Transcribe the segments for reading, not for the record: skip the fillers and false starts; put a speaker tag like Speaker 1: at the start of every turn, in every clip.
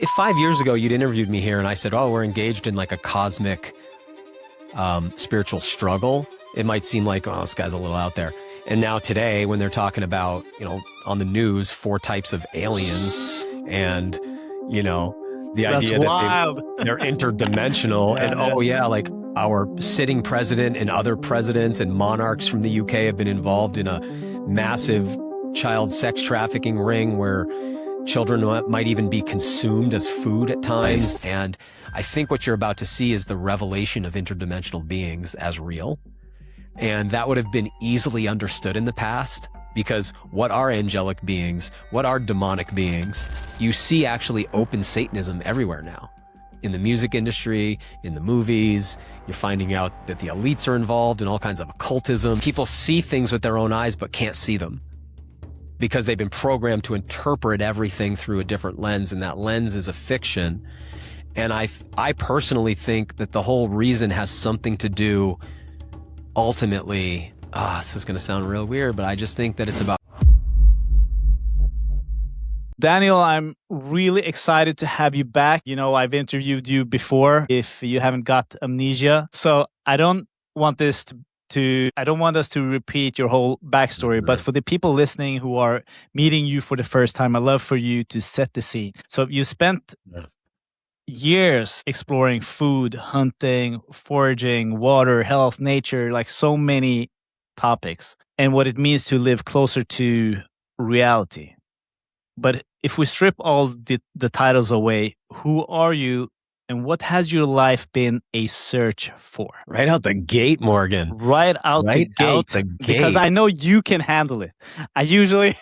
Speaker 1: If 5 years ago you'd interviewed me here and I said, oh, we're engaged in like a cosmic spiritual struggle, it might seem like, oh, this guy's a little out there. And now today, when they're talking about, on the news, 4 types of aliens and, the idea that they're interdimensional like our sitting president and other presidents and monarchs from the UK have been involved in a massive child sex trafficking ring where children might even be consumed as food at times. And I think what you're about to see is the revelation of interdimensional beings as real. And that would have been easily understood in the past, because what are angelic beings? What are demonic beings? You see actually open Satanism everywhere now. In the music industry, in the movies, you're finding out that the elites are involved in all kinds of occultism. People see things with their own eyes but can't see them because they've been programmed to interpret everything through a different lens, and that lens is a fiction. And I personally think that the whole reason has something to do, ultimately, this is going to sound real weird, but I just think that it's about...
Speaker 2: Daniel, I'm really excited to have you back. I've interviewed you before, if you haven't got amnesia. So I don't want us to repeat your whole backstory, but for the people listening who are meeting you for the first time, I'd love for you to set the scene. So you spent years exploring food, hunting, foraging, water, health, nature, like so many topics, and what it means to live closer to reality. But if we strip all the titles away, who are you and what has your life been a search for?
Speaker 1: Right out the gate, Morgan.
Speaker 2: Right out the gate. Because I know you can handle it. I usually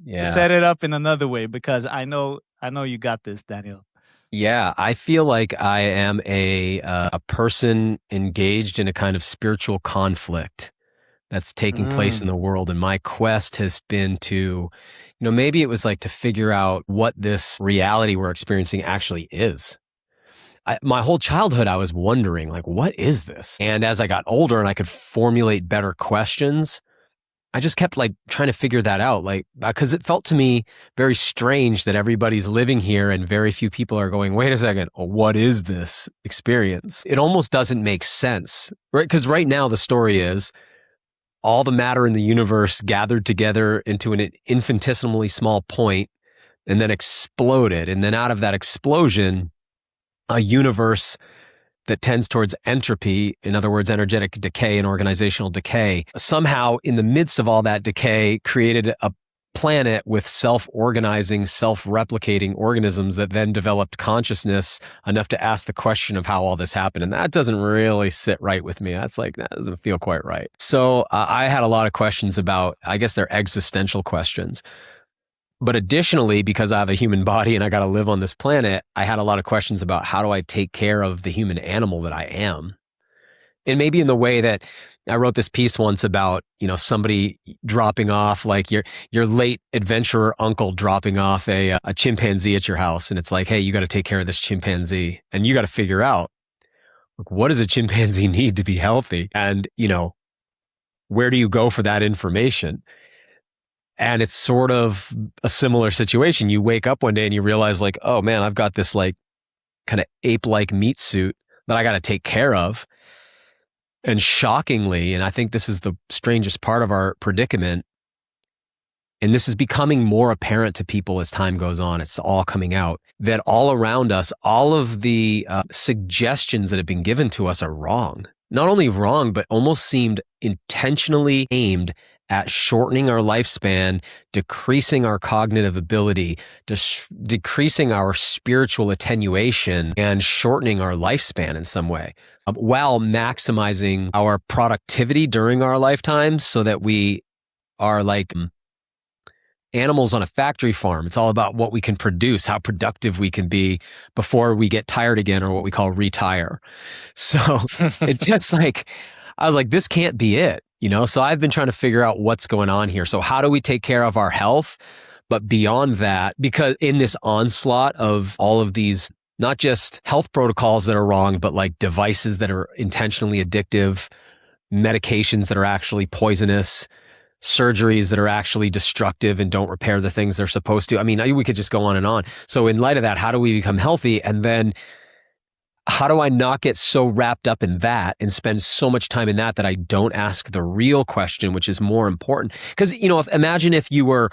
Speaker 2: set it up in another way because I know you got this, Daniel.
Speaker 1: Yeah, I feel like I am a person engaged in a kind of spiritual conflict that's taking place in the world. And my quest has been to, maybe it was like to figure out what this reality we're experiencing actually is. My whole childhood, I was wondering, like, what is this? And as I got older and I could formulate better questions, I just kept like trying to figure that out, like, because it felt to me very strange that everybody's living here and very few people are going, wait a second, what is this experience? It almost doesn't make sense, right? Because right now the story is all the matter in the universe gathered together into an infinitesimally small point and then exploded. And then out of that explosion, a universe that tends towards entropy, in other words, energetic decay and organizational decay, somehow in the midst of all that decay created a planet with self-organizing, self-replicating organisms that then developed consciousness enough to ask the question of how all this happened. And that doesn't really sit right with me. That doesn't feel quite right. So I had a lot of questions about, I guess they're existential questions. But additionally, because I have a human body and I got to live on this planet, I had a lot of questions about how do I take care of the human animal that I am? And maybe in the way that I wrote this piece once about, somebody dropping off, like your late adventurer uncle dropping off a chimpanzee at your house. And it's like, hey, you got to take care of this chimpanzee and you got to figure out, like, what does a chimpanzee need to be healthy? And, where do you go for that information? And it's sort of a similar situation. You wake up one day and you realize, like, oh man, I've got this like kind of ape-like meat suit that I got to take care of. And shockingly, and I think this is the strangest part of our predicament, and this is becoming more apparent to people as time goes on, it's all coming out, that all around us, all of the suggestions that have been given to us are wrong. Not only wrong, but almost seemed intentionally aimed at shortening our lifespan, decreasing our cognitive ability, decreasing our spiritual attenuation, and shortening our lifespan in some way, while maximizing our productivity during our lifetimes so that we are like animals on a factory farm. It's all about what we can produce, how productive we can be before we get tired again, or what we call retire. So it just like, I was like, this can't be it. So I've been trying to figure out what's going on here. So how do we take care of our health? But beyond that, because in this onslaught of all of these, not just health protocols that are wrong, but like devices that are intentionally addictive, medications that are actually poisonous, surgeries that are actually destructive and don't repair the things they're supposed to. I mean, we could just go on and on. So in light of that, how do we become healthy? And then how do I not get so wrapped up in that and spend so much time in that I don't ask the real question, which is more important? Because, imagine if you were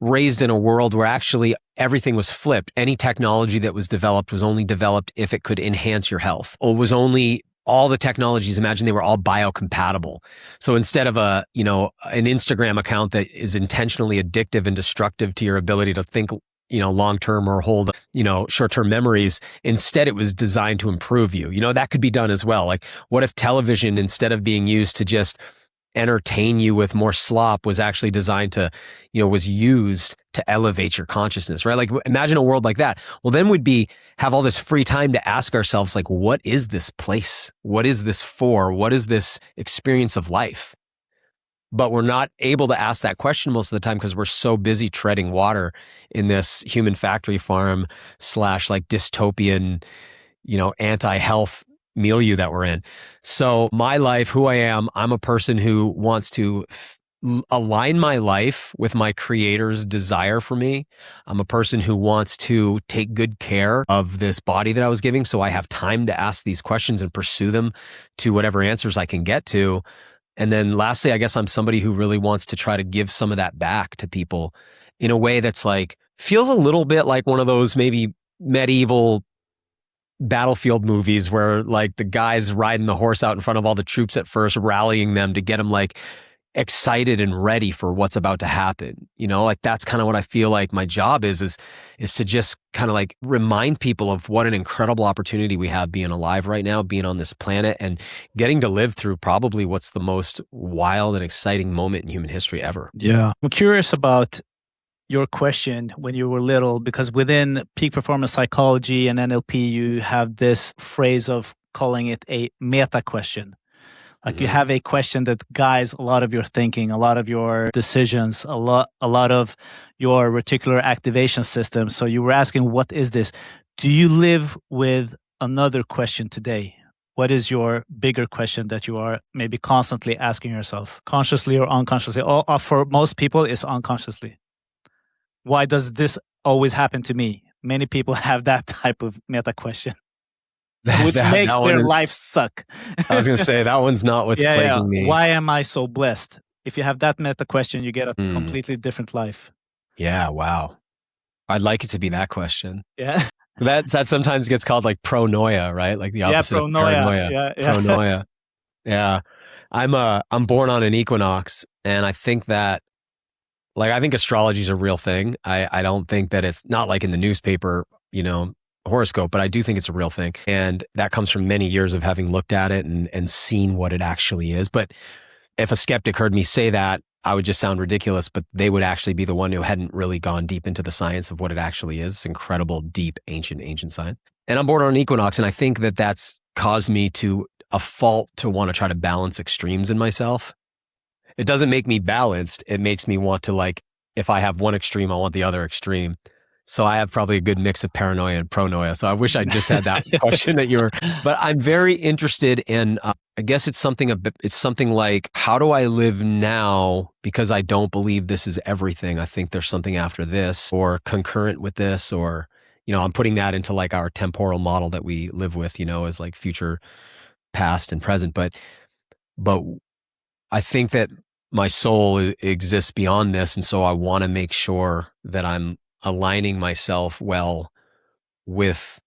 Speaker 1: raised in a world where actually everything was flipped. Any technology that was developed was only developed if it could enhance your health, or was only all the technologies, imagine they were all biocompatible. So instead of an Instagram account that is intentionally addictive and destructive to your ability to think, long-term or hold, short-term memories, instead it was designed to improve you. That could be done as well. Like, what if television, instead of being used to just entertain you with more slop, was actually designed to, was used to elevate your consciousness, right? Like, imagine a world like that. Well, then we'd have all this free time to ask ourselves, like, what is this place? What is this for? What is this experience of life? But we're not able to ask that question most of the time because we're so busy treading water in this human factory farm / like dystopian, anti-health milieu that we're in. So my life, who I am, I'm a person who wants to align my life with my creator's desire for me. I'm a person who wants to take good care of this body that I was giving, so I have time to ask these questions and pursue them to whatever answers I can get to. And then lastly, I guess I'm somebody who really wants to try to give some of that back to people in a way that's like, feels a little bit like one of those maybe medieval battlefield movies where like the guy's riding the horse out in front of all the troops at first, rallying them to get them like excited and ready for what's about to happen. Like that's kind of what I feel like my job is to just kind of like remind people of what an incredible opportunity we have being alive right now, being on this planet and getting to live through probably what's the most wild and exciting moment in human history ever.
Speaker 2: Yeah. I'm curious about your question when you were little, because within peak performance psychology and NLP, you have this phrase of calling it a meta question. Like you have a question that guides a lot of your thinking, a lot of your decisions, a lot of your reticular activation system. So you were asking, what is this? Do you live with another question today? What is your bigger question that you are maybe constantly asking yourself, consciously or unconsciously? Or for most people, it's unconsciously. Why does this always happen to me? Many people have that type of meta question. Which makes their life suck.
Speaker 1: I was going to say, that one's not what's plaguing me.
Speaker 2: Why am I so blessed? If you have that meta question, you get a completely different life.
Speaker 1: Yeah, wow. I'd like it to be that question.
Speaker 2: Yeah.
Speaker 1: That sometimes gets called like pronoia, right? Like the opposite of paranoia.
Speaker 2: Yeah.
Speaker 1: Pronoia. Yeah. I'm born on an equinox, and I think that, like, I think astrology is a real thing. I don't think that it's not like in the newspaper, horoscope, but I do think it's a real thing. And that comes from many years of having looked at it and seen what it actually is. But if a skeptic heard me say that, I would just sound ridiculous, but they would actually be the one who hadn't really gone deep into the science of what it actually is. It's incredible, deep, ancient science. And I'm born on an equinox, and I think that that's caused me to a fault to want to try to balance extremes in myself. It doesn't make me balanced. It makes me want to, like, if I have one extreme, I want the other extreme. So I have probably a good mix of paranoia and pronoia. So I wish I just had that question that you were, but I'm very interested in, I guess it's something like, how do I live now? Because I don't believe this is everything. I think there's something after this or concurrent with this, or, I'm putting that into like our temporal model that we live with, as like future, past and present. But I think that my soul exists beyond this. And so I want to make sure that I'm aligning myself well with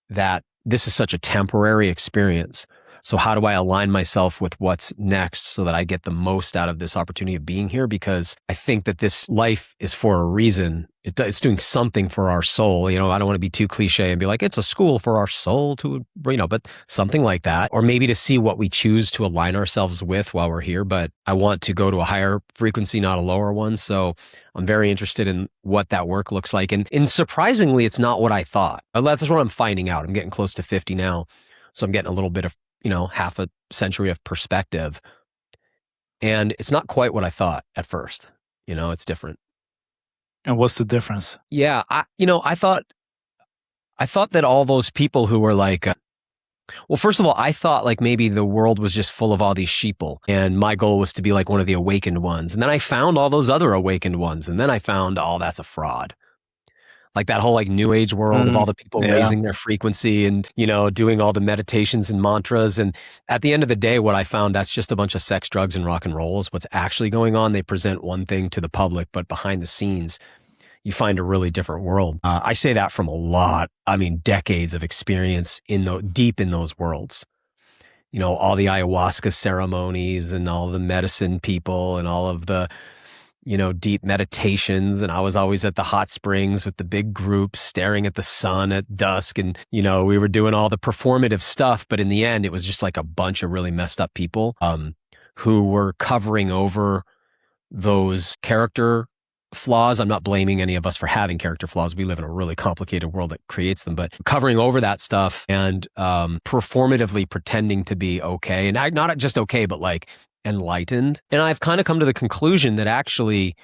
Speaker 1: that. This is such a temporary experience. So how do I align myself with what's next so that I get the most out of this opportunity of being here? Because I think that this life is for a reason. It's doing something for our soul. I don't want to be too cliche and be like, it's a school for our soul to, but something like that. Or maybe to see what we choose to align ourselves with while we're here. But I want to go to a higher frequency, not a lower one. So I'm very interested in what that work looks like. And surprisingly, it's not what I thought. That's what I'm finding out. I'm getting close to 50 now. So I'm getting a little bit of, half a century of perspective. And it's not quite what I thought at first. It's different.
Speaker 2: And what's the difference?
Speaker 1: Yeah. I thought that all those people who were like, Well, first of all, I thought like maybe the world was just full of all these sheeple, and my goal was to be like one of the awakened ones. And then I found all those other awakened ones, and then I found, oh, that's a fraud. Like that whole like new age world of all the people raising their frequency and, you know, doing all the meditations and mantras. And at the end of the day, what I found, that's just a bunch of sex, drugs, and rock and roll is what's actually going on. They present one thing to the public, but behind the scenes, you find a really different world. I say that from decades of experience deep in those worlds. You know, all the ayahuasca ceremonies and all the medicine people and all of the, you know, deep meditations. And I was always at the hot springs with the big groups staring at the sun at dusk. And, you know, we were doing all the performative stuff. But in the end, it was just like a bunch of really messed up people who were covering over those character flaws. I'm not blaming any of us for having character flaws. We live in a really complicated world that creates them, but covering over that stuff and performatively pretending to be okay. And not just okay, but like enlightened. And I've kind of come to the conclusion that actually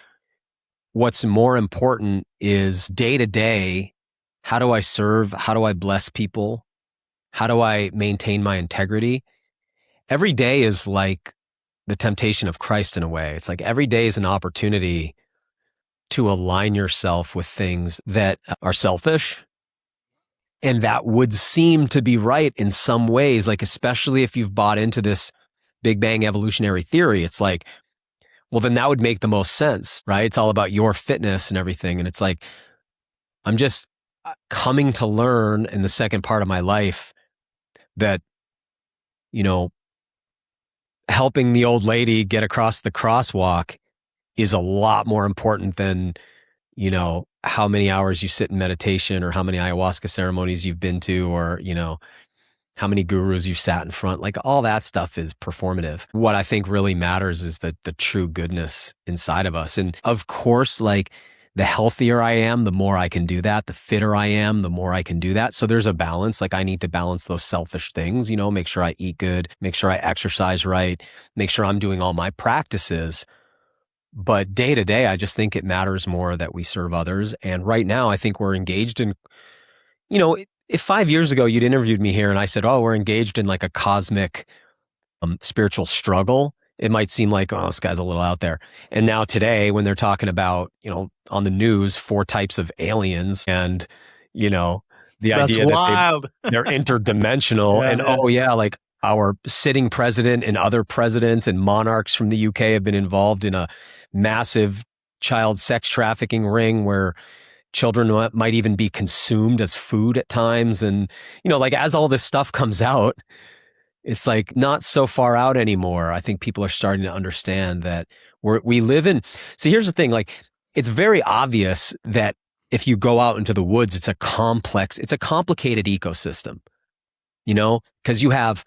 Speaker 1: what's more important is day to day, how do I serve? How do I bless people? How do I maintain my integrity? Every day is like the temptation of Christ in a way. It's like every day is an opportunity to align yourself with things that are selfish and that would seem to be right in some ways, like especially if you've bought into this Big Bang evolutionary theory. It's like, well, then that would make the most sense, right? It's all about your fitness and everything. And it's like, I'm just coming to learn in the second part of my life that, you know, helping the old lady get across the crosswalk is a lot more important than, you know, how many hours you sit in meditation or how many ayahuasca ceremonies you've been to, or, you know, how many gurus you've sat in front. Like all that stuff is performative. What I think really matters is the true goodness inside of us. And of course, like the healthier I am, the more I can do that. The fitter I am, the more I can do that. So there's a balance. Like I need to balance those selfish things, you know, make sure I eat good, make sure I exercise right, make sure I'm doing all my practices. But day to day, I just think it matters more that we serve others. And right now, I think we're engaged in, you know, if 5 years ago you'd interviewed me here and I said, oh, we're engaged in like a cosmic spiritual struggle, it might seem like, oh, this guy's a little out there. And now today, when they're talking about, you know, on the news, 4 types of aliens and, you know, the idea that they're interdimensional and, oh yeah, like our sitting president and other presidents and monarchs from the UK have been involved in a massive child sex trafficking ring where children might even be consumed as food at times. And, you know, like as all this stuff comes out, it's like not so far out anymore. I think people are starting to understand that we live in, see, here's the thing, like it's very obvious that if you go out into the woods, it's a complicated ecosystem, you know, because you have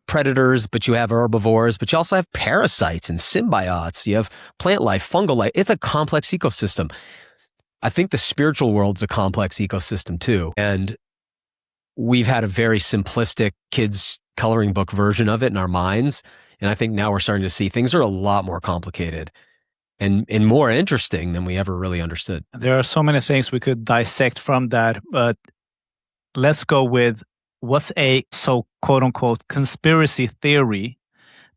Speaker 1: predators, but you have herbivores, but you also have parasites and symbiotes. You have plant life, fungal life. It's a complex ecosystem. I think the spiritual world's a complex ecosystem too. And we've had a very simplistic kids coloring book version of it in our minds. And I think now we're starting to see things are a lot more complicated and more interesting than we ever really understood.
Speaker 2: There are so many things we could dissect from that, but let's go with what's a quote unquote conspiracy theory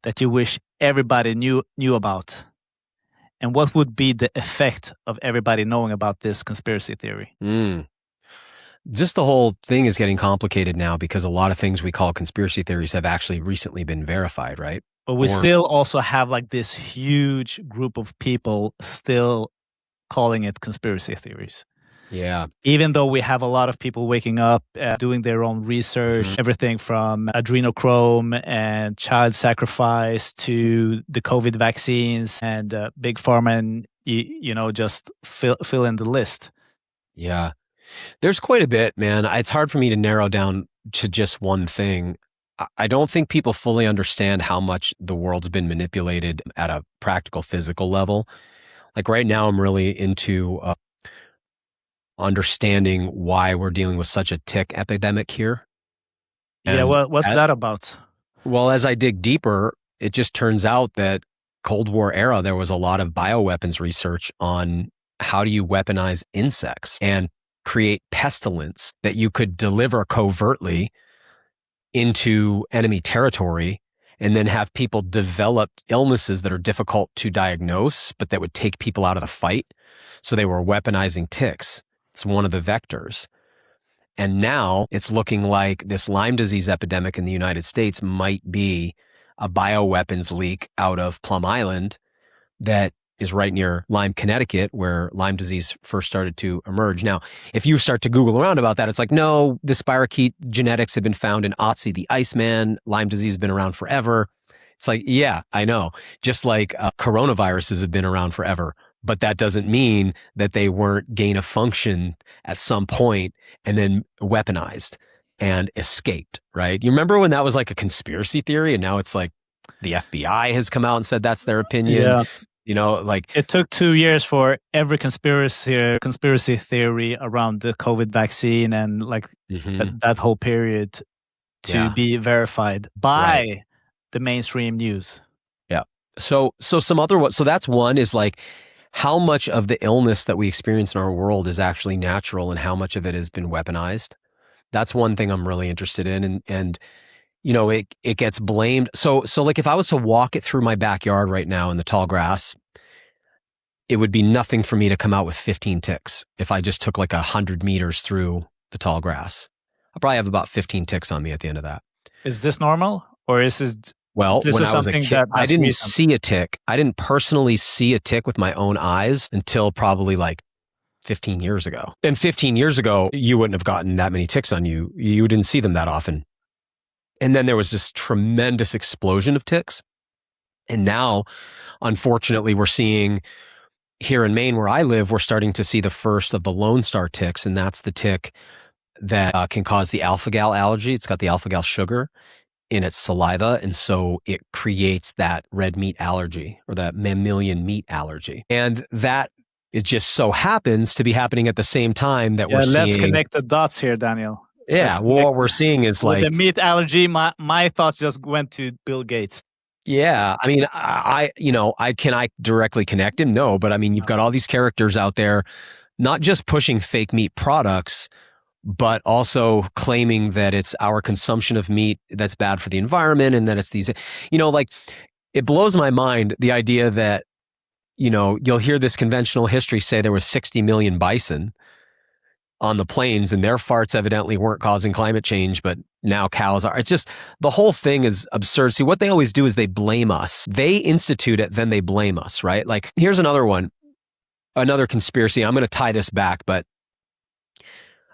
Speaker 2: that you wish everybody knew about? And what would be the effect of everybody knowing about this conspiracy theory?
Speaker 1: Just the whole thing is getting complicated now because a lot of things we call conspiracy theories have actually recently been verified, right?
Speaker 2: But we still also have like this huge group of people still calling it conspiracy theories.
Speaker 1: Yeah.
Speaker 2: Even though we have a lot of people waking up, doing their own research, everything from adrenochrome and child sacrifice to the COVID vaccines and big pharma, and you know, just fill in the list.
Speaker 1: Yeah. There's quite a bit, man. It's hard for me to narrow down to just one thing. I don't think people fully understand how much the world's been manipulated at a practical, physical level. Like right now, I'm really into understanding why we're dealing with such a tick epidemic here.
Speaker 2: And yeah, what's that about?
Speaker 1: Well, as I dig deeper, it just turns out that Cold War era, there was a lot of bioweapons research on how do you weaponize insects and create pestilence that you could deliver covertly into enemy territory and then have people develop illnesses that are difficult to diagnose, but that would take people out of the fight. So they were weaponizing ticks. It's one of the vectors. And now it's looking like this Lyme disease epidemic in the United States might be a bioweapons leak out of Plum Island that is right near Lyme, Connecticut, where Lyme disease first started to emerge. Now, if you start to Google around about that, it's like, no, the spirochete genetics have been found in Otzi the Iceman. Lyme disease has been around forever. It's like, yeah, I know. Just like coronaviruses have been around forever. But that doesn't mean that they weren't gain of function at some point and then weaponized and escaped, right? You remember when that was like a conspiracy theory and now it's like the FBI has come out and said that's their opinion.
Speaker 2: Yeah.
Speaker 1: You know, like
Speaker 2: it took 2 years for every conspiracy theory around the COVID vaccine and like that whole period to be verified by the mainstream news.
Speaker 1: Yeah. So some other so that's one is like how much of the illness that we experience in our world is actually natural and how much of it has been weaponized. That's one thing I'm really interested in. And you know, it gets blamed. So like if I was to walk it through my backyard right now in the tall grass, it would be nothing for me to come out with 15 ticks. If I just took like 100 meters through the tall grass, I'll probably have about 15 ticks on me at the end of that.
Speaker 2: Is this normal or is this?
Speaker 1: Well, when I was a kid, I didn't see a tick. I didn't personally see a tick with my own eyes until probably like 15 years ago. And 15 years ago, you wouldn't have gotten that many ticks on you. You didn't see them that often. And then there was this tremendous explosion of ticks. And now, unfortunately, we're seeing here in Maine where I live, we're starting to see the first of the Lone Star ticks. And that's the tick that can cause the alpha-gal allergy. It's got the alpha-gal sugar in its saliva. And so it creates that red meat allergy or that mammalian meat allergy. And that it just so happens to be happening at the same time that we're seeing.
Speaker 2: Let's connect the dots here, Daniel.
Speaker 1: Yeah, well, what we're seeing is like
Speaker 2: the meat allergy. My thoughts just went to Bill Gates.
Speaker 1: Yeah, I mean, I directly connect him? No, but I mean, you've got all these characters out there, not just pushing fake meat products, but also claiming that it's our consumption of meat that's bad for the environment, and that it's these, like it blows my mind the idea that, you'll hear this conventional history say there was 60 million bison on the plains and their farts evidently weren't causing climate change, but now cows are. It's just, the whole thing is absurd. See, what they always do is they blame us. They institute it, then they blame us, right? Like, here's another one, another conspiracy. I'm going to tie this back, but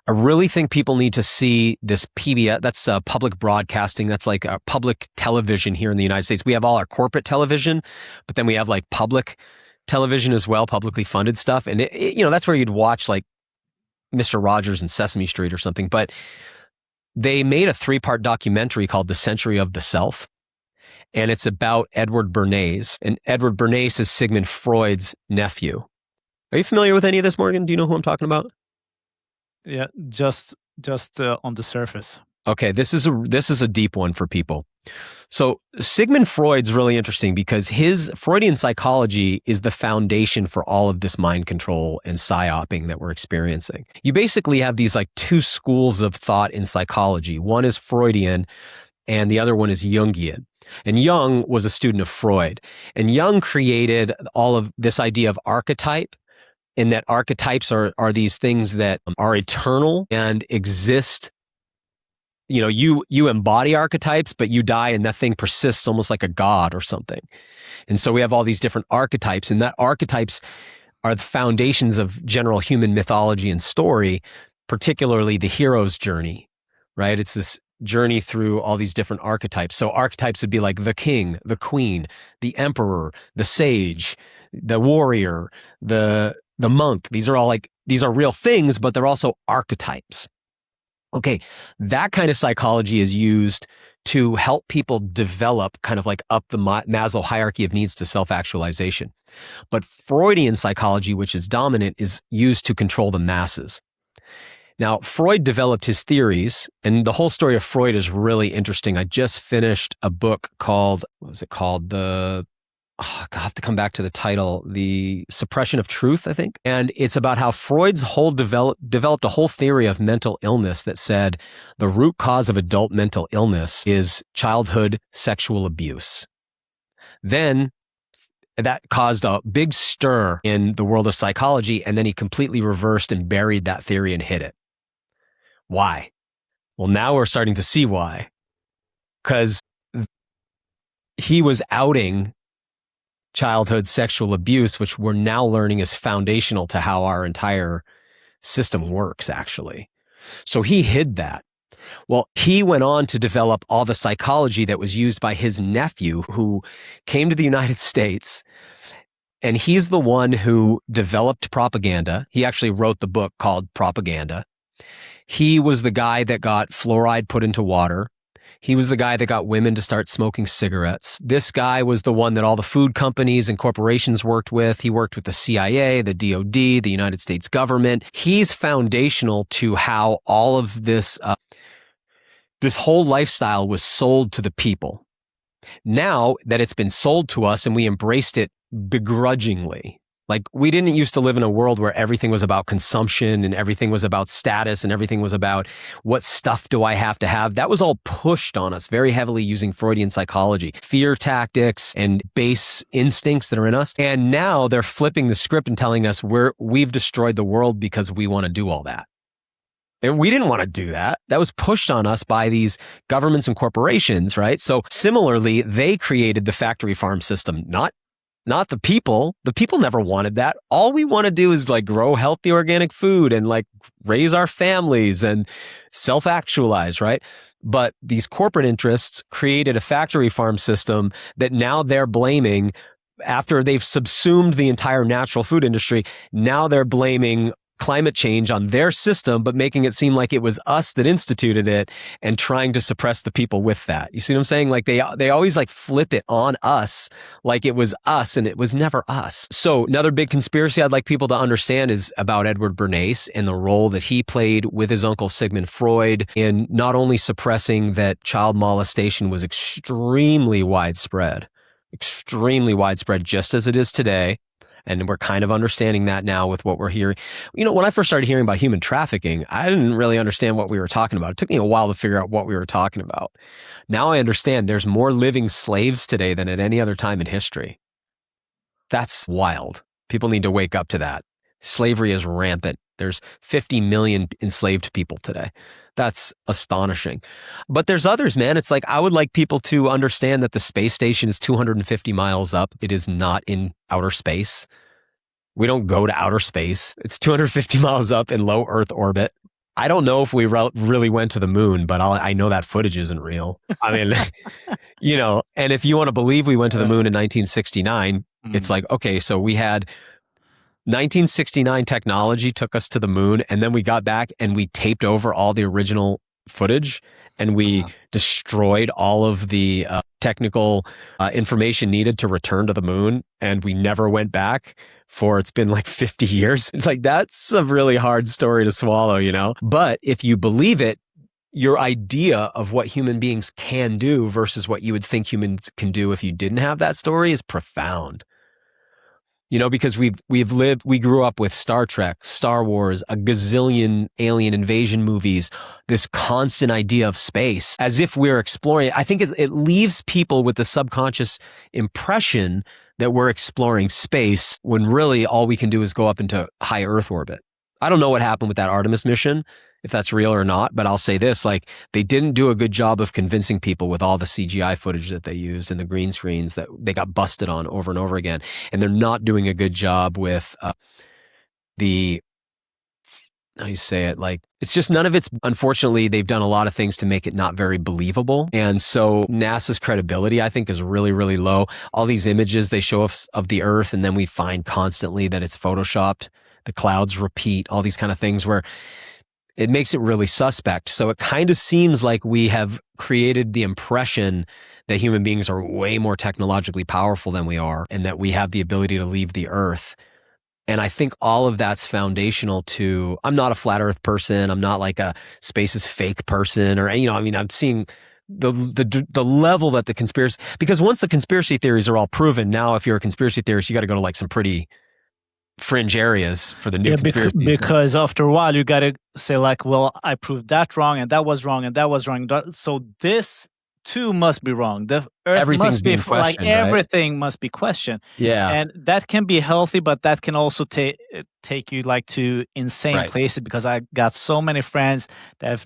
Speaker 1: I really think people need to see this PBS, that's public broadcasting. That's like a public television here in the United States. We have all our corporate television, but then we have like public television as well, publicly funded stuff. And that's where you'd watch like Mr. Rogers and Sesame Street or something, but they made a 3-part documentary called The Century of the Self, and it's about Edward Bernays, and Edward Bernays is Sigmund Freud's nephew. Are you familiar with any of this, Morgan? Do you know who I'm talking about?
Speaker 2: Yeah, just on the surface.
Speaker 1: Okay, this is a deep one for people. So Sigmund Freud's really interesting because his Freudian psychology is the foundation for all of this mind control and psyoping that we're experiencing. You basically have these like two schools of thought in psychology. One is Freudian and the other one is Jungian. And Jung was a student of Freud. And Jung created all of this idea of archetype, and that archetypes are these things that are eternal and exist. You embody archetypes, but you die and that thing persists almost like a god or something. And so we have all these different archetypes, and that archetypes are the foundations of general human mythology and story, particularly the hero's journey, right? It's this journey through all these different archetypes. So archetypes would be like the king, the queen, the emperor, the sage, the warrior, the monk. These are real things, but they're also archetypes. Okay, that kind of psychology is used to help people develop kind of like up the Maslow hierarchy of needs to self-actualization. But Freudian psychology, which is dominant, is used to control the masses. Now, Freud developed his theories, and the whole story of Freud is really interesting. I just finished a book called, what was it called? The I have to come back to the title, The Suppression of Truth, I think. And it's about how Freud's developed a whole theory of mental illness that said the root cause of adult mental illness is childhood sexual abuse. Then that caused a big stir in the world of psychology, and then he completely reversed and buried that theory and hid it. Why? Well, now we're starting to see why. Because he was outing childhood sexual abuse, which we're now learning is foundational to how our entire system works, actually. So he hid that. Well, he went on to develop all the psychology that was used by his nephew, who came to the United States, and he's the one who developed propaganda. He actually wrote the book called Propaganda. He was the guy that got fluoride put into water. He was the guy that got women to start smoking cigarettes. This guy was the one that all the food companies and corporations worked with. He worked with the CIA, the DOD, the United States government. He's foundational to how all of this, this whole lifestyle was sold to the people. Now that it's been sold to us and we embraced it begrudgingly, like we didn't used to live in a world where everything was about consumption and everything was about status and everything was about what stuff do I have to have. That was all pushed on us very heavily using Freudian psychology, fear tactics and base instincts that are in us. And now they're flipping the script and telling us we've destroyed the world because we want to do all that. And we didn't want to do that. That was pushed on us by these governments and corporations, right? So similarly, they created the factory farm system, not the people. The people never wanted that. All we want to do is like grow healthy organic food and like raise our families and self-actualize, right? But these corporate interests created a factory farm system that now they're blaming after they've subsumed the entire natural food industry. Now they're blaming climate change on their system, but making it seem like it was us that instituted it and trying to suppress the people with that. You see what I'm saying? Like they always like flip it on us like it was us and it was never us. So another big conspiracy I'd like people to understand is about Edward Bernays and the role that he played with his uncle Sigmund Freud in not only suppressing that child molestation was extremely widespread, just as it is today. And we're kind of understanding that now with what we're hearing. You know, when I first started hearing about human trafficking, I didn't really understand what we were talking about. It took me a while to figure out what we were talking about. Now I understand there's more living slaves today than at any other time in history. That's wild. People need to wake up to that. Slavery is rampant. There's 50 million enslaved people today. That's astonishing. But there's others, man. It's like I would like people to understand that the space station is 250 miles up. It is not in outer space. We don't go to outer space. It's 250 miles up in low Earth orbit. I don't know if we really went to the moon, but I know that footage isn't real. I mean, you know, and if you want to believe we went to the moon in 1969, it's like, okay, so we had 1969 technology took us to the moon, and then we got back and we taped over all the original footage and we destroyed all of the technical information needed to return to the moon, and we never went back for it's been like 50 years. Like that's a really hard story to swallow, you know? But if you believe it, your idea of what human beings can do versus what you would think humans can do if you didn't have that story is profound. You know, because we grew up with Star Trek, Star Wars, a gazillion alien invasion movies, this constant idea of space as if we're exploring. I think it leaves people with the subconscious impression that we're exploring space when really all we can do is go up into high Earth orbit. I don't know what happened with that Artemis mission, if that's real or not, but I'll say this, like they didn't do a good job of convincing people with all the CGI footage that they used and the green screens that they got busted on over and over again. And they're not doing a good job with how do you say it? Like, it's just none of it's, unfortunately, they've done a lot of things to make it not very believable. And so NASA's credibility, I think, is really, really low. All these images they show us of the Earth, and then we find constantly that it's Photoshopped. The clouds repeat, all these kind of things where it makes it really suspect. So it kind of seems like we have created the impression that human beings are way more technologically powerful than we are and that we have the ability to leave the Earth. And I think all of that's foundational to, I'm not a flat Earth person. I'm not like a space is fake person or, you know, I mean, I'm seeing the level that the conspiracy, because once the conspiracy theories are all proven, now if you're a conspiracy theorist, you got to go to like some pretty fringe areas for the new conspiracy.
Speaker 2: Because after a while, you got to say like, well, I proved that wrong, and that was wrong, and that was wrong. So this too must be wrong. The earth must be like everything must be questioned.
Speaker 1: Yeah,
Speaker 2: and that can be healthy, but that can also take you like to insane places. Because I got so many friends that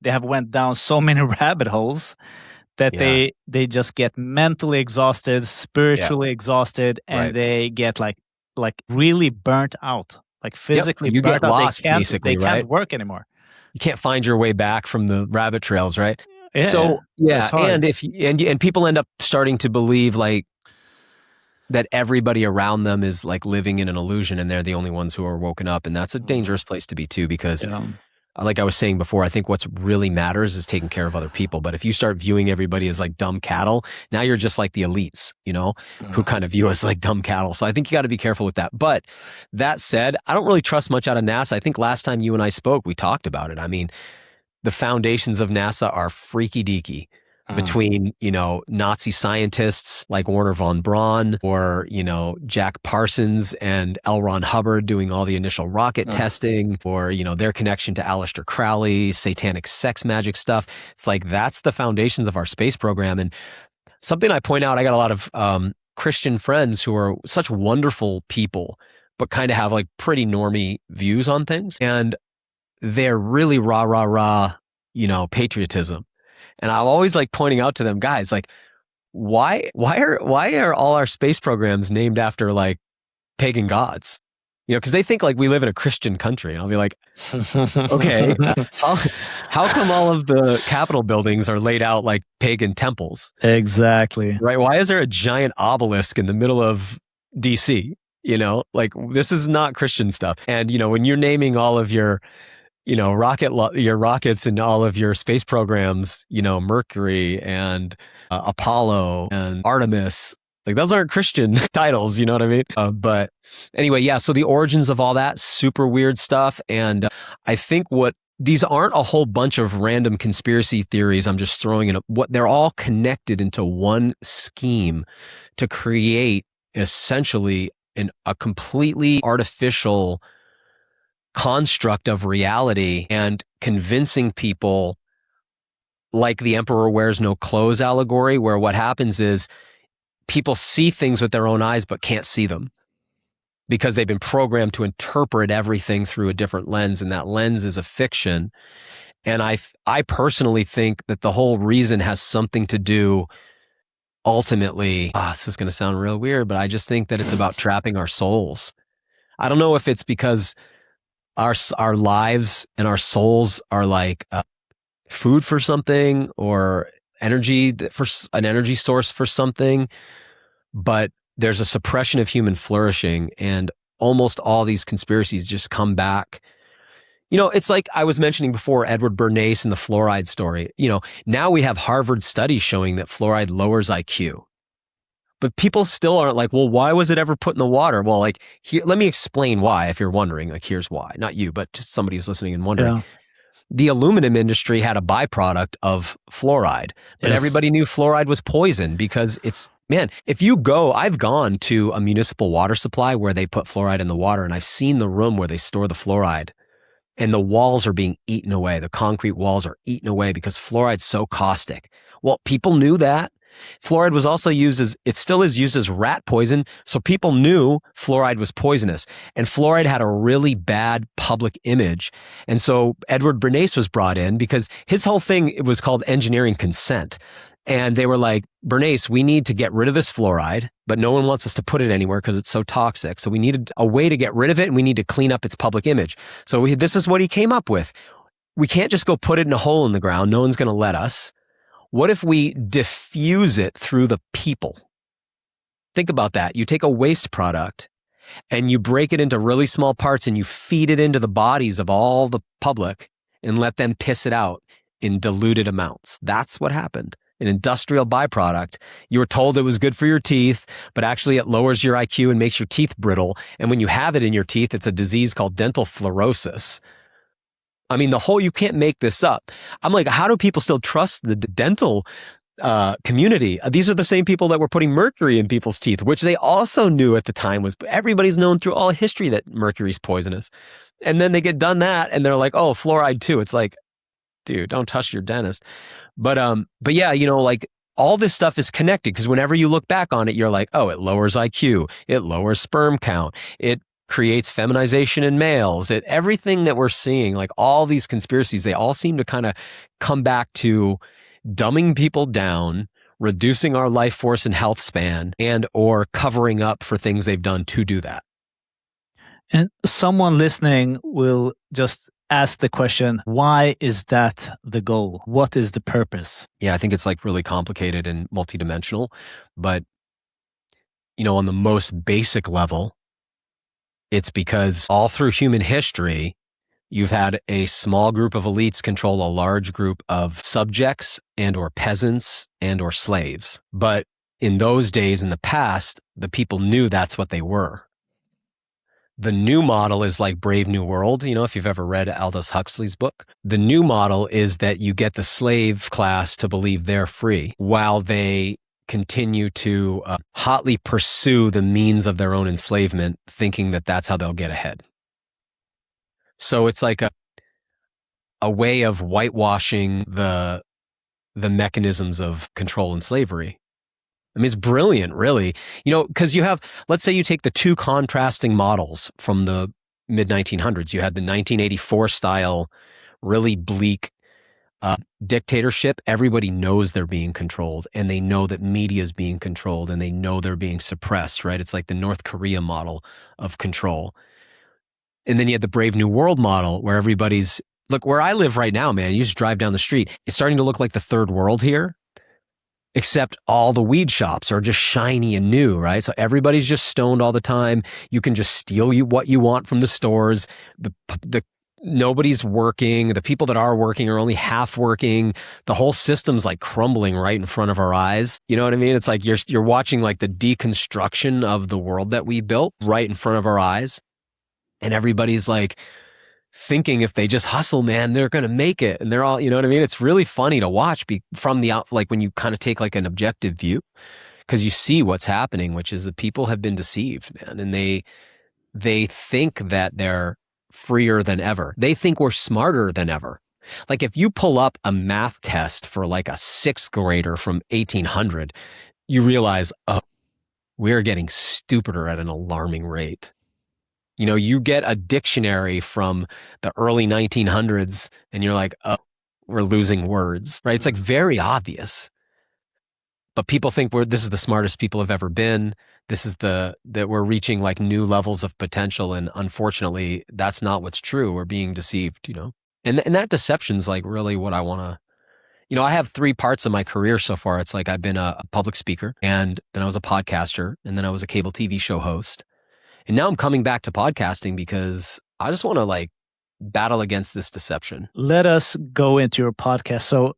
Speaker 2: have went down so many rabbit holes that they just get mentally exhausted, spiritually exhausted, and they get like really burnt out, like physically
Speaker 1: you
Speaker 2: burnt
Speaker 1: get
Speaker 2: out.
Speaker 1: lost,
Speaker 2: They can't work anymore.
Speaker 1: You can't find your way back from the rabbit trails, right?
Speaker 2: Yeah,
Speaker 1: so and people end up starting to believe like that everybody around them is like living in an illusion, and they're the only ones who are woken up, and that's a dangerous place to be too, because like I was saying before, I think what's really matters is taking care of other people. But if you start viewing everybody as like dumb cattle, now you're just like the elites, who kind of view us like dumb cattle. So I think you got to be careful with that. But that said, I don't really trust much out of NASA. I think last time you and I spoke, we talked about it. I mean, the foundations of NASA are freaky deaky. Between, Nazi scientists like Werner von Braun, or, Jack Parsons and L. Ron Hubbard doing all the initial rocket testing, or, their connection to Aleister Crowley, satanic sex magic stuff. It's like, that's the foundations of our space program. And something I point out, I got a lot of Christian friends who are such wonderful people, but kind of have like pretty normie views on things. And they're really rah, patriotism. And I'm always like pointing out to them, guys, like, why are all our space programs named after like pagan gods? Because they think like we live in a Christian country. And I'll be like, okay, how come all of the Capitol buildings are laid out like pagan temples?
Speaker 2: Exactly.
Speaker 1: Right? Why is there a giant obelisk in the middle of DC? Like, this is not Christian stuff. And, when you're naming all of your your rockets and all of your space programs, Mercury and Apollo and Artemis, like those aren't Christian titles, you know what I mean? But anyway, so the origins of all that, super weird stuff. And I think these aren't a whole bunch of random conspiracy theories I'm just throwing in. They're all connected into one scheme to create essentially a completely artificial construct of reality, and convincing people, like the Emperor Wears No Clothes allegory, where what happens is people see things with their own eyes but can't see them because they've been programmed to interpret everything through a different lens, and that lens is a fiction. And I personally think that the whole reason has something to do, ultimately, this is going to sound real weird, but I just think that it's about trapping our souls. I don't know if it's because our lives and our souls are like food for something, or energy for an energy source for something, but there's a suppression of human flourishing, and almost all these conspiracies just come back. It's like I was mentioning before, Edward Bernays and the fluoride story. Now we have Harvard studies showing that fluoride lowers IQ. But people still aren't like, well, why was it ever put in the water? Well, like, let me explain why, if you're wondering. Like, here's why. Not you, but just somebody who's listening and wondering. Yeah. The aluminum industry had a byproduct of fluoride, but everybody knew fluoride was poison because I've gone to a municipal water supply where they put fluoride in the water, and I've seen the room where they store the fluoride, and the walls are being eaten away. The concrete walls are eaten away because fluoride's so caustic. Well, people knew that. Fluoride was also it still is used as rat poison, so people knew fluoride was poisonous. And fluoride had a really bad public image. And so Edward Bernays was brought in because his whole thing, it was called engineering consent. And they were like, Bernays, we need to get rid of this fluoride, but no one wants us to put it anywhere because it's so toxic. So we needed a way to get rid of it, and we need to clean up its public image. So this is what he came up with. We can't just go put it in a hole in the ground. No one's going to let us. What if we diffuse it through the people? Think about that. You take a waste product and you break it into really small parts, and you feed it into the bodies of all the public and let them piss it out in diluted amounts. That's what happened. An industrial byproduct. You were told it was good for your teeth, but actually it lowers your IQ and makes your teeth brittle. And when you have it in your teeth, it's a disease called dental fluorosis. I mean, you can't make this up. I'm like, how do people still trust the dental community? These are the same people that were putting mercury in people's teeth, which they also knew at the time everybody's known through all history that mercury's poisonous. And then they get done that and they're like, oh, fluoride too. It's like, dude, don't touch your dentist. But yeah, like all this stuff is connected because whenever you look back on it, you're like, oh, it lowers IQ, it lowers sperm count, it creates feminization in males. Everything that we're seeing, like all these conspiracies, they all seem to kind of come back to dumbing people down, reducing our life force and health span, and or covering up for things they've done to do that.
Speaker 2: And someone listening will just ask the question, why is that the goal? What is the purpose?
Speaker 1: Yeah, I think it's like really complicated and multidimensional, but on the most basic level, it's because all through human history, you've had a small group of elites control a large group of subjects and or peasants and or slaves. But in those days in the past, the people knew that's what they were. The new model is like Brave New World. If you've ever read Aldous Huxley's book, the new model is that you get the slave class to believe they're free while they continue to hotly pursue the means of their own enslavement, thinking that that's how they'll get ahead. So it's like a way of whitewashing the mechanisms of control and slavery. I mean, it's brilliant, really. Because you have, let's say you take the two contrasting models from the mid-1900s. You had the 1984 style, really bleak dictatorship. Everybody knows they're being controlled, and they know that media is being controlled, and they know they're being suppressed, right? It's like the North Korea model of control. And then you had the Brave New World model where look, where I live right now, man, you just drive down the street. It's starting to look like the third world here, except all the weed shops are just shiny and new, right? So everybody's just stoned all the time. You can just steal what you want from the stores. Nobody's working. The people that are working are only half working. The whole system's like crumbling right in front of our eyes. You know what I mean? It's like you're watching like the deconstruction of the world that we built right in front of our eyes. And everybody's like thinking if they just hustle, man, they're going to make it. And they're all, you know what I mean? It's really funny to watch from the out, like when you kind of take like an objective view, because you see what's happening, which is that people have been deceived, man. And they think that they're freer than ever. They think we're smarter than ever. Like if you pull up a math test for like a sixth grader from 1800, you realize, oh, we're getting stupider at an alarming rate. You get a dictionary from the early 1900s and you're like, oh, we're losing words, right? It's like very obvious. But people think this is the smartest people have ever been. This is that we're reaching like new levels of potential. And unfortunately, that's not what's true. We're being deceived, And that deception's like really what I want to, I have 3 parts of my career so far. It's like I've been a public speaker, and then I was a podcaster, and then I was a cable TV show host. And now I'm coming back to podcasting because I just want to like battle against this deception.
Speaker 2: Let us go into your podcast. So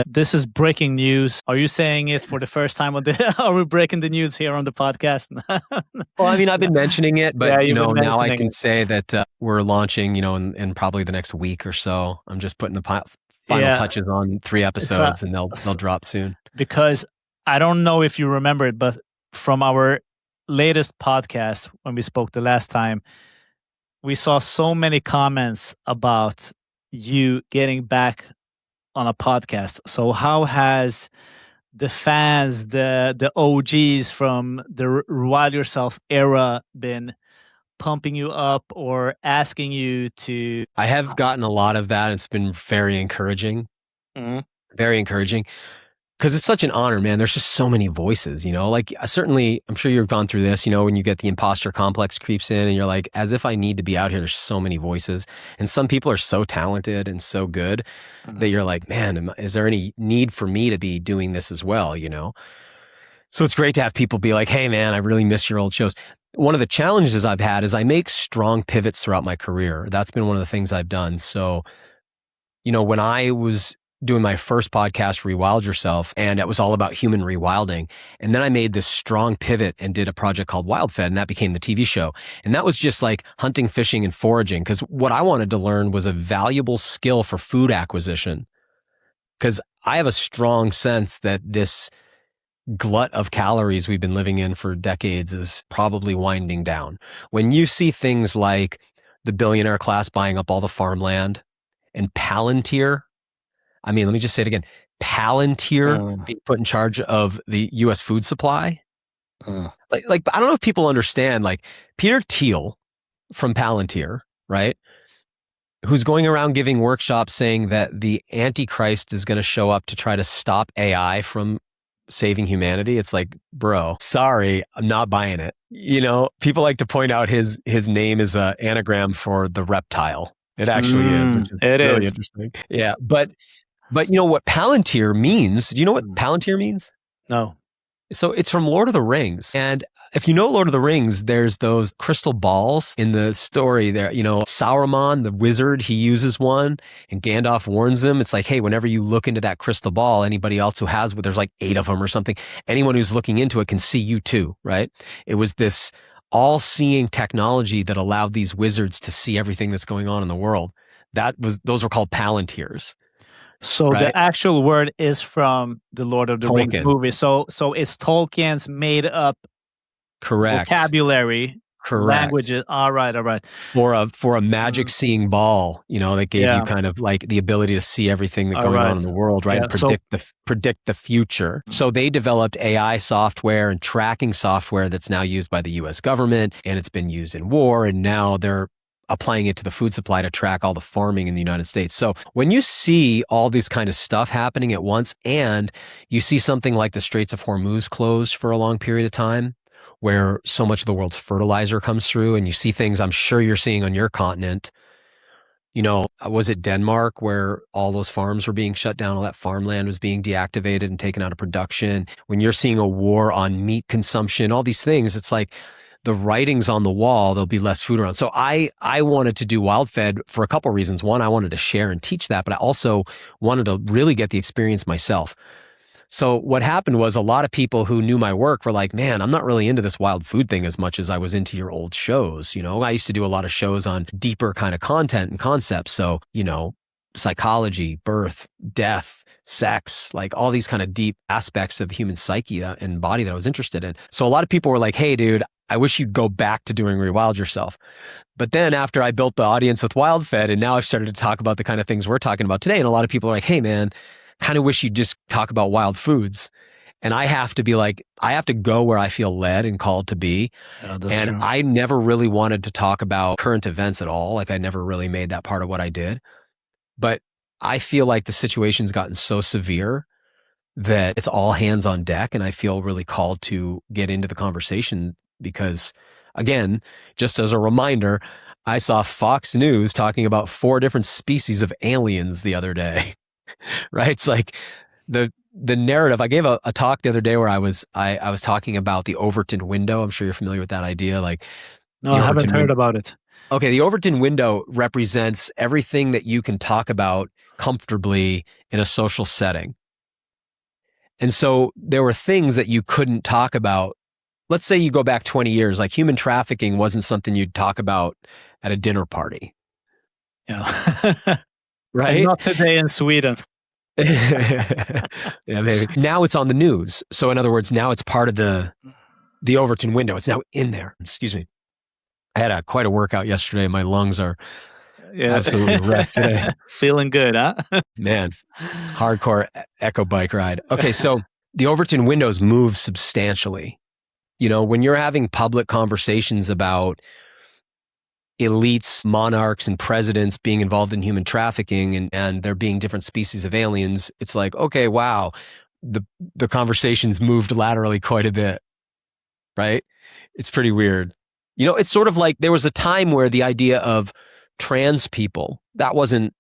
Speaker 2: this is breaking news. Are you saying it for the first time? Are we breaking the news here on the podcast?
Speaker 1: Well, I mean, I've been mentioning it, but
Speaker 2: yeah,
Speaker 1: now I can say that we're launching, in probably the next week or so. I'm just putting the final touches on 3 episodes, and they'll drop soon.
Speaker 2: Because I don't know if you remember it, but from our latest podcast, when we spoke the last time, we saw so many comments about you getting back on a podcast. So how has the fans, the OGs from the Rewild Yourself era been pumping you up or asking you to?
Speaker 1: I have gotten a lot of that. It's been very encouraging. Mm-hmm. Very encouraging. Because it's such an honor, man. There's just so many voices, like certainly, I'm sure you've gone through this, when you get the imposter complex creeps in and you're like, as if I need to be out here. There's so many voices. And some people are so talented and so good that you're like, man, is there any need for me to be doing this as well, So it's great to have people be like, hey, man, I really miss your old shows. One of the challenges I've had is I make strong pivots throughout my career. That's been one of the things I've done. So, when I was doing my first podcast, Rewild Yourself, and it was all about human rewilding. And then I made this strong pivot and did a project called WildFed, and that became the TV show. And that was just like hunting, fishing, and foraging, because what I wanted to learn was a valuable skill for food acquisition. Because I have a strong sense that this glut of calories we've been living in for decades is probably winding down. When you see things like the billionaire class buying up all the farmland and Palantir, I mean, let me just say it again. Palantir being put in charge of the U.S. food supply. Like, I don't know if people understand, like Peter Thiel from Palantir, right? Who's going around giving workshops saying that the Antichrist is going to show up to try to stop AI from saving humanity. It's like, bro, sorry, I'm not buying it. You know, people like to point out his name is an anagram for the reptile. It actually is, which is really interesting. Yeah, but you know what Palantir means? Do you know what Palantir means?
Speaker 2: No.
Speaker 1: So it's from Lord of the Rings. And if you know Lord of the Rings, there's those crystal balls in the story there. You know, Sauron, the wizard, he uses one and Gandalf warns him. It's like, hey, whenever you look into that crystal ball, anybody else who has, there's like 8 of them or something. Anyone who's looking into it can see you too, right? It was this all-seeing technology that allowed these wizards to see everything that's going on in the world. Those were called Palantirs.
Speaker 2: So right? The actual word is from the Lord of the Rings movie. So it's Tolkien's made up vocabulary, languages. All right.
Speaker 1: For a magic seeing ball, you know, that gave you kind of like the ability to see everything that's going on in the world, right? Yeah. And predict the future. So they developed AI software and tracking software that's now used by the US government, and it's been used in war, and now they're applying it to the food supply to track all the farming in the United States. So when you see all this kind of stuff happening at once, and you see something like the Straits of Hormuz closed for a long period of time, where so much of the world's fertilizer comes through, and you see things I'm sure you're seeing on your continent. You know, was it Denmark where all those farms were being shut down, all that farmland was being deactivated and taken out of production? When you're seeing a war on meat consumption, all these things, it's like, the writing's on the wall, there'll be less food around. So I wanted to do WildFed for a couple of reasons. One, I wanted to share and teach that, but I also wanted to really get the experience myself. So what happened was a lot of people who knew my work were like, man, I'm not really into this wild food thing as much as I was into your old shows. You know, I used to do a lot of shows on deeper kind of content and concepts. So, you know, psychology, birth, death, sex, like all these kind of deep aspects of human psyche and body that I was interested in. So a lot of people were like, hey, dude, I wish you'd go back to doing Rewild Yourself. But then after I built the audience with WildFed, and now I've started to talk about the kind of things we're talking about today, and a lot of people are like, hey, man, kind of wish you'd just talk about wild foods. And I have to be like, I have to go where I feel led and called to be. And true. I never really wanted to talk about current events at all. Like I never really made that part of what I did. But I feel like the situation's gotten so severe that it's all hands on deck. And I feel really called to get into the conversation because, again, just as a reminder, I saw Fox News talking about 4 different species of aliens the other day, right? It's like the narrative. I gave a talk the other day where I was talking about the Overton window. I'm sure you're familiar with that idea. Like,
Speaker 2: no, I haven't heard about it.
Speaker 1: Okay, the Overton window represents everything that you can talk about comfortably in a social setting. And so there were things that you couldn't talk about. Let's say you go back 20 years, like human trafficking wasn't something you'd talk about at a dinner party.
Speaker 2: Yeah.
Speaker 1: Right?
Speaker 2: And not today in Sweden.
Speaker 1: Yeah, maybe. Now it's on the news. So in other words, now it's part of the Overton window. It's now in there. Excuse me. I had quite a workout yesterday. My lungs are absolutely wrecked today.
Speaker 2: Feeling good, huh?
Speaker 1: Man, hardcore echo bike ride. Okay, so the Overton windows move substantially. You know, when you're having public conversations about elites, monarchs, and presidents being involved in human trafficking and there being different species of aliens, it's like, okay, wow, the conversations moved laterally quite a bit, right? It's pretty weird. You know, it's sort of like there was a time where the idea of trans people, that wasn't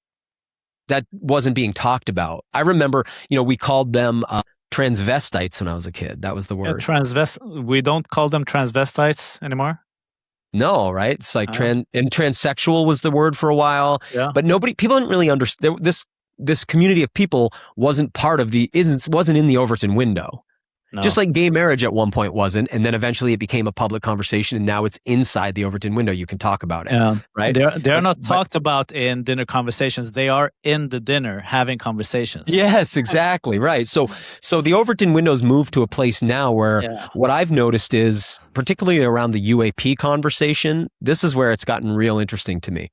Speaker 1: being talked about. I remember, you know, we called them transvestites when I was a kid. That was the word.
Speaker 2: We don't call them transvestites anymore?
Speaker 1: No, right? It's like and transsexual was the word for a while.
Speaker 2: Yeah.
Speaker 1: But people didn't really understand this. this community of people wasn't in the Overton window. No. Just like gay marriage at one point wasn't, and then eventually it became a public conversation, and now it's inside the Overton window. You can talk about it, right?
Speaker 2: They're not talked about in dinner conversations. They are in the dinner having conversations.
Speaker 1: Yes, exactly, right. So the Overton window's moved to a place now where what I've noticed is, particularly around the UAP conversation, this is where it's gotten real interesting to me.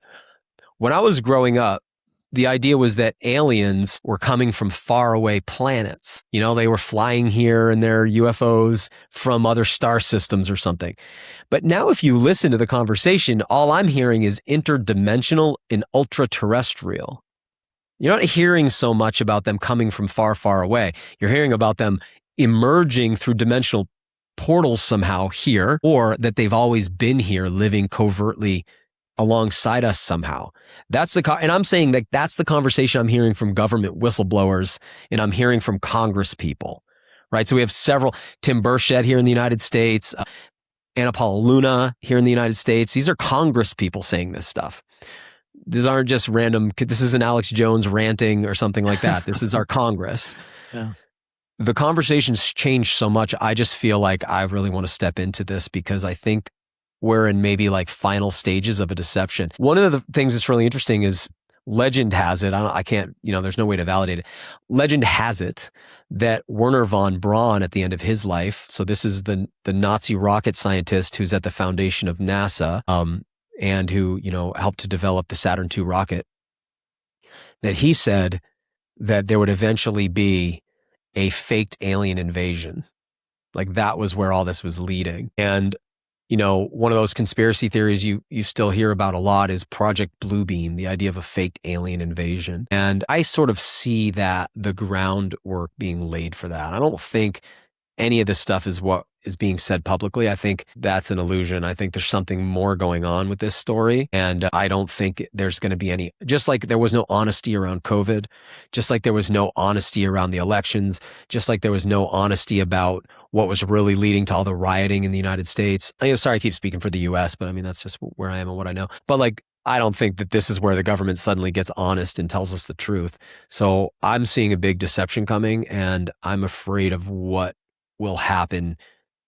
Speaker 1: When I was growing up, the idea was that aliens were coming from faraway planets. You know, they were flying here in their UFOs from other star systems or something. But now if you listen to the conversation, all I'm hearing is interdimensional and ultra-terrestrial. You're not hearing so much about them coming from far, far away. You're hearing about them emerging through dimensional portals somehow here, or that they've always been here living covertly alongside us somehow. And I'm saying that that's the conversation I'm hearing from government whistleblowers, and I'm hearing from Congress people, right? So we have several, Tim Burchett here in the United States, Anna Paula Luna here in the United States. These are Congress people saying this stuff. These aren't just random, this isn't Alex Jones ranting or something like that. This is our Congress. Yeah. The conversation's changed so much. I just feel like I really want to step into this because I think we're in maybe like final stages of a deception. One of the things that's really interesting is legend has it. I can't, there's no way to validate it. Legend has it that Wernher von Braun at the end of his life, so this is the Nazi rocket scientist who's at the foundation of NASA, and who, helped to develop the Saturn II rocket, that he said that there would eventually be a faked alien invasion. Like that was where all this was leading. And one of those conspiracy theories you still hear about a lot is Project Bluebeam, the idea of a faked alien invasion. And I sort of see that the groundwork being laid for that. I don't think any of this stuff is what is being said publicly. I think that's an illusion. I think there's something more going on with this story. And I don't think there's going to be any, just like there was no honesty around COVID, just like there was no honesty around the elections, just like there was no honesty about what was really leading to all the rioting in the United States. Sorry, I keep speaking for the US, but I mean, that's just where I am and what I know. But like, I don't think that this is where the government suddenly gets honest and tells us the truth. So I'm seeing a big deception coming, and I'm afraid of what will happen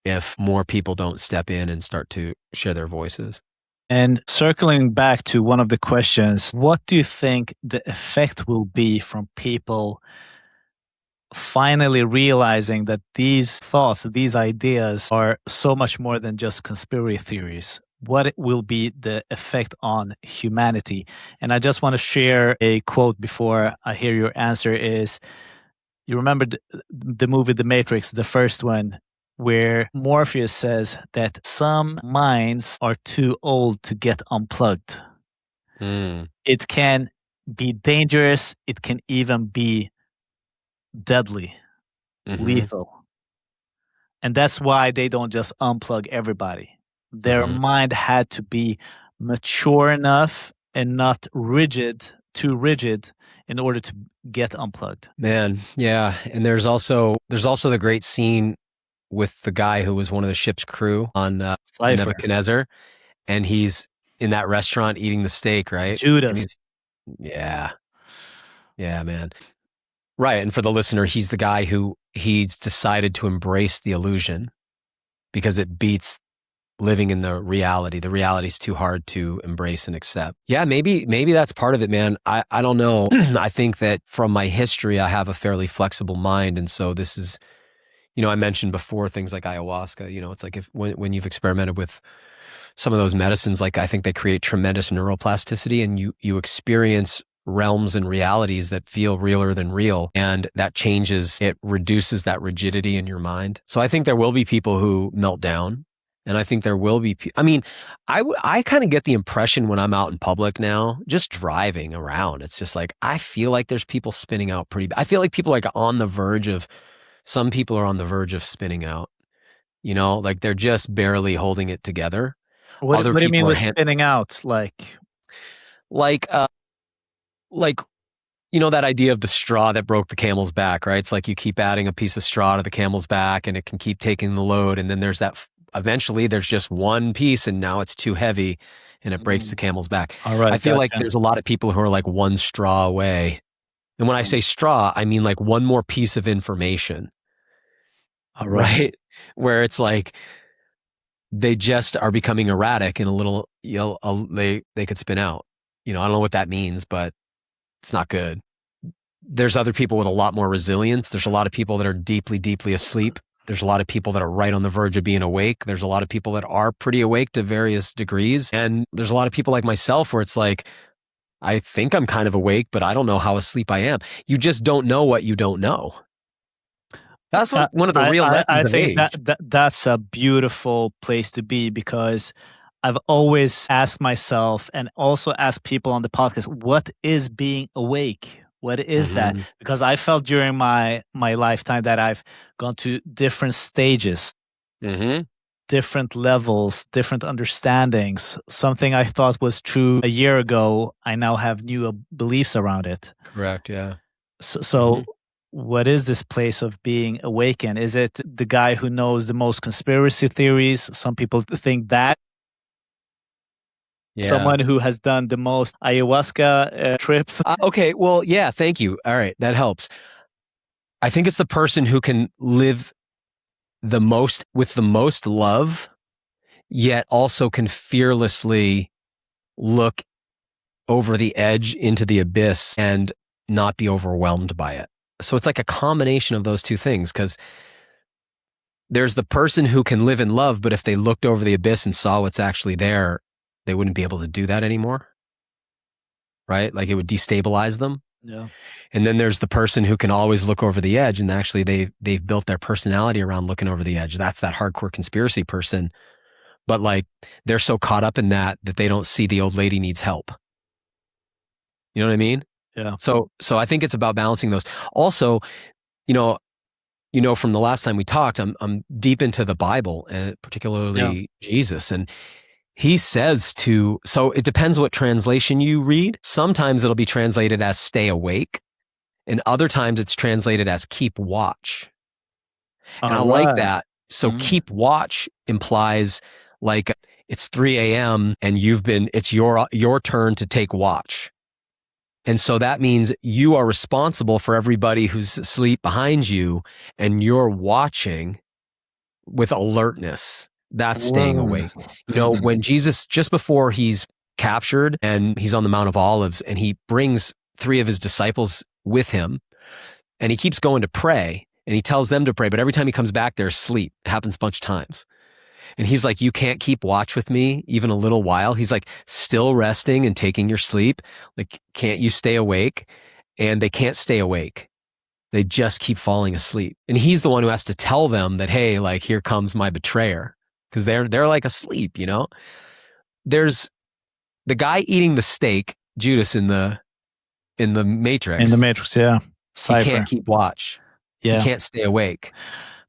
Speaker 1: if more people don't step in and start to share their voices.
Speaker 2: And circling back to one of the questions, what do you think the effect will be from people finally realizing that these thoughts, these ideas are so much more than just conspiracy theories? What will be the effect on humanity? And I just want to share a quote before I hear your answer is, you remember the movie The Matrix, the first one, where Morpheus says that some minds are too old to get unplugged. It can be dangerous. It can even be deadly, lethal. And that's why they don't just unplug everybody. Their mind had to be mature enough and not too rigid in order to get unplugged.
Speaker 1: Man, yeah. And there's also the great scene with the guy who was one of the ship's crew on Nebuchadnezzar, and he's in that restaurant eating the steak, right?
Speaker 2: Judas.
Speaker 1: Yeah, man. Right, and for the listener, he's the guy who he's decided to embrace the illusion because it beats living in the reality. The reality is too hard to embrace and accept. Yeah, maybe that's part of it, man. I don't know. I think that from my history, I have a fairly flexible mind, and so this is, I mentioned before things like ayahuasca. It's like when you've experimented with some of those medicines, like I think they create tremendous neuroplasticity, and you experience realms and realities that feel realer than real, and that changes. It reduces that rigidity in your mind. So I think there will be people who melt down. And I think there will be, I kind of get the impression when I'm out in public now, just driving around, it's just like, I feel like there's people spinning out I feel like people are like some people are on the verge of spinning out, like they're just barely holding it together.
Speaker 2: What do you mean with spinning out? Like,
Speaker 1: that idea of the straw that broke the camel's back, right? It's like you keep adding a piece of straw to the camel's back and it can keep taking the load. And then there's eventually there's just one piece and now it's too heavy and it breaks the camel's back.
Speaker 2: All right,
Speaker 1: I feel like there's a lot of people who are like one straw away. And when I say straw, I mean like one more piece of information.
Speaker 2: All right.
Speaker 1: Where it's like they just are becoming erratic and a little, they could spin out. I don't know what that means, but it's not good. There's other people with a lot more resilience. There's a lot of people that are deeply, deeply asleep. There's a lot of people that are right on the verge of being awake. There's a lot of people that are pretty awake to various degrees. And there's a lot of people like myself where it's like, I think I'm kind of awake, but I don't know how asleep I am. You just don't know what you don't know. That's one of the real lessons
Speaker 2: I
Speaker 1: of
Speaker 2: think
Speaker 1: age.
Speaker 2: that's a beautiful place to be, because I've always asked myself and also asked people on the podcast, what is being awake? What is that? Because I felt during my lifetime that I've gone to different stages, different levels, different understandings. Something I thought was true a year ago, I now have new beliefs around it.
Speaker 1: Correct, yeah.
Speaker 2: So what is this place of being awakened? Is it the guy who knows the most conspiracy theories? Some people think that.
Speaker 1: Yeah.
Speaker 2: Someone who has done the most ayahuasca trips.
Speaker 1: Okay, well, yeah, thank you. All right, that helps. I think it's the person who can live the most with the most love, yet also can fearlessly look over the edge into the abyss and not be overwhelmed by it. So it's like a combination of those two things, because there's the person who can live in love, but if they looked over the abyss and saw what's actually there, they wouldn't be able to do that anymore, right? Like it would destabilize them.
Speaker 2: Yeah.
Speaker 1: And then there's the person who can always look over the edge, and actually they've built their personality around looking over the edge. That's that hardcore conspiracy person. But like they're so caught up in that they don't see the old lady needs help. You know what I mean?
Speaker 2: Yeah.
Speaker 1: So I think it's about balancing those. Also, from the last time we talked, I'm deep into the Bible, and particularly Jesus, and he says so it depends what translation you read. Sometimes it'll be translated as stay awake, and other times it's translated as keep watch. And I like that. So keep watch implies like it's 3 a.m. and it's your turn to take watch. And so that means you are responsible for everybody who's asleep behind you, and you're watching with alertness. That's staying awake. When Jesus, just before he's captured and he's on the Mount of Olives, and he brings 3 of his disciples with him, and he keeps going to pray, and he tells them to pray, but every time he comes back, they're asleep. It happens a bunch of times. And he's like, you can't keep watch with me even a little while. He's like, still resting and taking your sleep. Like, can't you stay awake? And they can't stay awake. They just keep falling asleep. And he's the one who has to tell them that, hey, like, here comes my betrayer. Because they're like asleep, There's the guy eating the steak, Judas in the Matrix.
Speaker 2: In the Matrix, yeah.
Speaker 1: Cypher. He can't keep watch. Yeah. He can't stay awake.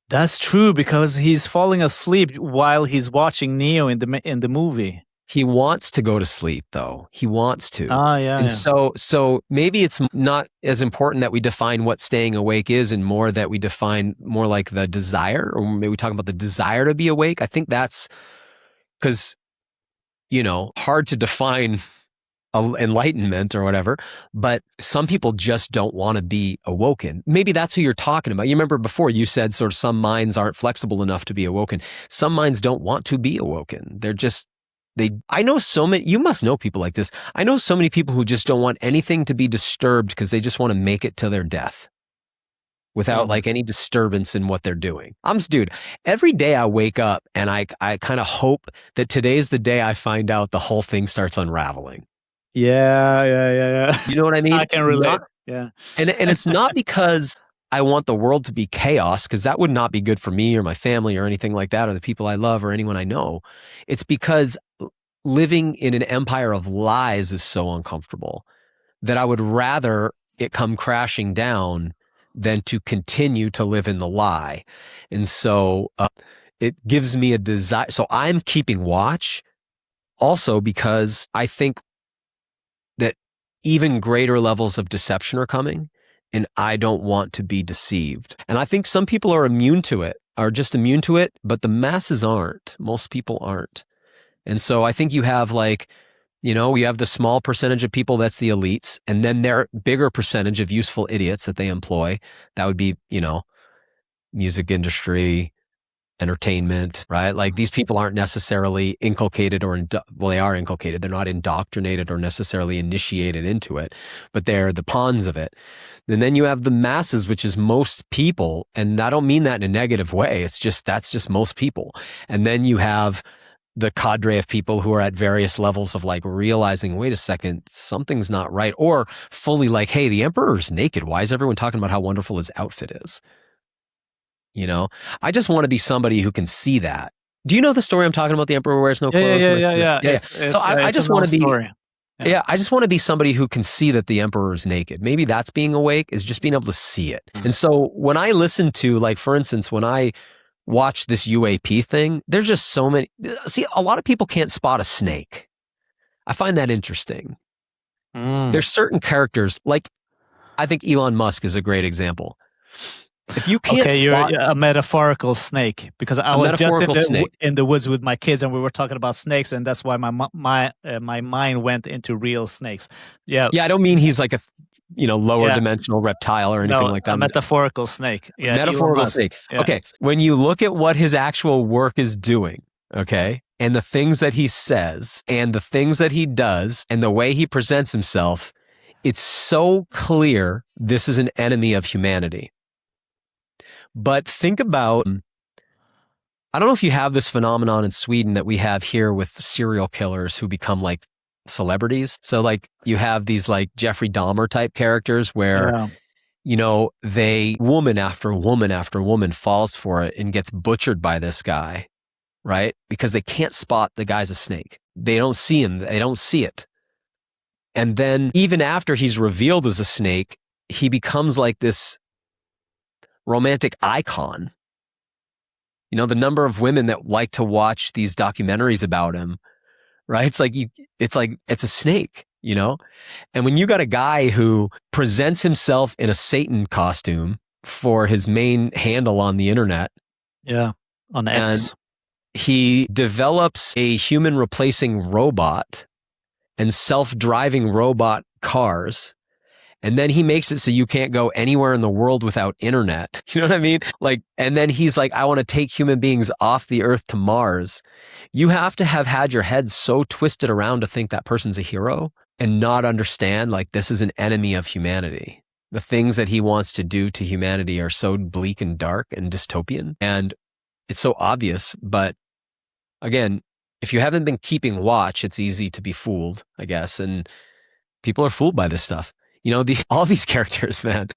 Speaker 2: That's true, because he's falling asleep while he's watching Neo in the movie.
Speaker 1: He wants to go to sleep, though. He wants to.
Speaker 2: Yeah.
Speaker 1: And so maybe it's not as important that we define what staying awake is, and more that we define more like the desire, or maybe we talk about the desire to be awake. I think that's because, hard to define enlightenment or whatever, but some people just don't want to be awoken. Maybe that's who you're talking about. You remember before you said sort of some minds aren't flexible enough to be awoken. Some minds don't want to be awoken. I know so many, you must know people like this. I know so many people who just don't want anything to be disturbed because they just want to make it to their death without like any disturbance in what they're doing. Dude, every day I wake up and I kind of hope that today's the day I find out the whole thing starts unraveling.
Speaker 2: Yeah.
Speaker 1: You know what I mean?
Speaker 2: I can relate. Yeah.
Speaker 1: And it's not because I want the world to be chaos, because that would not be good for me or my family or anything like that, or the people I love or anyone I know. It's because living in an empire of lies is so uncomfortable that I would rather it come crashing down than to continue to live in the lie. And so it gives me a desire. So I'm keeping watch also because I think that even greater levels of deception are coming, and I don't want to be deceived. And I think some people are just immune to it, but the masses aren't. Most people aren't. And so I think you have You have the small percentage of people that's the elites, and then their bigger percentage of useful idiots that they employ. That would be, music industry, entertainment, right? Like these people aren't necessarily inculcated they are inculcated. They're not indoctrinated or necessarily initiated into it, but they're the pawns of it. And then you have the masses, which is most people. And I don't mean that in a negative way. That's just most people. And then you have the cadre of people who are at various levels of like realizing, wait a second, something's not right. Or fully like, hey, the emperor's naked. Why is everyone talking about how wonderful his outfit is? I just want to be somebody who can see that. Do you know the story I'm talking about? The emperor wears no clothes.
Speaker 2: Yeah.
Speaker 1: So I just want to be, I just want to be somebody who can see that the emperor is naked. Maybe that's being awake, is just being able to see it. Mm-hmm. And so when I listen to, like, for instance, when I watch this UAP thing, there's just so many. See, a lot of people can't spot a snake. I find that interesting. There's certain characters, like I think Elon Musk is a great example. If you can't spot
Speaker 2: you're a metaphorical snake, because I was just in the woods with my kids and we were talking about snakes, and that's why my mind went into real snakes. Yeah,
Speaker 1: I don't mean he's like a lower dimensional reptile or anything like that.
Speaker 2: A metaphorical snake. Yeah,
Speaker 1: metaphorical snake. Yeah. Okay, when you look at what his actual work is doing, okay, and the things that he says and the things that he does and the way he presents himself, it's so clear this is an enemy of humanity. But think about, I don't know if you have this phenomenon in Sweden that we have here with serial killers who become like celebrities. So like you have these like Jeffrey Dahmer type characters where, woman after woman after woman falls for it and gets butchered by this guy, right? Because they can't spot the guy's a snake. They don't see him. They don't see it. And then even after he's revealed as a snake, he becomes like this romantic icon. The number of women that like to watch these documentaries about him, right? It's a snake, And when you got a guy who presents himself in a Satan costume for his main handle on the internet.
Speaker 2: Yeah, on X.
Speaker 1: And he develops a human replacing robot and self-driving robot cars. And then he makes it so you can't go anywhere in the world without internet. You know what I mean? And then he's like, I want to take human beings off the earth to Mars. You have to have had your head so twisted around to think that person's a hero and not understand, like, this is an enemy of humanity. The things that he wants to do to humanity are so bleak and dark and dystopian. And it's so obvious. But again, if you haven't been keeping watch, it's easy to be fooled, I guess. And people are fooled by this stuff. All these characters, man,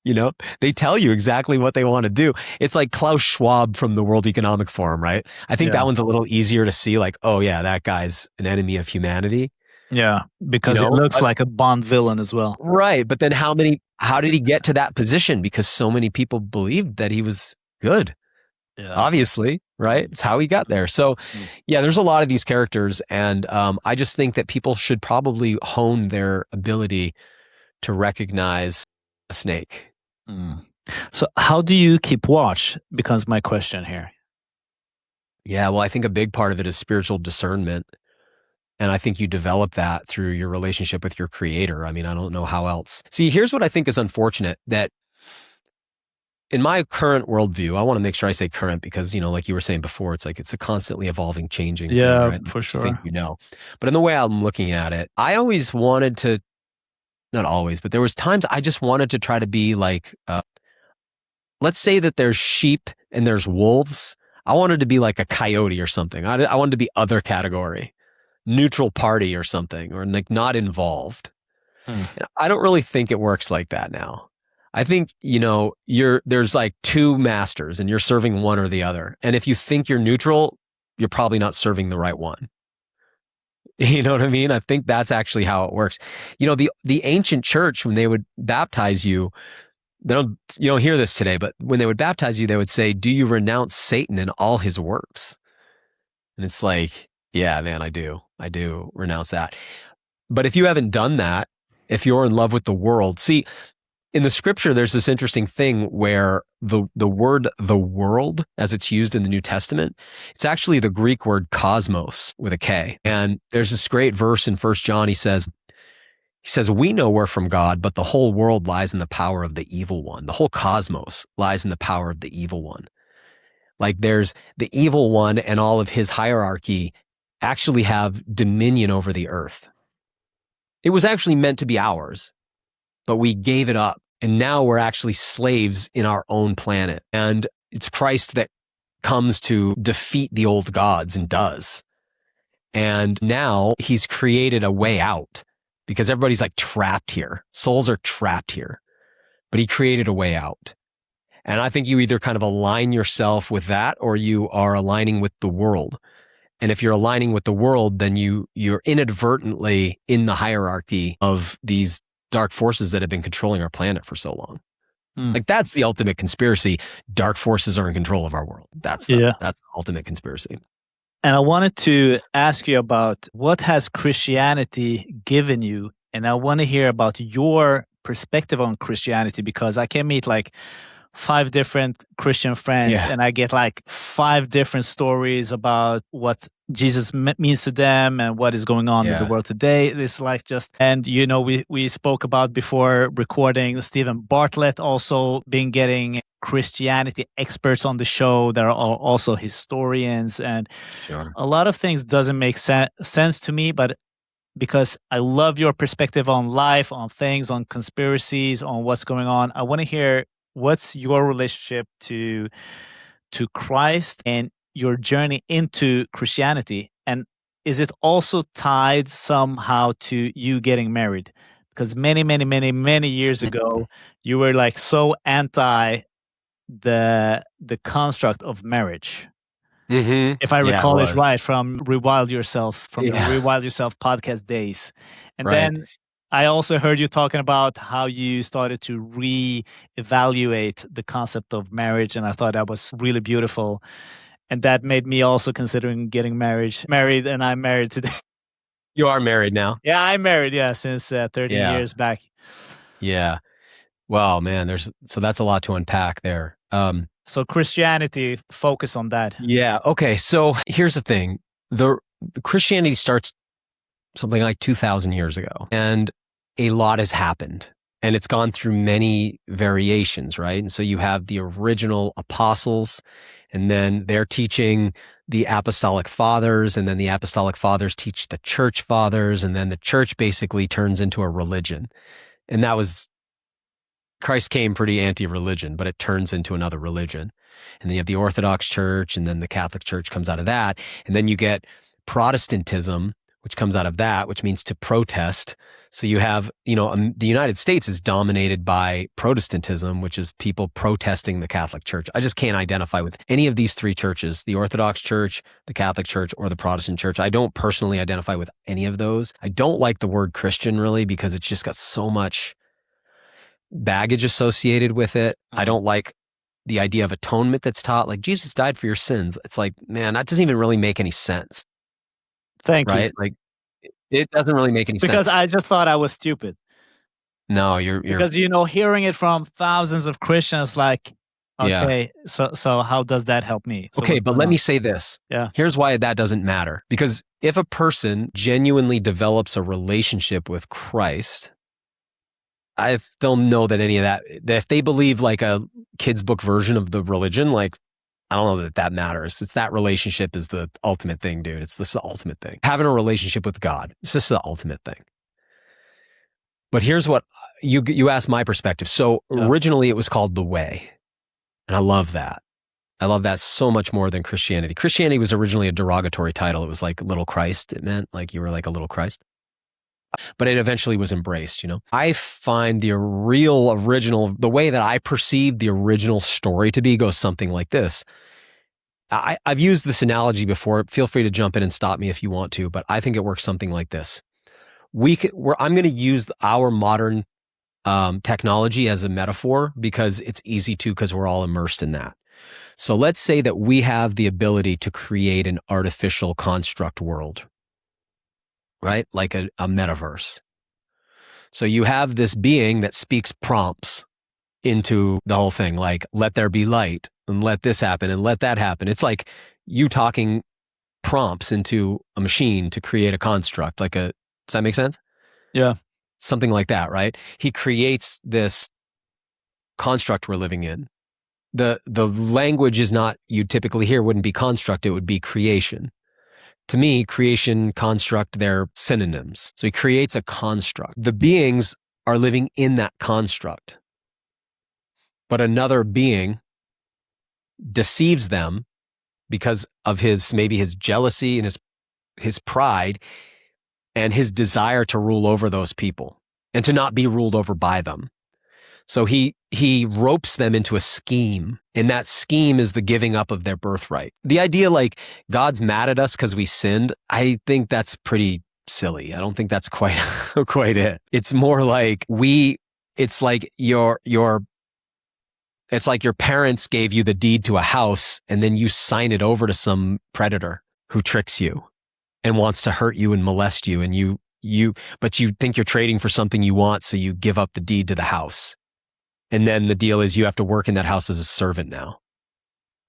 Speaker 1: they tell you exactly what they want to do. It's like Klaus Schwab from the World Economic Forum, right? I think that one's a little easier to see, like, oh yeah, that guy's an enemy of humanity.
Speaker 2: Yeah, because it looks like a Bond villain as well.
Speaker 1: Right, but then how did he get to that position? Because so many people believed that he was good. Yeah. Obviously, right? It's how he got there. So there's a lot of these characters, and I just think that people should probably hone their ability to recognize a snake.
Speaker 2: So how do you keep watch, becomes my question here.
Speaker 1: Yeah, well, I think a big part of it is spiritual discernment. And I think you develop that through your relationship with your creator. I mean, I don't know how else. See, here's what I think is unfortunate, that in my current worldview, I want to make sure I say current because, like you were saying before, it's like it's a constantly evolving, changing thing, right?
Speaker 2: For sure.
Speaker 1: I think But in the way I'm looking at it, I always wanted to, not always, but there was times I just wanted to try to be like, let's say that there's sheep and there's wolves. I wanted to be like a coyote or something. I wanted to be other category, neutral party or something, or like not involved. I don't really think it works like that now. I think, there's like two masters and you're serving one or the other. And if you think you're neutral, you're probably not serving the right one. You know what I mean? I think that's actually how it works. The ancient church, when they would baptize you, you don't hear this today, but when they would baptize you, they would say, do you renounce Satan and all his works? And it's like, yeah, man, I do renounce that. But if you haven't done that, if you're in love with the world, see, in the scripture, there's this interesting thing where the word "the world," as it's used in the New Testament, it's actually the Greek word cosmos with a K. And there's this great verse in 1 John. He says, "We know we're from God, but the whole world lies in the power of the evil one. The whole cosmos lies in the power of the evil one." Like there's the evil one and all of his hierarchy actually have dominion over the earth. It was actually meant to be ours, but we gave it up. And now we're actually slaves in our own planet. And it's Christ that comes to defeat the old gods and does. And now he's created a way out because everybody's like trapped here. Souls are trapped here, but he created a way out. And I think you either kind of align yourself with that or you are aligning with the world. And if you're aligning with the world, then you're inadvertently in the hierarchy of these dark forces that have been controlling our planet for so long. Like that's the ultimate conspiracy. Dark forces are in control of our world. That's the ultimate conspiracy.
Speaker 2: And I wanted to ask you about what has Christianity given you? And I want to hear about your perspective on Christianity, because I can meet like 5 different Christian friends and I get like 5 different stories about what Jesus means to them and what is going on in the world today. It's like just, and you know, we spoke about before recording Stephen Bartlett also been getting Christianity experts on the show that are also historians, and a lot of things doesn't make sense to me, but because I love your perspective on life, on things, on conspiracies, on what's going on, I want to hear what's your relationship to Christ and your journey into Christianity? And is it also tied somehow to you getting married? Because many years ago, you were like so anti the construct of marriage. If I recall it right, from Rewild Yourself, from the Rewild Yourself podcast days. And then I also heard you talking about how you started to re-evaluate the concept of marriage, and I thought that was really beautiful. And that made me also considering getting married, and I'm married today.
Speaker 1: You are married now?
Speaker 2: Yeah, I'm married, since 30 years back.
Speaker 1: Yeah. Wow, man, so that's a lot to unpack there.
Speaker 2: So Christianity, focus on that.
Speaker 1: Yeah, okay, so here's the thing. The Christianity starts something like 2,000 years ago, and a lot has happened. And it's gone through many variations, right? And so you have the original apostles, and then they're teaching the apostolic fathers, and then the apostolic fathers teach the church fathers, and then the church basically turns into a religion. And that was, Christ came pretty anti-religion, but it turns into another religion. And then you have the Orthodox Church, and then the Catholic Church comes out of that. And then you get Protestantism, which comes out of that, which means to protest. So you have, the United States is dominated by Protestantism, which is people protesting the Catholic Church. I just can't identify with any of these 3 churches, the Orthodox Church, the Catholic Church, or the Protestant Church. I don't personally identify with any of those. I don't like the word Christian really because it's just got so much baggage associated with it. I don't like the idea of atonement that's taught, like Jesus died for your sins. It's like, man, that doesn't even really make any sense.
Speaker 2: Thank you.
Speaker 1: Like, it doesn't really make any sense.
Speaker 2: Because I just thought I was stupid.
Speaker 1: No, you're
Speaker 2: because hearing it from thousands of Christians, like, okay, so how does that help me? So
Speaker 1: okay, but let me say this.
Speaker 2: Yeah.
Speaker 1: Here's why that doesn't matter. Because if a person genuinely develops a relationship with Christ, I don't know that any of that, if they believe like a kid's book version of the religion, like, I don't know that matters. It's that relationship is the ultimate thing, dude. This is the ultimate thing. Having a relationship with God, it's just the ultimate thing. But here's what, you asked my perspective. So originally it was called the Way. And I love that. I love that so much more than Christianity. Christianity was originally a derogatory title. It was like little Christ. It meant like you were like a little Christ. But it eventually was embraced, I find the original, the way that I perceive the original story to be goes something like this. I've used this analogy before. Feel free to jump in and stop me if you want to, but I think it works something like this. I'm going to use our modern technology as a metaphor because it's easy to, because we're all immersed in that. So let's say that we have the ability to create an artificial construct world, right? Like a metaverse. So you have this being that speaks prompts into the whole thing, like, let there be light and let this happen and let that happen. It's like you talking prompts into a machine to create a construct. Does that make sense?
Speaker 2: Yeah.
Speaker 1: Something like that, right? He creates this construct we're living in. The language is not, you typically hear, wouldn't be construct, it would be creation. To me, creation, construct, they're synonyms. So he creates a construct. The beings are living in that construct. But another being deceives them because of maybe his jealousy and his pride and his desire to rule over those people and to not be ruled over by them. So he ropes them into a scheme, and that scheme is the giving up of their birthright. The idea like God's mad at us because we sinned, I think that's pretty silly. I don't think that's quite it. It's more like it's like your parents gave you the deed to a house and then you sign it over to some predator who tricks you and wants to hurt you and molest you, and but you think you're trading for something you want, so you give up the deed to the house. And then the deal is you have to work in that house as a servant now.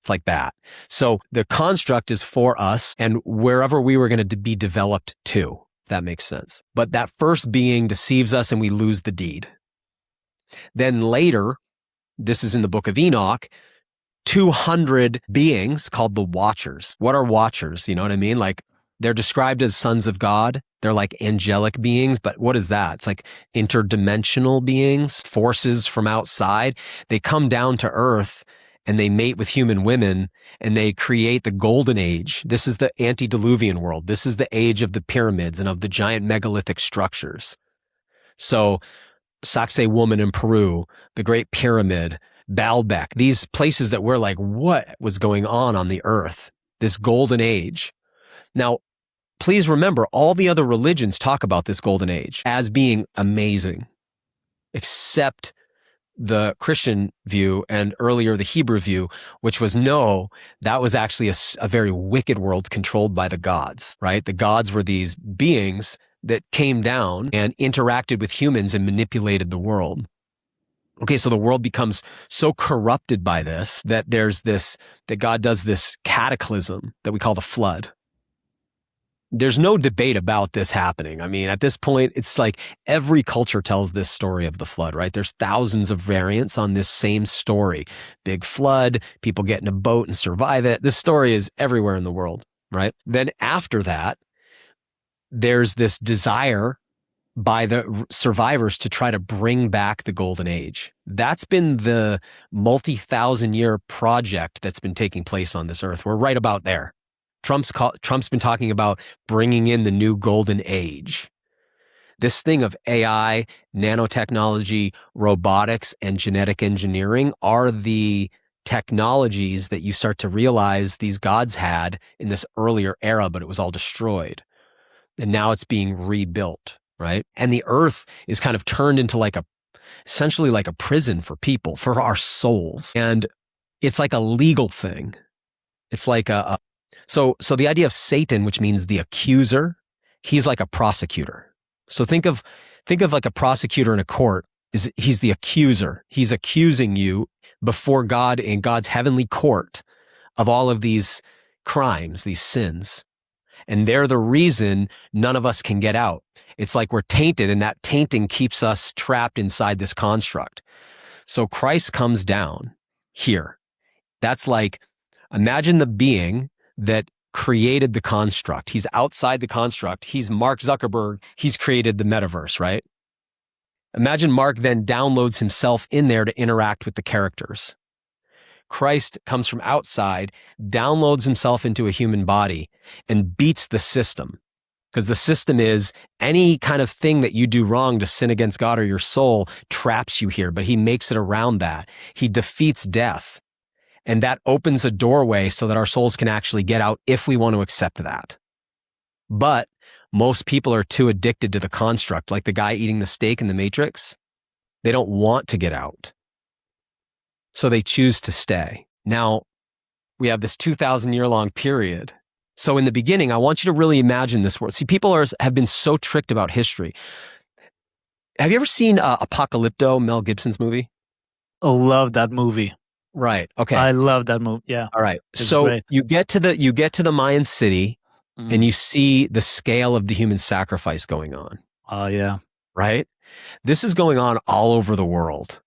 Speaker 1: It's like that. So the construct is for us and wherever we were going to be developed to, if that makes sense. But that first being deceives us and we lose the deed. Then later, this is in the book of Enoch, 200 beings called the Watchers. What are Watchers? You know what I mean? Like, they're described as sons of God. They're like angelic beings, but what is that? It's like interdimensional beings, forces from outside. They come down to earth and they mate with human women and they create the golden age. This is the antediluvian world. This is the age of the pyramids and of the giant megalithic structures. So Saxe woman in Peru, the Great Pyramid, Baalbek, these places that we're like, what was going on the earth? This golden age. Now, please remember, all the other religions talk about this golden age as being amazing, except the Christian view and earlier the Hebrew view, which was no, that was actually a very wicked world controlled by the gods, right? The gods were these beings that came down and interacted with humans and manipulated the world. Okay, so the world becomes so corrupted by this that that God does this cataclysm that we call the flood. There's no debate about this happening. I mean, at this point, it's like every culture tells this story of the flood, right? There's thousands of variants on this same story. Big flood, people get in a boat and survive it. This story is everywhere in the world, right? Then after that, there's this desire by the survivors to try to bring back the golden age. That's been the multi-thousand-year project that's been taking place on this earth. We're right about there. Trump's been talking about bringing in the new golden age. This thing of AI, nanotechnology, robotics, and genetic engineering are the technologies that you start to realize these gods had in this earlier era, but it was all destroyed. And now it's being rebuilt, right? And the earth is kind of turned into essentially like a prison for people, for our souls. And it's like a legal thing. It's like so the idea of Satan, which means the accuser, he's like a prosecutor. So think of like a prosecutor in a court. He's the accuser. He's accusing you before God in God's heavenly court of all of these crimes, these sins. And they're the reason none of us can get out. It's like we're tainted, and that tainting keeps us trapped inside this construct. So Christ comes down here. That's like, imagine the being that created the construct. He's outside the construct. He's Mark Zuckerberg. He's created the metaverse, right? Imagine Mark then downloads himself in there to interact with the characters. Christ comes from outside, downloads himself into a human body, and beats the system. Because the system is any kind of thing that you do wrong to sin against God or your soul traps you here, but he makes it around that. He defeats death. And that opens a doorway so that our souls can actually get out if we want to accept that. But most people are too addicted to the construct, like the guy eating the steak in the Matrix. They don't want to get out. So they choose to stay. Now, we have this 2,000-year-long period. So in the beginning, I want you to really imagine this world. See, people have been so tricked about history. Have you ever seen Apocalypto, Mel Gibson's movie?
Speaker 2: I love that movie.
Speaker 1: Right. Okay.
Speaker 2: I love that movie. Yeah.
Speaker 1: All right.
Speaker 2: It's
Speaker 1: So
Speaker 2: great.
Speaker 1: you get to the Mayan city and you see the scale of the human sacrifice going on.
Speaker 2: Oh, yeah.
Speaker 1: Right? This is going on all over the world.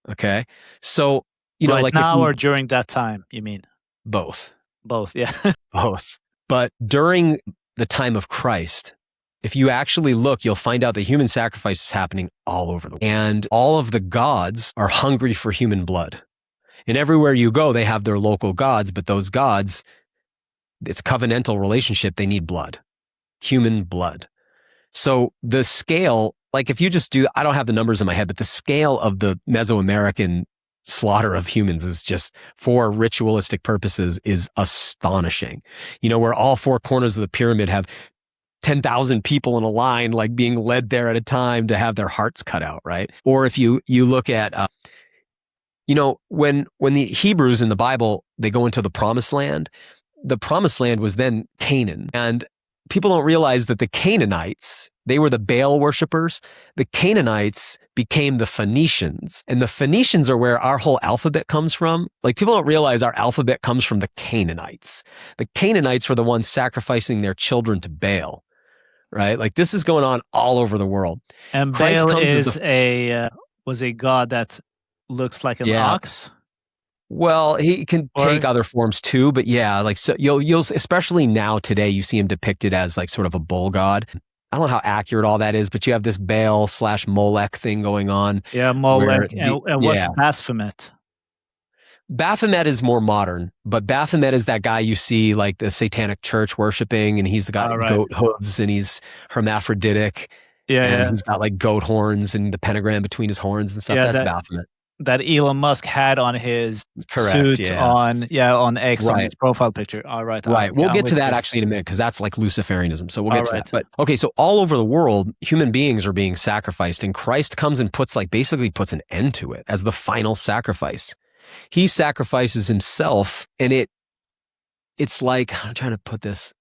Speaker 1: Okay? So,
Speaker 2: right
Speaker 1: like
Speaker 2: now or during that time, you mean?
Speaker 1: Both.
Speaker 2: Both, yeah.
Speaker 1: Both. But during the time of Christ, if you actually look, you'll find out that human sacrifice is happening all over the world. And all of the gods are hungry for human blood. And everywhere you go, they have their local gods, but those gods, it's covenantal relationship. They need blood, human blood. So the scale, like if you just do, I don't have the numbers in my head, but the scale of the Mesoamerican slaughter of humans is just for ritualistic purposes is astonishing. Where all four corners of the pyramid have 10,000 people in a line, like being led there at a time to have their hearts cut out, right? Or if you look at, when the Hebrews in the Bible, they go into the promised land was then Canaan. And people don't realize that the Canaanites, they were the Baal worshipers. The Canaanites became the Phoenicians. And the Phoenicians are where our whole alphabet comes from. Like people don't realize our alphabet comes from the Canaanites. The Canaanites were the ones sacrificing their children to Baal, right? Like this is going on all over the world.
Speaker 2: And
Speaker 1: Christ
Speaker 2: Baal is was a god that looks like an ox.
Speaker 1: Well, he can take other forms too, but yeah, like so you'll especially now today you see him depicted as like sort of a bull god. I don't know how accurate all that is, but you have this Baal/Molech thing going on.
Speaker 2: Yeah, Molech. And what's Baphomet?
Speaker 1: Baphomet is more modern, but Baphomet is that guy you see like the Satanic Church worshiping, and he's got goat hooves and he's hermaphroditic.
Speaker 2: Yeah,
Speaker 1: and he's got like goat horns and the pentagram between his horns and stuff. Yeah, that's Baphomet.
Speaker 2: That Elon Musk had on his suit on X on his profile picture. All right.
Speaker 1: Right. We'll get to that actually in a minute because that's like Luciferianism. So we'll get to that. But okay, so all over the world, human beings are being sacrificed and Christ comes and basically puts an end to it as the final sacrifice. He sacrifices himself and it's like, I'm trying to put this.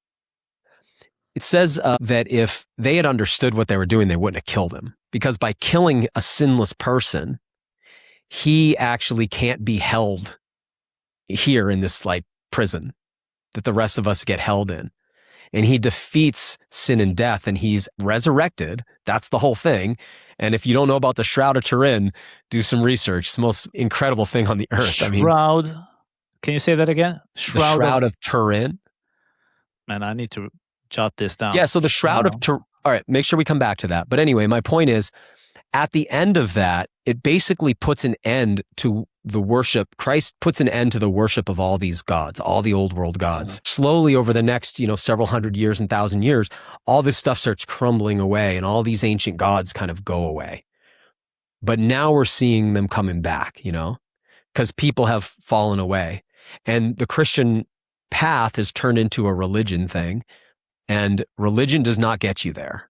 Speaker 1: It says that if they had understood what they were doing, they wouldn't have killed him because by killing a sinless person, he actually can't be held here in this like prison that the rest of us get held in. And he defeats sin and death and he's resurrected. That's the whole thing. And if you don't know about the Shroud of Turin, do some research. It's the most incredible thing on the earth.
Speaker 2: Shroud. Can you say that again?
Speaker 1: The Shroud of Turin.
Speaker 2: Man, I need to jot this down.
Speaker 1: Yeah, so the Shroud of Turin. All right, make sure we come back to that. But anyway, my point is, at the end of that, it basically puts an end to the worship. Christ puts an end to the worship of all these gods, all the old world gods. Slowly over the next, several hundred years and 1,000 years, all this stuff starts crumbling away and all these ancient gods kind of go away. But now we're seeing them coming back, because people have fallen away. And the Christian path has turned into a religion thing. And religion does not get you there.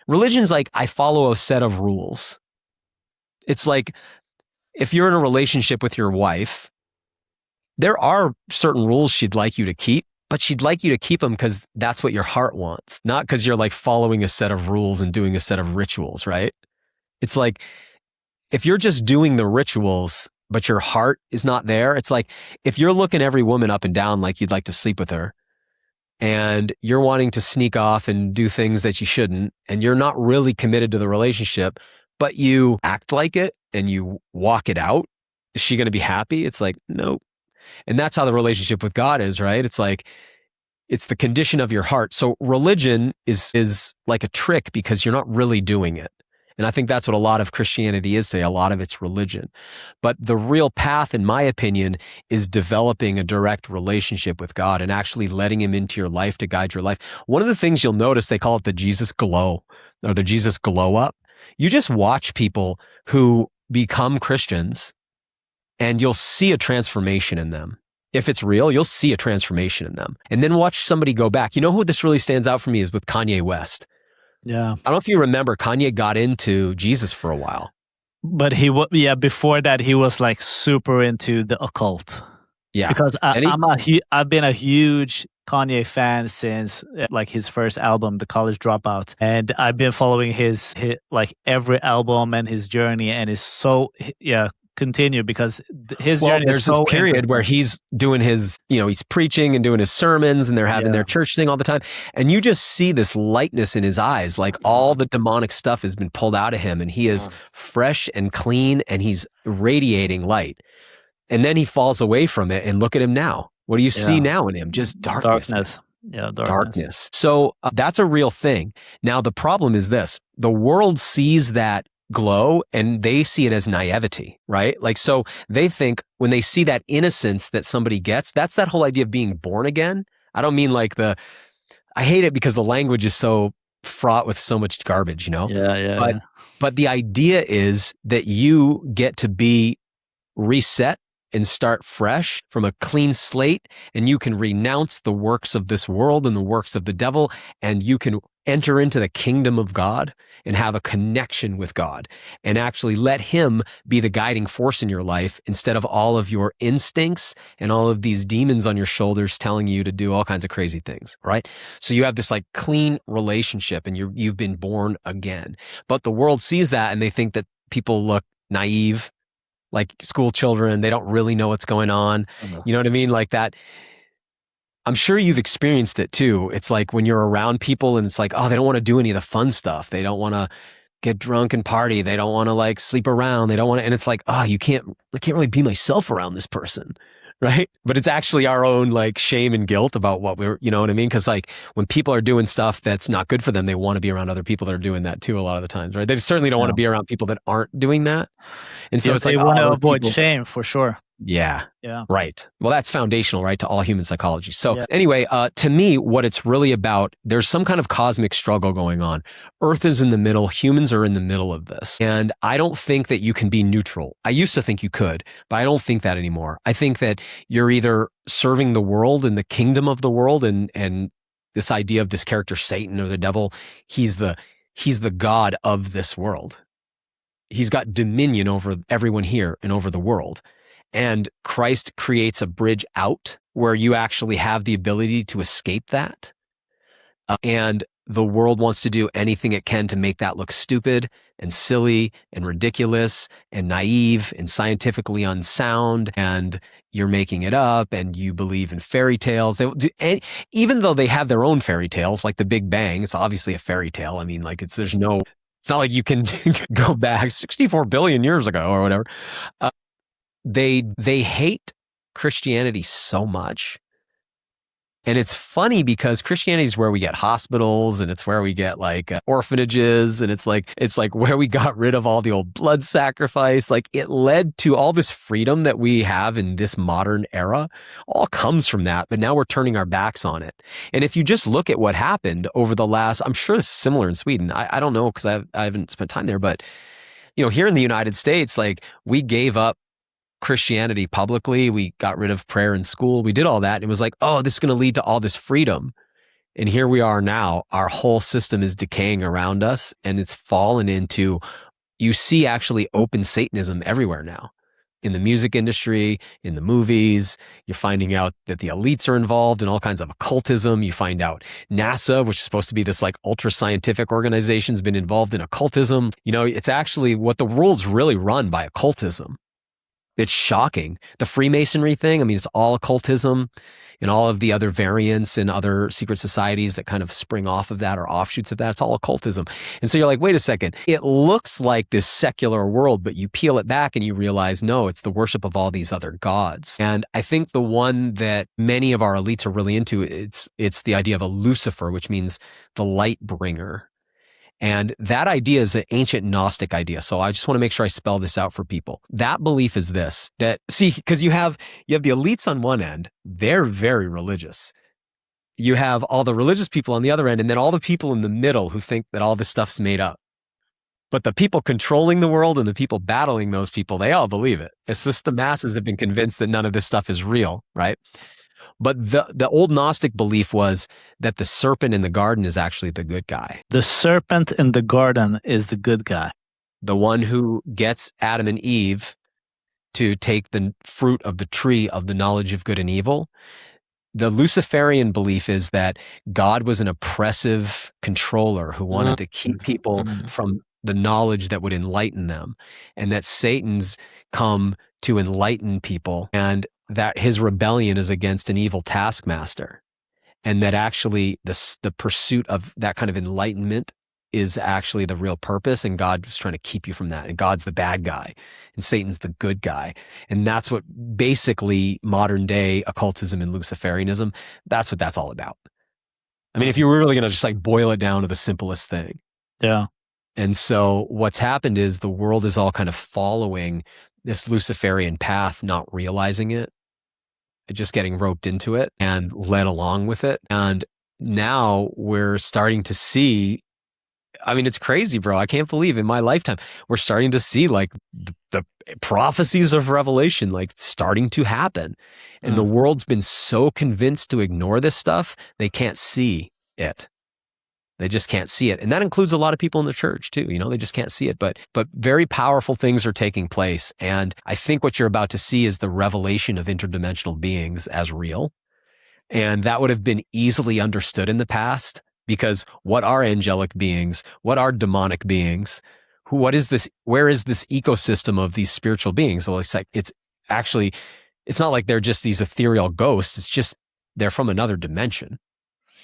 Speaker 1: Religion's like, I follow a set of rules. It's like, if you're in a relationship with your wife, there are certain rules she'd like you to keep, but she'd like you to keep them because that's what your heart wants, not because you're like following a set of rules and doing a set of rituals, right? It's like, if you're just doing the rituals, but your heart is not there, it's like, if you're looking every woman up and down like you'd like to sleep with her, and you're wanting to sneak off and do things that you shouldn't, and you're not really committed to the relationship, but you act like it and you walk it out, is she going to be happy? It's like, nope. And that's how the relationship with God is, right? It's like, it's the condition of your heart. So religion is like a trick because you're not really doing it. And I think that's what a lot of Christianity is today. A lot of it's religion. But the real path, in my opinion, is developing a direct relationship with God and actually letting him into your life to guide your life. One of the things you'll notice, they call it the Jesus glow or the Jesus glow up. You just watch people who become Christians and you'll see a transformation in them. If it's real, you'll see a transformation in them. And then watch somebody go back. You know who this really stands out for me is with Kanye West.
Speaker 2: Yeah.
Speaker 1: I don't know if you remember, Kanye got into Jesus for a while.
Speaker 2: But before that, he was like super into the occult.
Speaker 1: Yeah.
Speaker 2: Because I've been a huge Kanye fan since like his first album, The College Dropout, and I've been following his like every album and his journey, and it's so continue because his journey
Speaker 1: there's
Speaker 2: is so
Speaker 1: this period where he's doing his, he's preaching and doing his sermons, and they're having their church thing all the time, and you just see this lightness in his eyes, like all the demonic stuff has been pulled out of him, and he is fresh and clean, and he's radiating light. And then he falls away from it, and look at him now. What do you see now in him? Just darkness.
Speaker 2: Yeah, darkness.
Speaker 1: So that's a real thing. Now, the problem is this. The world sees that glow and they see it as naivety, right? Like, so they think when they see that innocence that somebody gets, that's that whole idea of being born again. I don't mean like I hate it because the language is so fraught with so much garbage, But the idea is that you get to be reset and start fresh from a clean slate, and you can renounce the works of this world and the works of the devil, and you can enter into the kingdom of God and have a connection with God and actually let him be the guiding force in your life instead of all of your instincts and all of these demons on your shoulders telling you to do all kinds of crazy things, right? So you have this like clean relationship and you've been born again. But the world sees that and they think that people look naive, like school children. They don't really know what's going on. You know what I mean? Like that. I'm sure you've experienced it too. It's like when you're around people and it's like, oh, they don't want to do any of the fun stuff. They don't want to get drunk and party. They don't want to like sleep around. They don't want to, and it's like, oh, I can't really be myself around this person. Right. But it's actually our own like shame and guilt about what you know what I mean? Cause like when people are doing stuff that's not good for them, they want to be around other people that are doing that too a lot of the times, right? They certainly don't want to be around people that aren't doing that. And so it's
Speaker 2: they
Speaker 1: like,
Speaker 2: want to avoid shame for sure.
Speaker 1: Yeah. Right. Well, that's foundational, right, to all human psychology. So anyway, to me, what it's really about, there's some kind of cosmic struggle going on. Earth is in the middle. Humans are in the middle of this. And I don't think that you can be neutral. I used to think you could, but I don't think that anymore. I think that you're either serving the world and the kingdom of the world and this idea of this character, Satan or the devil, he's the God of this world. He's got dominion over everyone here and over the world. And Christ creates a bridge out where you actually have the ability to escape that. And the world wants to do anything it can to make that look stupid and silly and ridiculous and naive and scientifically unsound. And you're making it up and you believe in fairy tales. Even though they have their own fairy tales, like the Big Bang, it's obviously a fairy tale. I mean, like it's not like you can go back 64 billion years ago or whatever. They hate Christianity so much. And it's funny because Christianity is where we get hospitals and it's where we get like orphanages. And it's like where we got rid of all the old blood sacrifice. Like it led to all this freedom that we have in this modern era, all comes from that. But now we're turning our backs on it. And if you just look at what happened over the last, I'm sure it's similar in Sweden. I don't know because I haven't spent time there, but here in the United States, like we gave up Christianity publicly. We got rid of prayer in school. We did all that. And it was like, oh, this is going to lead to all this freedom. And here we are now. Our whole system is decaying around us and it's fallen into, you see actually open Satanism everywhere now. In the music industry, in the movies, you're finding out that the elites are involved in all kinds of occultism. You find out NASA, which is supposed to be this like ultra scientific organization, has been involved in occultism. It's actually what the world's really run by occultism. It's shocking. The Freemasonry thing, I mean, it's all occultism and all of the other variants and other secret societies that kind of spring off of that or offshoots of that. It's all occultism. And so you're like, wait a second. It looks like this secular world, but you peel it back and you realize, no, it's the worship of all these other gods. And I think the one that many of our elites are really into, it's the idea of a Lucifer, which means the light bringer. And that idea is an ancient Gnostic idea. So I just want to make sure I spell this out for people. That belief is this, because you have the elites on one end, they're very religious. You have all the religious people on the other end, and then all the people in the middle who think that all this stuff's made up. But the people controlling the world and the people battling those people, they all believe it. It's just the masses have been convinced that none of this stuff is real, right? But the old Gnostic belief was that the serpent in the garden is actually the good guy.
Speaker 2: The serpent in the garden is the good guy.
Speaker 1: The one who gets Adam and Eve to take the fruit of the tree of the knowledge of good and evil. the Luciferian belief is that God was an oppressive controller who wanted to keep people from the knowledge that would enlighten them, and that Satan's come to enlighten people, and that his rebellion is against an evil taskmaster, and that actually the pursuit of that kind of enlightenment is actually the real purpose, and God was trying to keep you from that, and God's the bad guy and Satan's the good guy. And that's what basically modern day occultism and Luciferianism, that's what that's all about. I mean, if you were really going to just like boil it down to the simplest thing.
Speaker 2: Yeah.
Speaker 1: And so what's happened is the world is all kind of following this Luciferian path, not realizing it, just getting roped into it and led along with it. And now we're starting to see, I mean, it's crazy, bro. I can't believe in my lifetime, we're starting to see like the prophecies of Revelation, like starting to happen. And the world's been so convinced to ignore this stuff, they can't see it. They just can't see it. And that includes a lot of people in the church too. You know, they just can't see it, but very powerful things are taking place. And I think what you're about to see is the revelation of interdimensional beings as real. And that would have been easily understood in the past. Because what are angelic beings? What are demonic beings? What is this? Where is this ecosystem of these spiritual beings? Well, it's like, it's not like they're just these ethereal ghosts. It's just, they're from another dimension.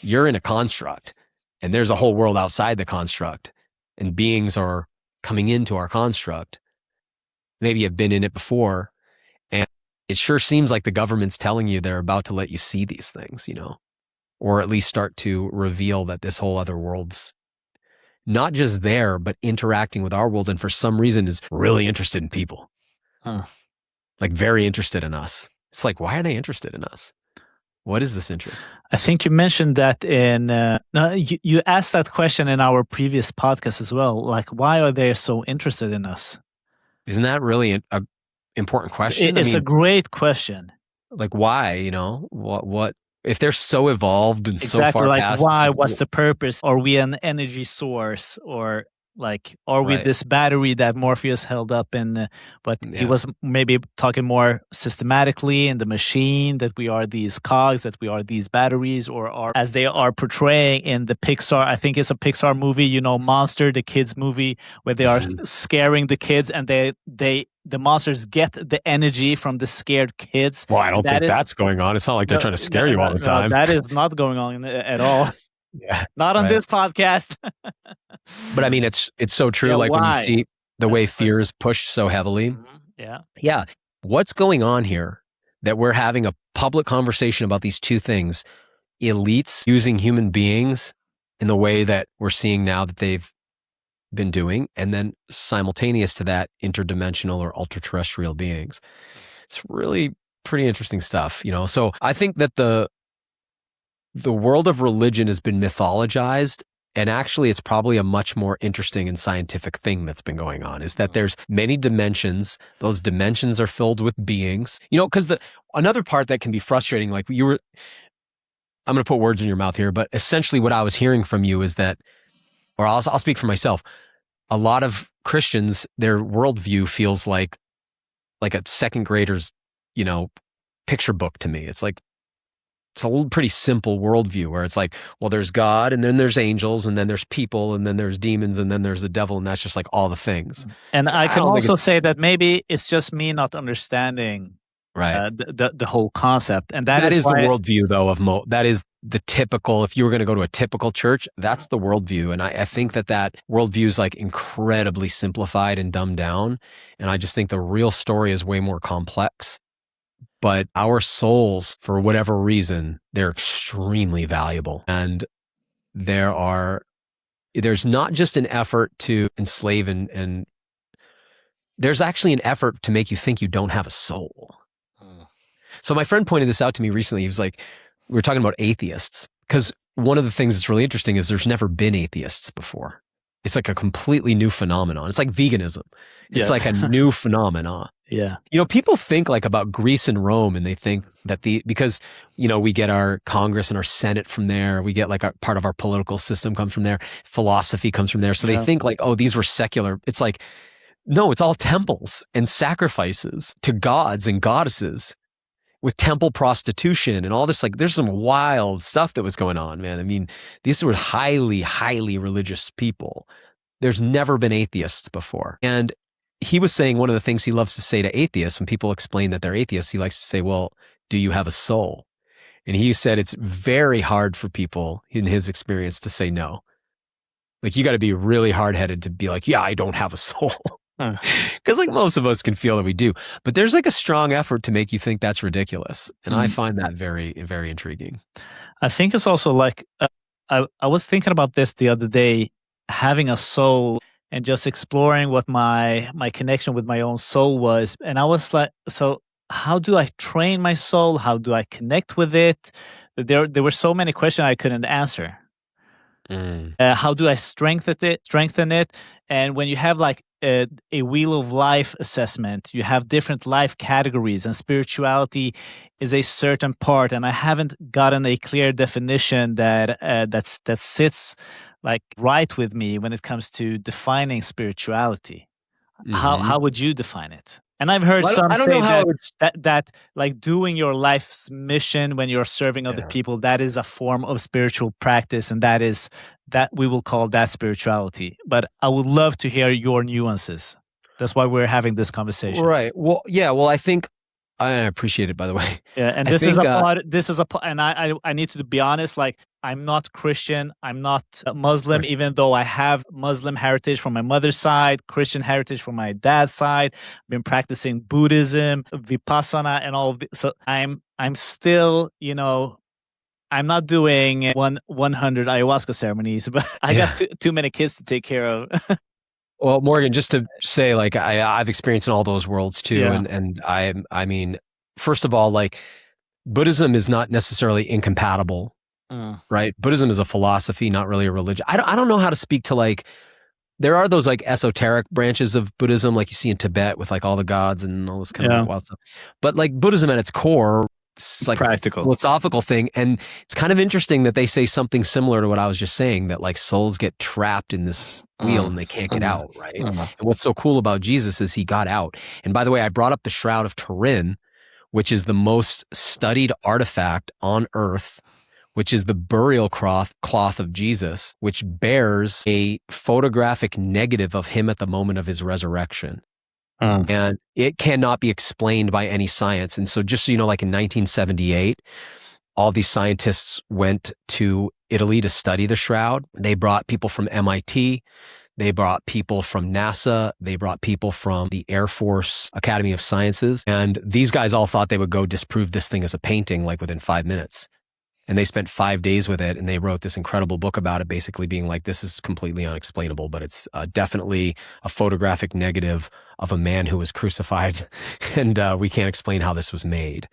Speaker 1: You're in a construct and there's a whole world outside the construct, and beings are coming into our construct. Maybe you've been in it before, and it sure seems like the government's telling you they're about to let you see these things, you know? Or at least start to reveal that this whole other world's not just there, but interacting with our world, and for some reason is really interested in people. Like very interested in us. It's like, why are they interested in us? What is this interest?
Speaker 2: I think you mentioned that in, you asked that question in our previous podcast as well. Like, why are they so interested in us?
Speaker 1: Isn't that really an important question?
Speaker 2: It's a great question.
Speaker 1: Like, why, you know, what, if they're so evolved and so
Speaker 2: exactly,
Speaker 1: far
Speaker 2: like
Speaker 1: past,
Speaker 2: why? What's the purpose? Are we an energy source, or like are we this battery that Morpheus held up in? But he was maybe talking more systematically in the machine, that we are these cogs, that we are these batteries, or are, as they are portraying in the Pixar. I think it's a Pixar movie, you know, Monster, the kids movie, where they are scaring the kids, and the monsters get the energy from the scared kids.
Speaker 1: Well, I don't think that's going on. It's not like they're trying to scare you all the time.
Speaker 2: That is not going on at all. Not on this podcast.
Speaker 1: But I mean, it's so true. Like when you see the way fear is pushed so heavily. Yeah. What's going on here that we're having a public conversation about these two things? Elites using human beings in the way that we're seeing now that they've been doing, and then simultaneous to that, interdimensional or ultra-terrestrial beings. It's really pretty interesting stuff, you know? So I think that the world of religion has been mythologized, and actually it's probably a much more interesting and scientific thing that's been going on, is that there's many dimensions. Those dimensions are filled with beings, you know, because another part that can be frustrating, like I'm going to put words in your mouth here, but essentially what I was hearing from you is that, or I'll speak for myself, a lot of Christians, their worldview feels like a second grader's, you know, picture book to me. It's like, it's a pretty simple worldview where it's like, well, there's God, and then there's angels, and then there's people, and then there's demons, and then there's the devil, and that's just like all the things.
Speaker 2: And I can also say that maybe it's just me not understanding the whole concept, and that is
Speaker 1: the worldview though that is the typical. If you were going to go to a typical church, that's the worldview, and I think that worldview is like incredibly simplified and dumbed down, and I just think the real story is way more complex. But our souls, for whatever reason, they're extremely valuable, and there's not just an effort to enslave, and there's actually an effort to make you think you don't have a soul. So my friend pointed this out to me recently. He was like, we were talking about atheists, because one of the things that's really interesting is there's never been atheists before. It's like a completely new phenomenon. It's like veganism. It's like a new phenomenon.
Speaker 2: Yeah.
Speaker 1: You know, people think like about Greece and Rome, and they think that because, you know, we get our Congress and our Senate from there. We get like part of our political system comes from there. Philosophy comes from there. So they think like, oh, these were secular. It's like, no, it's all temples and sacrifices to gods and goddesses. with temple prostitution and all this. Like, there's some wild stuff that was going on, man. I mean, these were highly, highly religious people. There's never been atheists before. And he was saying one of the things he loves to say to atheists, when people explain that they're atheists, he likes to say, well, do you have a soul? And he said it's very hard for people in his experience to say no. Like, you got to be really hard-headed to be like, yeah, I don't have a soul. Because like most of us can feel that we do. But there's like a strong effort to make you think that's ridiculous. And I find that very, very intriguing.
Speaker 2: I think it's also like, I was thinking about this the other day, having a soul and just exploring what my connection with my own soul was. And I was like, so how do I train my soul? How do I connect with it? There were so many questions I couldn't answer. How do I strengthen it? And when you have like a wheel of life assessment, you have different life categories, and spirituality is a certain part. And I haven't gotten a clear definition that sits like right with me when it comes to defining spirituality. How would you define it? And I've heard some say that like doing your life's mission when you're serving other people, that is a form of spiritual practice, and that we will call that spirituality. But I would love to hear your nuances. That's why we're having this conversation.
Speaker 1: Right. Well, yeah. Well, I think I appreciate it, by the way.
Speaker 2: Yeah, and this is and I need to be honest, like, I'm not Christian, I'm not Muslim, even though I have Muslim heritage from my mother's side, Christian heritage from my dad's side. I've been practicing Buddhism, Vipassana, and all of this. So I'm still, I'm not doing 100 ayahuasca ceremonies, but I got too many kids to take care of.
Speaker 1: Well, Morgan, just to say, like, I've experienced in all those worlds too. And I mean, first of all, like, Buddhism is not necessarily incompatible, right? Buddhism is a philosophy, not really a religion. I don't know how to speak to, like, there are those like esoteric branches of Buddhism, like you see in Tibet with like all the gods and all this kind of like wild stuff. But like Buddhism at its core, it's like
Speaker 2: practical,
Speaker 1: a philosophical thing. And it's kind of interesting that they say something similar to what I was just saying, that like souls get trapped in this wheel and they can't get out, right? And what's so cool about Jesus is he got out. And by the way, I brought up the Shroud of Turin, which is the most studied artifact on earth, which is the burial cloth of Jesus, which bears a photographic negative of him at the moment of his resurrection. And it cannot be explained by any science. And so just so you know, like in 1978, all these scientists went to Italy to study the shroud. They brought people from MIT. They brought people from NASA. They brought people from the Air Force Academy of Sciences. And these guys all thought they would go disprove this thing as a painting, like within 5 minutes. And they spent 5 days with it, and they wrote this incredible book about it, basically being like, this is completely unexplainable, but it's definitely a photographic negative of a man who was crucified, and we can't explain how this was made.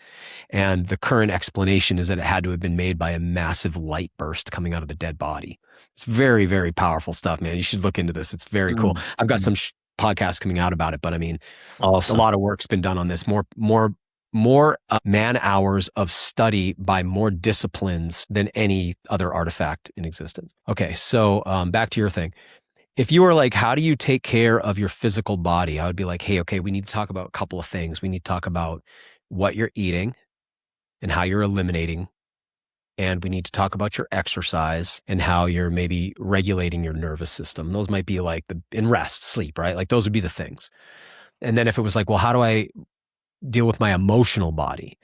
Speaker 1: And the current explanation is that it had to have been made by a massive light burst coming out of the dead body. It's very, very powerful stuff, man. You should look into this. It's very cool. I've got some podcasts coming out about it, but I mean, awesome. A lot of work's been done on this. More man hours of study by more disciplines than any other artifact in existence. Okay, so back to your thing. If you were like, how do you take care of your physical body? I would be like, hey, okay, we need to talk about a couple of things. We need to talk about what you're eating and how you're eliminating. And we need to talk about your exercise and how you're maybe regulating your nervous system. Those might be like in rest, sleep, right? Like those would be the things. And then if it was like, well, how do I deal with my emotional body?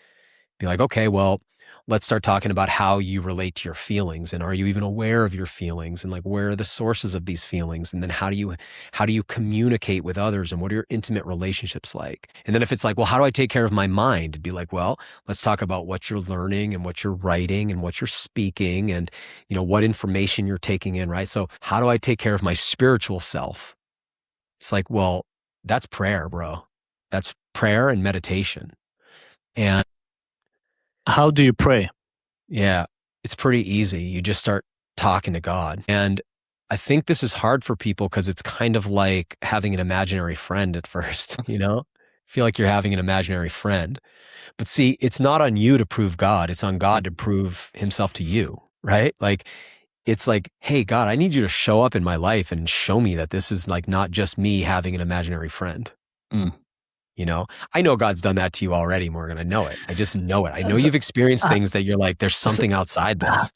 Speaker 1: Be like, okay, well, let's start talking about how you relate to your feelings, and are you even aware of your feelings, and like where are the sources of these feelings, and then how do you communicate with others, and what are your intimate relationships like? And then if it's like, well, how do I take care of my mind? It'd be like, well, let's talk about what you're learning and what you're writing and what you're speaking and what information you're taking in, right? So how do I take care of my spiritual self? It's like, well, that's prayer, bro. That's prayer and meditation. And
Speaker 2: how do you pray?
Speaker 1: Yeah, it's pretty easy. You just start talking to God. And I think this is hard for people because it's kind of like having an imaginary friend at first, Feel like you're having an imaginary friend. But see, it's not on you to prove God. It's on God to prove himself to you, right? Like, it's like, hey, God, I need you to show up in my life and show me that this is like not just me having an imaginary friend. You know, I know God's done that to you already, Morgan. I know it. I just know it. I know you've experienced things that you're like, there's something outside this.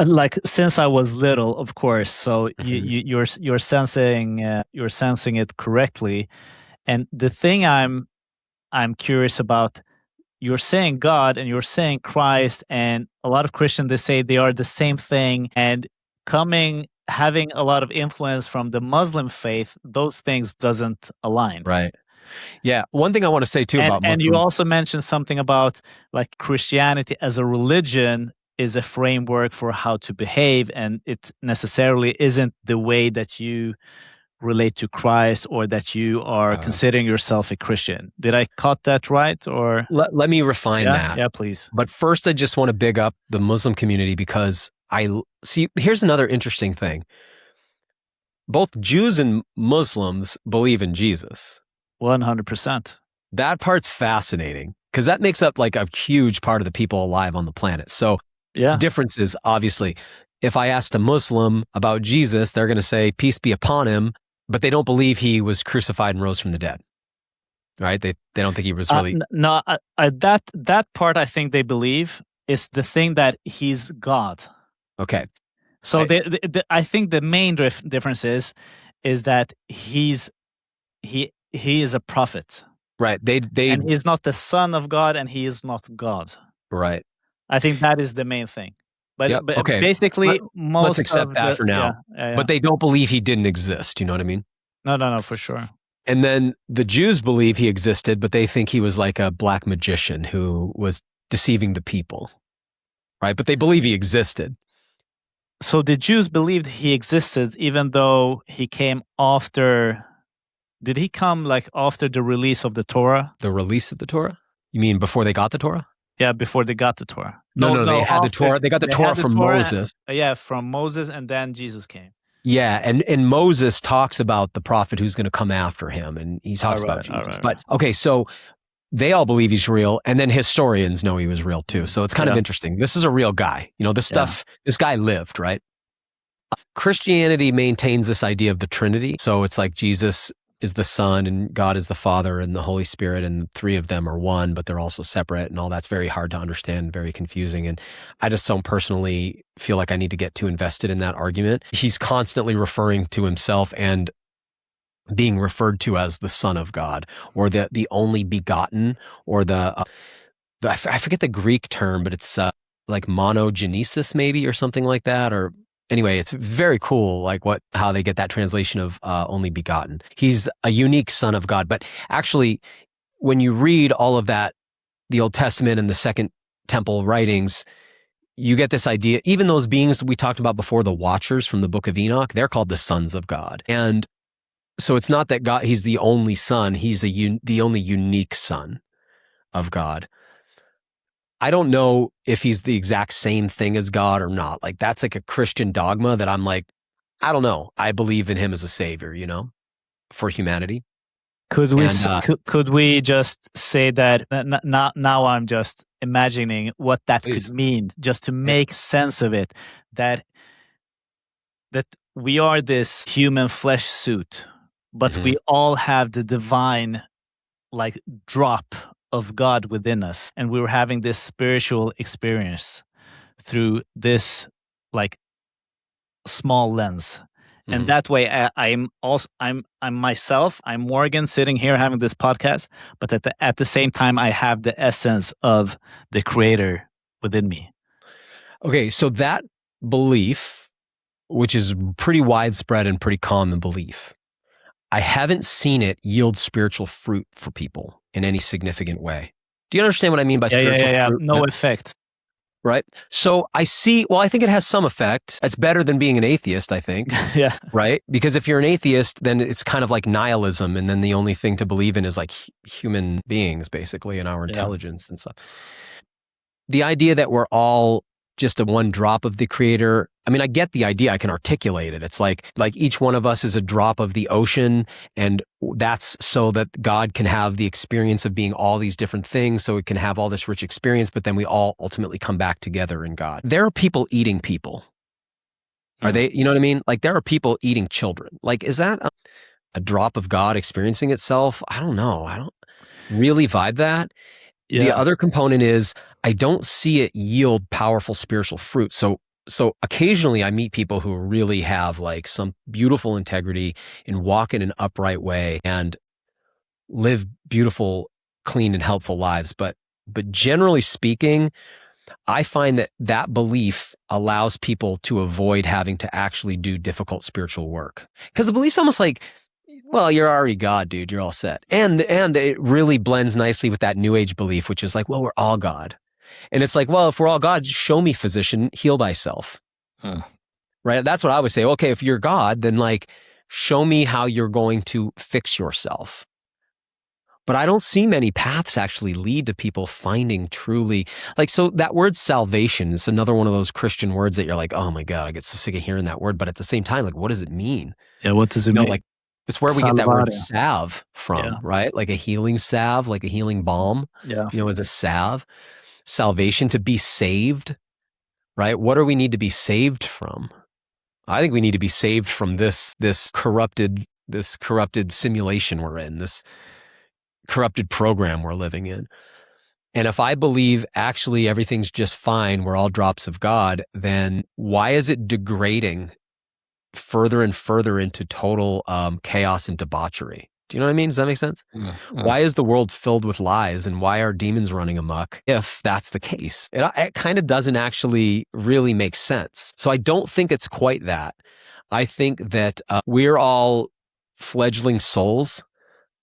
Speaker 2: Like since I was little, of course. So you're sensing it correctly. And the thing I'm curious about, you're saying God and you're saying Christ, and a lot of Christians, they say they are the same thing. And having a lot of influence from the Muslim faith, those things doesn't align.
Speaker 1: Right. Yeah. One thing I want to say too about Muslim,
Speaker 2: and you also mentioned something about like Christianity as a religion is a framework for how to behave, and it necessarily isn't the way that you relate to Christ or that you are considering yourself a Christian. Did I caught that right? Or
Speaker 1: let me refine that.
Speaker 2: Yeah, please.
Speaker 1: But first, I just want to big up the Muslim community, because here's another interesting thing. Both Jews and Muslims believe in Jesus.
Speaker 2: 100%.
Speaker 1: That part's fascinating, because that makes up like a huge part of the people alive on the planet. So differences, obviously. If I asked a Muslim about Jesus, they're going to say, peace be upon him, but they don't believe he was crucified and rose from the dead. Right? They don't think he was really...
Speaker 2: that part I think they believe is the thing that he's God.
Speaker 1: Okay.
Speaker 2: So I think the main difference is that he is a prophet.
Speaker 1: Right.
Speaker 2: And he's not the son of God, and he is not God.
Speaker 1: Right.
Speaker 2: I think that is the main thing. But
Speaker 1: okay.
Speaker 2: Basically,
Speaker 1: let's accept that for now.
Speaker 2: Yeah.
Speaker 1: But they don't believe he didn't exist. You know what I mean?
Speaker 2: No, for sure.
Speaker 1: And then the Jews believe he existed, but they think he was like a black magician who was deceiving the people. Right? But they believe he existed.
Speaker 2: So the Jews believed he existed, even though he came after... Did he come like after the release of the Torah?
Speaker 1: The release of the Torah? You mean before they got the Torah?
Speaker 2: Yeah, before they got the Torah.
Speaker 1: No, they had the Torah. They got the Torah from Moses.
Speaker 2: Yeah, from Moses, and then Jesus came.
Speaker 1: Yeah, and Moses talks about the prophet who's going to come after him, and he talks about Jesus. But okay, so they all believe he's real, and then historians know he was real too. So it's kind of interesting. This is a real guy. You know, this guy lived, right? Christianity maintains this idea of the Trinity. So it's like Jesus is the Son and God is the Father and the Holy Spirit, and the three of them are one, but they're also separate, and all that's very hard to understand, very confusing. And I just don't personally feel like I need to get too invested in that argument. He's constantly referring to himself and being referred to as the Son of God, or the only begotten, or I forget the Greek term, but it's like monogenesis maybe, or something like that, or anyway, it's very cool, like how they get that translation of only begotten. He's a unique Son of God. But actually, when you read all of that, the Old Testament and the Second Temple writings, you get this idea. Even those beings that we talked about before, the Watchers from the Book of Enoch, they're called the sons of God. And so it's not that God, he's the only Son, he's the only unique Son of God. I don't know if he's the exact same thing as God or not. Like, that's like a Christian dogma that I'm like, I don't know. I believe in him as a savior, you know, for humanity.
Speaker 2: Could we just say that now I'm just imagining what that could mean, just to make sense of it, that we are this human flesh suit, but we all have the divine like drop of God within us, and we were having this spiritual experience through this like small lens. And that way I'm myself, I'm Morgan sitting here having this podcast, but at the same time I have the essence of the creator within me. Okay,
Speaker 1: so that belief, which is pretty widespread and pretty common belief, I haven't seen it yield spiritual fruit for people in any significant way. Do you understand what I mean by spiritual fruit?
Speaker 2: No effect.
Speaker 1: Right? So I think it has some effect. It's better than being an atheist, I think.
Speaker 2: Yeah.
Speaker 1: Right? Because if you're an atheist, then it's kind of like nihilism, and then the only thing to believe in is like human beings, basically, and our intelligence and stuff. The idea that we're all just a one drop of the creator. I mean, I get the idea. I can articulate it. It's like each one of us is a drop of the ocean, and that's so that God can have the experience of being all these different things, so it can have all this rich experience, but then we all ultimately come back together in God. There are people eating people. Are they, you know what I mean? Like, there are people eating children. Like, is that a drop of God experiencing itself? I don't know. really vibe that.
Speaker 2: Yeah.
Speaker 1: The other component is I don't see it yield powerful spiritual fruit. So occasionally I meet people who really have like some beautiful integrity and walk in an upright way and live beautiful, clean, and helpful lives. But generally speaking, I find that belief allows people to avoid having to actually do difficult spiritual work. Because the belief's almost like, well, you're already God, dude. You're all set. And it really blends nicely with that New Age belief, which is like, well, we're all God. And it's like, well, if we're all God, show me, physician, heal thyself. Right? That's what I would say. Okay, if you're God, then like, show me how you're going to fix yourself. But I don't see many paths actually lead to people finding truly, like, so that word salvation is another one of those Christian words that you're like, oh my God, I get so sick of hearing that word. But at the same time, like, what does it mean?
Speaker 2: Yeah, what does it mean?
Speaker 1: Like, it's where we get that word salve from, right? Like a healing salve, like a healing balm, as a salve. Salvation, to be saved, right? What do we need to be saved from? I think we need to be saved from this corrupted simulation we're in, this corrupted program we're living in. And if I believe actually everything's just fine, we're all drops of God, then why is it degrading further and further into total chaos and debauchery? Do you know what I mean? Does that make sense? Why is the world filled with lies, and why are demons running amok if that's the case? It kind of doesn't actually really make sense. So I don't think it's quite that. I think that we're all fledgling souls,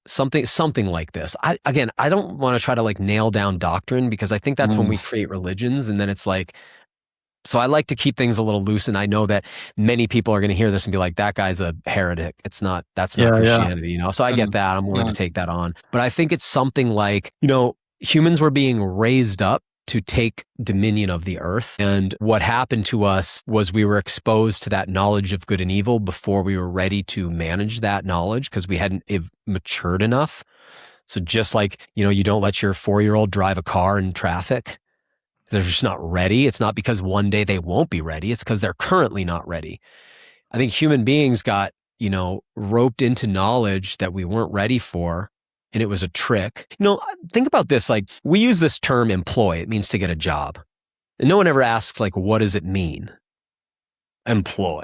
Speaker 1: something like this. I don't want to try to like nail down doctrine, because I think that's when we create religions, and then it's like, so I like to keep things a little loose, and I know that many people are going to hear this and be like, that guy's a heretic. That's not Christianity, So I get that. I'm willing to take that on. But I think it's something like, humans were being raised up to take dominion of the earth. And what happened to us was we were exposed to that knowledge of good and evil before we were ready to manage that knowledge, because we hadn't matured enough. So just like, you don't let your 4-year-old drive a car in traffic. They're just not ready. It's not because one day they won't be ready. It's because they're currently not ready. I think human beings got, roped into knowledge that we weren't ready for, and it was a trick. Think about this. Like, we use this term employ. It means to get a job. And no one ever asks, like, what does it mean? Employ.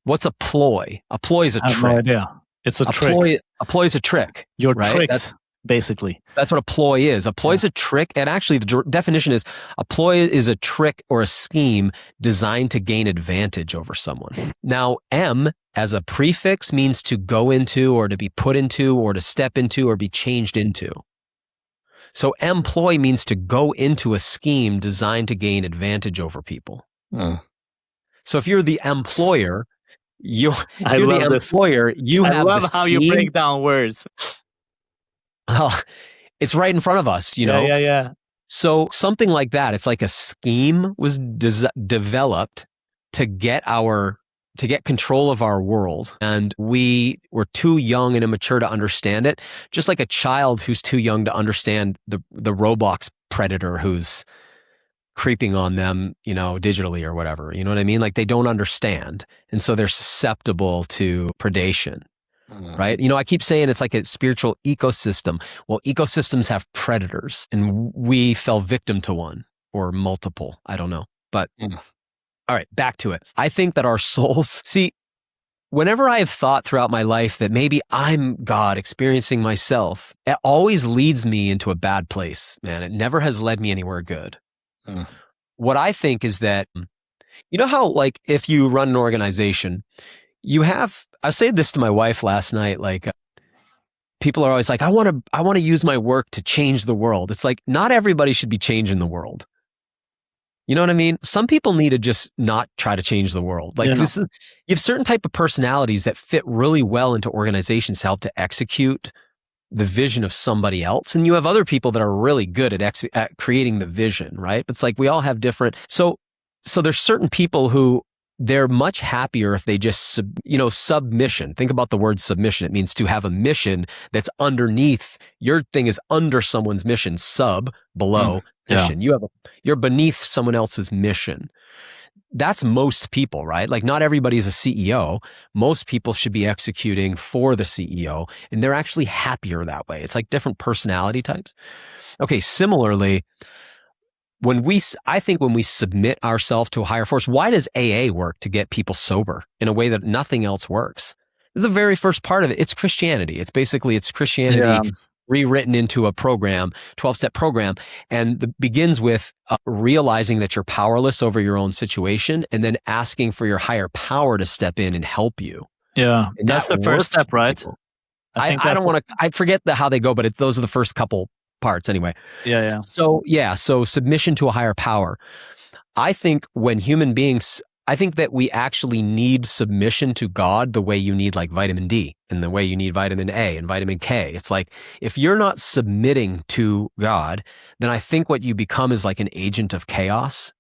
Speaker 1: What's a ploy? A ploy is a trick.
Speaker 2: No idea. It's a trick.
Speaker 1: A ploy is a trick.
Speaker 2: You're
Speaker 1: right?
Speaker 2: tricked. Basically,
Speaker 1: that's what a ploy is. A ploy is a trick. And actually, the definition is a ploy is a trick or a scheme designed to gain advantage over someone. Now, M as a prefix means to go into, or to be put into, or to step into, or be changed into. So employ means to go into a scheme designed to gain advantage over people. So if you're the employer, you have
Speaker 2: I love how you break down words.
Speaker 1: Well, it's right in front of us,
Speaker 2: Yeah.
Speaker 1: So something like that. It's like a scheme was developed to get control of our world, and we were too young and immature to understand it. Just like a child who's too young to understand the Roblox predator who's creeping on them, digitally or whatever. You know what I mean? Like, they don't understand, and so they're susceptible to predation. Right? I keep saying it's like a spiritual ecosystem. Well, ecosystems have predators, and we fell victim to one or multiple. I don't know. But all right, back to it. I think that our souls, whenever I have thought throughout my life that maybe I'm God experiencing myself, it always leads me into a bad place, man. It never has led me anywhere good. What I think is that, how, like, if you run an organization, I said this to my wife last night, like, people are always like, I want to use my work to change the world. It's like, not everybody should be changing the world. You know what I mean? Some people need to just not try to change the world. Like, you have certain type of personalities that fit really well into organizations to help to execute the vision of somebody else. And you have other people that are really good at creating the vision, right? But it's like, we all have different. So there's certain people who, they're much happier if they just, submission. Think about the word submission. It means to have a mission that's underneath. Your thing is under someone's mission, below mission. You're beneath someone else's mission. that's most people, right? Like not everybody's a CEO. Most people should be executing for the CEO, and they're actually happier that way. It's like different personality types. Okay, similarly, I think when we submit ourselves to a higher force, why does AA work to get people sober in a way that nothing else works? This is the very first part of it. It's Christianity. It's Christianity rewritten into a program, 12-step program, and begins with realizing that you're powerless over your own situation and then asking for your higher power to step in and help you.
Speaker 2: Yeah,
Speaker 1: and
Speaker 2: that's the first step, right?
Speaker 1: I don't want to, I forget how they go, but those are the first couple parts anyway.
Speaker 2: Yeah.
Speaker 1: So submission to a higher power. I think when human beings, I think that we actually need submission to God the way you need like vitamin D and the way you need vitamin A and vitamin K. It's like, if you're not submitting to God, then I think what you become is like an agent of chaos.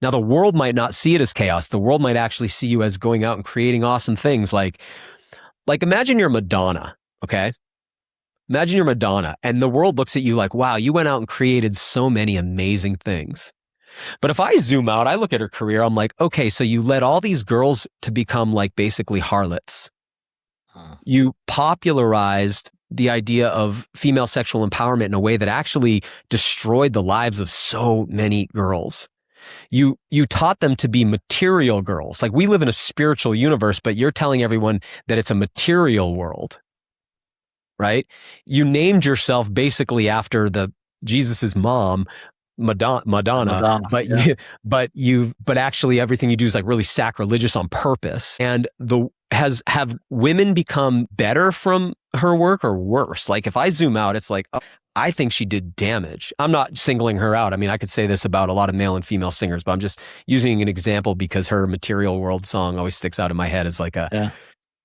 Speaker 1: Now, the world might not see it as chaos. The world might actually see you as going out and creating awesome things. Like imagine you're Madonna, okay? Imagine you're Madonna and the world looks at you like, wow, you went out and created so many amazing things. But if I zoom out, I look at her career, I'm like, okay, so you led all these girls to become like basically harlots. You popularized the idea of female sexual empowerment in a way that actually destroyed the lives of so many girls. You taught them to be material girls. Like, we live in a spiritual universe, but you're telling everyone that it's a material world. Right? You named yourself basically after Jesus's mom, Madonna, but actually everything you do is like really sacrilegious on purpose. And have women become better from her work or worse? Like, if I zoom out, it's like, oh, I think she did damage. I'm not singling her out. I mean, I could say this about a lot of male and female singers, but I'm just using an example because her Material World song always sticks out in my head as like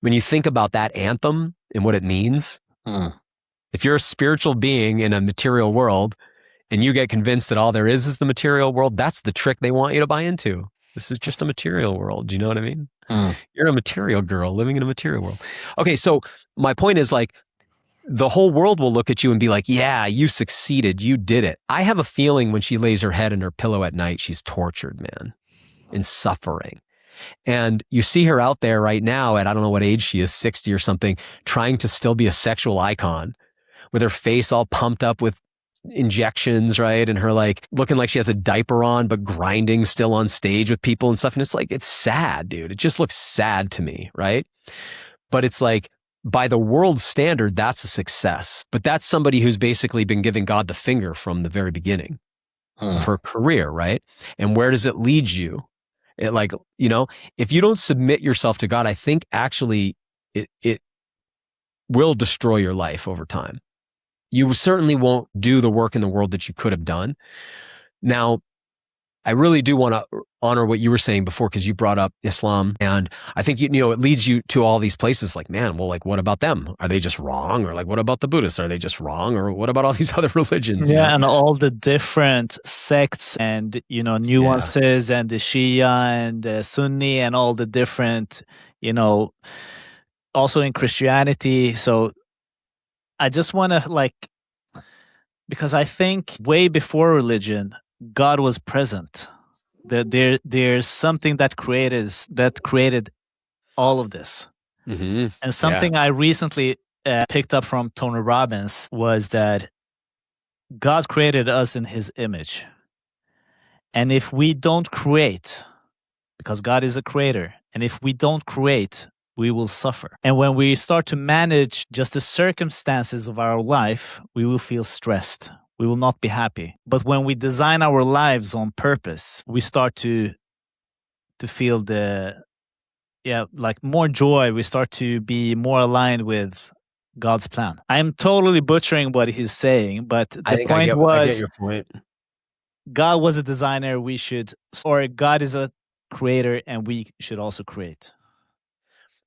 Speaker 1: when you think about that anthem and what it means. If you're a spiritual being in a material world and you get convinced that all there is the material world, that's the trick they want you to buy into. This is just a material world. Do you know what I mean? You're a material girl living in a material world. Okay, so my point is, like, the whole world will look at you and be like, yeah, you succeeded. You did it. I have a feeling when she lays her head in her pillow at night, she's tortured, man, and suffering. And you see her out there right now at, I don't know what age she is, 60 or something, trying to still be a sexual icon with her face all pumped up with injections, right? And her like looking like she has a diaper on, but grinding still on stage with people and stuff. And it's like, it's sad, dude. It just looks sad to me, right? But it's like, by the world's standard, that's a success. But that's somebody who's basically been giving God the finger from the very beginning of her career, right? And where does it lead you? It, like, you know, if you don't submit yourself to God, I think actually it will destroy your life over time. You certainly won't do the work in the world that you could have done. Now, I really do want to honor what you were saying before, because you brought up Islam, and I think, you know, it leads you to all these places like, man, well, like, what about them? Are they just wrong? Or like, what about the Buddhists? Are they just wrong? Or what about all these other religions?
Speaker 2: Yeah, you know? And all the different sects and, you know, nuances, and the Shia and the Sunni and all the different, you know, also in Christianity. So I just want to, like, because I think way before religion, God was present. There's something that created all of this.
Speaker 1: Mm-hmm.
Speaker 2: And something I recently picked up from Tony Robbins was that God created us in his image. And if we don't create, because God is a creator, and if we don't create, we will suffer. And when we start to manage just the circumstances of our life, we will feel stressed. We will not be happy. But when we design our lives on purpose, we start to feel like more joy. We start to be more aligned with God's plan. I'm totally butchering what he's saying, but I get
Speaker 1: your point.
Speaker 2: God was a designer. Or God is a creator, and we should also create.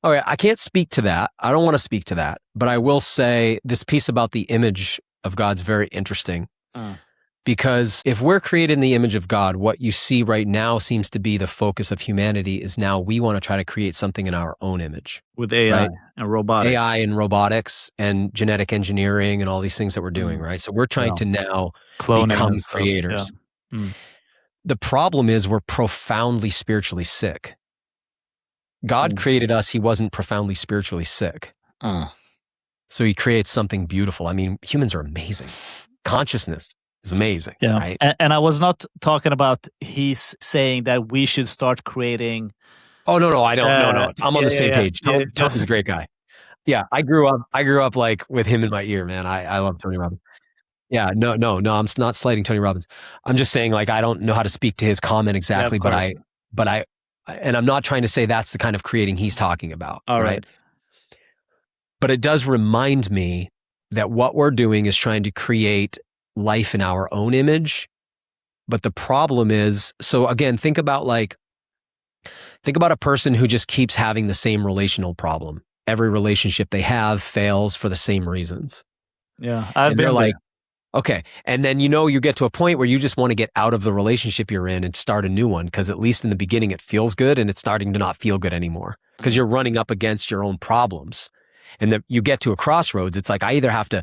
Speaker 1: All right, I can't speak to that. I don't want to speak to that, but I will say this piece about the image of God's very interesting. Because if we're created in the image of God, what you see right now seems to be the focus of humanity is now we want to try to create something in our own image.
Speaker 2: With AI and robotics.
Speaker 1: AI and robotics and genetic engineering and all these things that we're doing, right? So we're trying to now become creators. The problem is we're profoundly spiritually sick. God created us. He wasn't profoundly spiritually sick. So he creates something beautiful. I mean, humans are amazing. Consciousness is amazing, right?
Speaker 2: And I was not talking about he's saying that we should start creating.
Speaker 1: Oh, no, I don't. No. I'm on the same page. Tony's a great guy. Yeah, I grew up like with him in my ear, man. I love Tony Robbins. Yeah, no, I'm not slighting Tony Robbins. I'm just saying, like, I don't know how to speak to his comment exactly, but I'm not trying to say that's the kind of creating he's talking about.
Speaker 2: All right.
Speaker 1: But it does remind me that what we're doing is trying to create life in our own image. But the problem is, so again, think about a person who just keeps having the same relational problem. Every relationship they have fails for the same reasons.
Speaker 2: Yeah.
Speaker 1: And they're like, okay. And then, you get to a point where you just want to get out of the relationship you're in and start a new one. Because at least in the beginning, it feels good, and it's starting to not feel good anymore because you're running up against your own problems. And you get to a crossroads. It's like, I either have to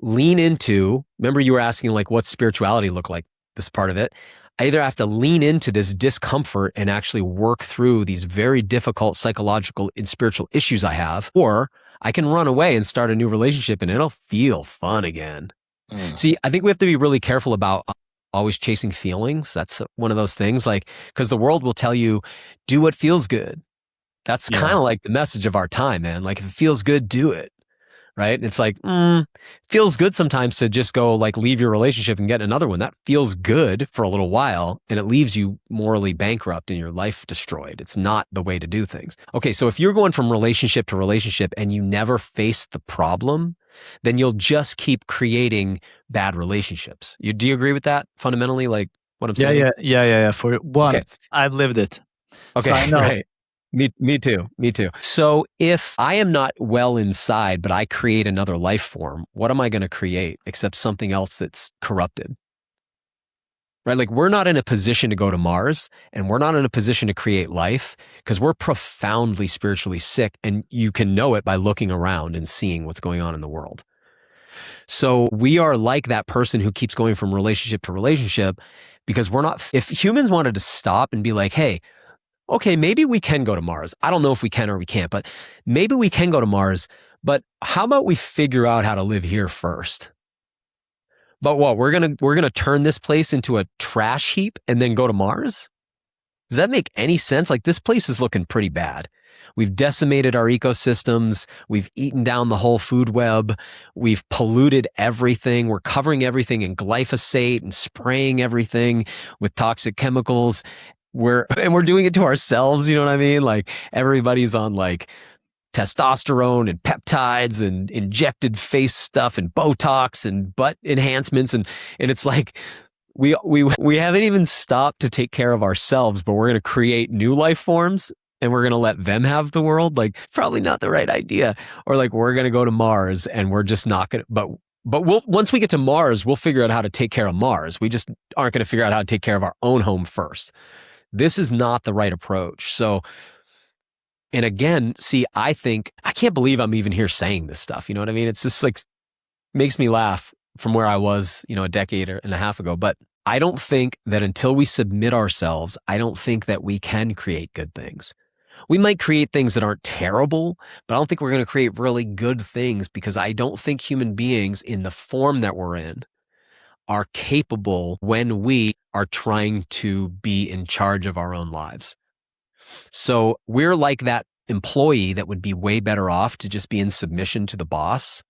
Speaker 1: lean into, remember you were asking like, what's spirituality look like? This part of it. I either have to lean into this discomfort and actually work through these very difficult psychological and spiritual issues I have, or I can run away and start a new relationship and it'll feel fun again. See, I think we have to be really careful about always chasing feelings. That's one of those things, like, because the world will tell you, do what feels good. That's kind of like the message of our time, man. Like, if it feels good, do it. Right? And it's like, feels good sometimes to just go like leave your relationship and get another one. That feels good for a little while, and it leaves you morally bankrupt and your life destroyed. It's not the way to do things. Okay, so if you're going from relationship to relationship and you never face the problem, then you'll just keep creating bad relationships. Do you agree with that fundamentally, like what I'm saying?
Speaker 2: Yeah. For one, I've lived it.
Speaker 1: Okay, so I know. Right. Me too. So if I am not well inside, but I create another life form, what am I going to create except something else that's corrupted? Right? Like, we're not in a position to go to Mars, and we're not in a position to create life because we're profoundly spiritually sick, and you can know it by looking around and seeing what's going on in the world. So we are like that person who keeps going from relationship to relationship because we're not, if humans wanted to stop and be like, hey, okay, maybe we can go to Mars. I don't know if we can or we can't, but maybe we can go to Mars. But how about we figure out how to live here first? But what, we're gonna turn this place into a trash heap and then go to Mars? Does that make any sense? Like, this place is looking pretty bad. We've decimated our ecosystems. We've eaten down the whole food web. We've polluted everything. We're covering everything in glyphosate and spraying everything with toxic chemicals. We're doing it to ourselves. You know what I mean? Like, everybody's on like testosterone and peptides and injected face stuff and Botox and butt enhancements. And it's like, we haven't even stopped to take care of ourselves, but we're going to create new life forms and we're going to let them have the world. Like, probably not the right idea. Or like, we're going to go to Mars and we're just not going to, but once we get to Mars, we'll figure out how to take care of Mars. We just aren't going to figure out how to take care of our own home first. This is not the right approach. So, and again, see, I can't believe I'm even here saying this stuff. You know what I mean? It's just like, makes me laugh from where I was, a decade and a half ago. But I don't think that until we submit ourselves, I don't think that we can create good things. We might create things that aren't terrible, but I don't think we're going to create really good things because I don't think human beings in the form that we're in are capable when we are trying to be in charge of our own lives. So we're like that employee that would be way better off to just be in submission to the boss.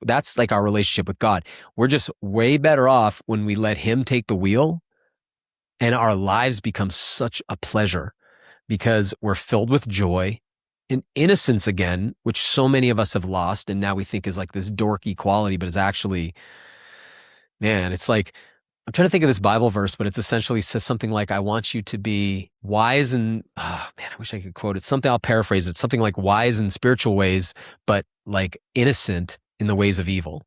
Speaker 1: That's like our relationship with God. We're just way better off when we let him take the wheel and our lives become such a pleasure because we're filled with joy and innocence again, which so many of us have lost. And now we think is like this dorky quality, but it's actually, man, it's like, I'm trying to think of this Bible verse, but it's essentially says something like, I want you to be wise and, I wish I could quote it. Something, I'll paraphrase it. Something like wise in spiritual ways, but like innocent in the ways of evil.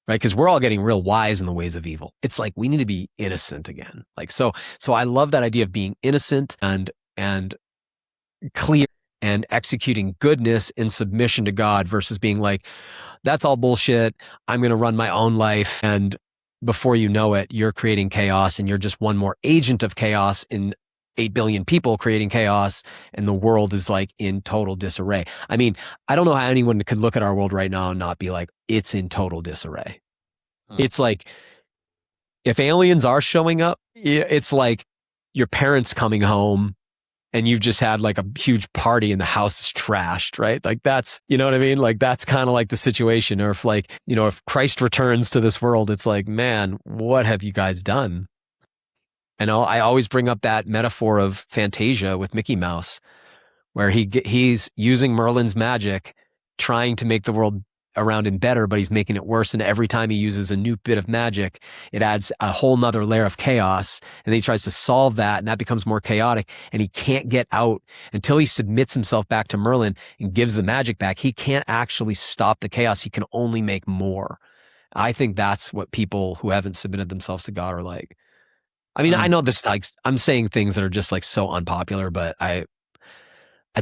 Speaker 1: Right? Because we're all getting real wise in the ways of evil. It's like, we need to be innocent again. Like, so I love that idea of being innocent and clear and executing goodness in submission to God versus being like, that's all bullshit. I'm going to run my own life and before you know it, you're creating chaos and you're just one more agent of chaos in 8 billion people creating chaos, and the world is like in total disarray. I mean, I don't know how anyone could look at our world right now and not be like, it's in total disarray. It's like, if aliens are showing up, it's like your parents coming home and you've just had like a huge party and the house is trashed, right? Like that's, you know what I mean? Like that's kind of like the situation. Or if like, you know, if Christ returns to this world, it's like, man, what have you guys done? And I always bring up that metaphor of Fantasia with Mickey Mouse, where he's using Merlin's magic, trying to make the world around him better, but he's making it worse. And every time he uses a new bit of magic, it adds a whole nother layer of chaos. And then he tries to solve that, and that becomes more chaotic. And he can't get out until he submits himself back to Merlin and gives the magic back. He can't actually stop the chaos. He can only make more. I think that's what people who haven't submitted themselves to God are like. I mean, I know this, like, I'm saying things that are just like so unpopular, but at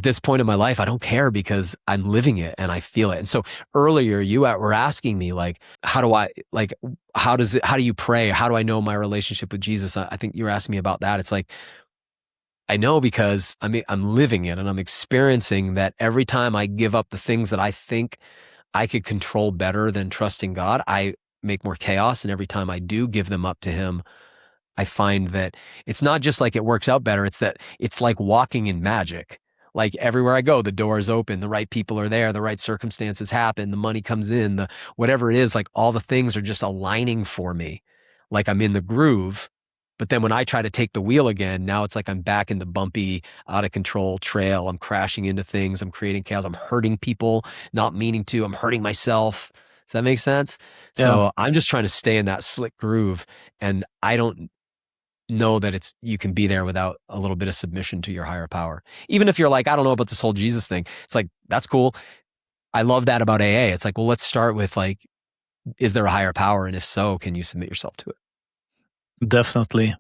Speaker 1: this point in my life, I don't care because I'm living it and I feel it. And so earlier you were asking me like, how do you pray? How do I know my relationship with Jesus? I think you were asking me about that. It's like, I know because I'm living it and I'm experiencing that every time I give up the things that I think I could control better than trusting God, I make more chaos. And every time I do give them up to him, I find that it's not just like it works out better. It's that it's like walking in magic. Like everywhere I go, the door is open, the right people are there, the right circumstances happen, the money comes in, the whatever it is, like all the things are just aligning for me. Like I'm in the groove. But then when I try to take the wheel again, now it's like I'm back in the bumpy, out of control trail. I'm crashing into things. I'm creating chaos. I'm hurting people, not meaning to. I'm hurting myself. Does that make sense? Yeah. So I'm just trying to stay in that slick groove. And I don't know that you can be there without a little bit of submission to your higher power. Even if you're like, I don't know about this whole Jesus thing. It's like, that's cool. I love that about AA. It's like, well, let's start with like, is there a higher power? And if so, can you submit yourself to it?
Speaker 2: Definitely.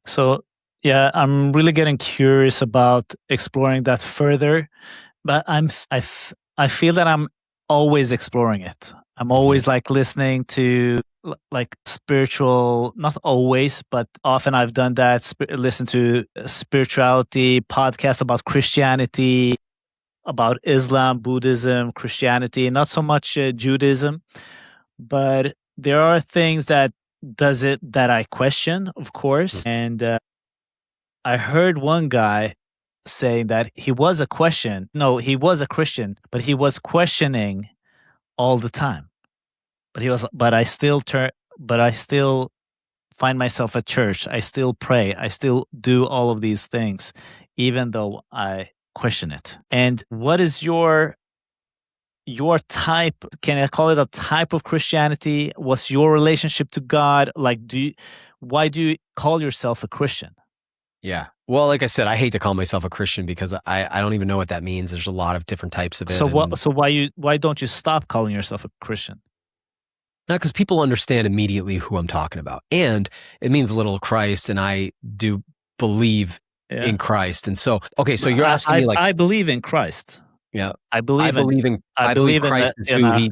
Speaker 2: So yeah, I'm really getting curious about exploring that further, but I feel that I'm always exploring it. I'm always like listening to like spiritual, not always, but often I've done that, listen to spirituality podcasts about Christianity, about Islam, Buddhism, Christianity, not so much Judaism, but there are things that I question, of course. And I heard one guy saying that he was a Christian, but he was questioning all the time. But I still find myself at church. I still pray. I still do all of these things, even though I question it. And what is your type? Can I call it a type of Christianity? What's your relationship to God? Like, why do you call yourself a Christian?
Speaker 1: Yeah. Well, like I said, I hate to call myself a Christian because I don't even know what that means. There's a lot of different types of it.
Speaker 2: So why don't you stop calling yourself a Christian?
Speaker 1: Not because people understand immediately who I'm talking about. And it means a little Christ, and I do believe in Christ. And so, okay, so you're asking me like...
Speaker 2: I believe in Christ.
Speaker 1: Yeah. I believe Christ is who he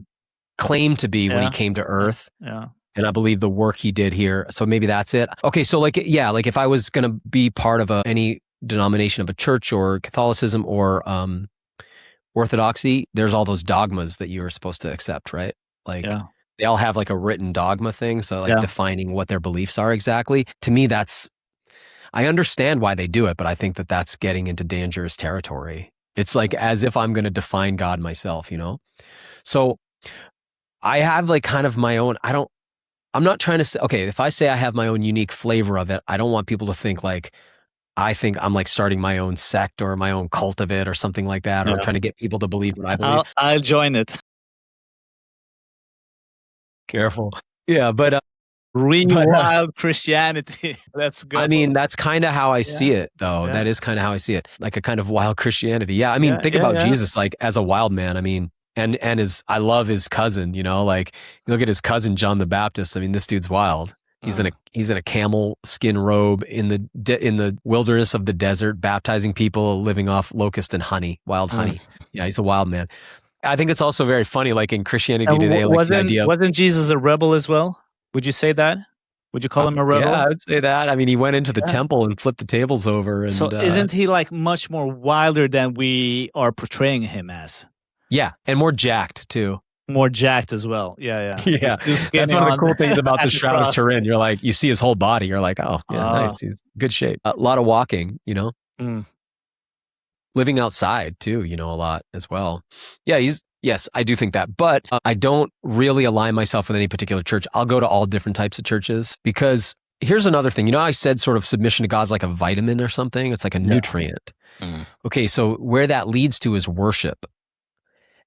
Speaker 1: claimed to be when he came to earth.
Speaker 2: Yeah.
Speaker 1: And I believe the work he did here. So maybe that's it. Okay, so like, yeah, like if I was going to be part of any denomination of a church or Catholicism or Orthodoxy, there's all those dogmas that you are supposed to accept, right? Like... Yeah. They all have like a written dogma thing. So like defining what their beliefs are exactly. To me, I understand why they do it, but I think that that's getting into dangerous territory. It's like as if I'm going to define God myself, you know? So I have like kind of my own, I'm not trying to say, okay, if I say I have my own unique flavor of it, I don't want people to think like, I think I'm like starting my own sect or my own cult of it or something like that, or I'm trying to get people to believe what I believe.
Speaker 2: I'll join it.
Speaker 1: Careful. Yeah, but
Speaker 2: wild Christianity. That's good.
Speaker 1: I mean, that's kind of how I see it, though. Yeah. That is kind of how I see it. Like a kind of wild Christianity. Yeah, I mean, think about Jesus like as a wild man. I mean, and I love his cousin, you know, like you look at his cousin John the Baptist. I mean, this dude's wild. He's in a camel skin robe in the wilderness of the desert, baptizing people, living off locust and honey, wild honey. Yeah, he's a wild man. I think it's also very funny, like in Christianity today, like the idea.
Speaker 2: Wasn't Jesus a rebel as well? Would you say that? Would you call him a rebel?
Speaker 1: Yeah, I would say that. I mean, he went into the temple and flipped the tables over. And
Speaker 2: so isn't he like much more wilder than we are portraying him as?
Speaker 1: Yeah, and more jacked too.
Speaker 2: More jacked as well. Yeah.
Speaker 1: Yeah. That's one of the cool things about the Shroud of Turin. You're like, you see his whole body. You're like, oh, yeah, nice. He's in good shape. A lot of walking, you know? Living outside too, you know, a lot as well. Yeah, yes, I do think that. But I don't really align myself with any particular church. I'll go to all different types of churches because here's another thing. You know, I said sort of submission to God's like a vitamin or something. It's like a nutrient. Okay, so where that leads to is worship.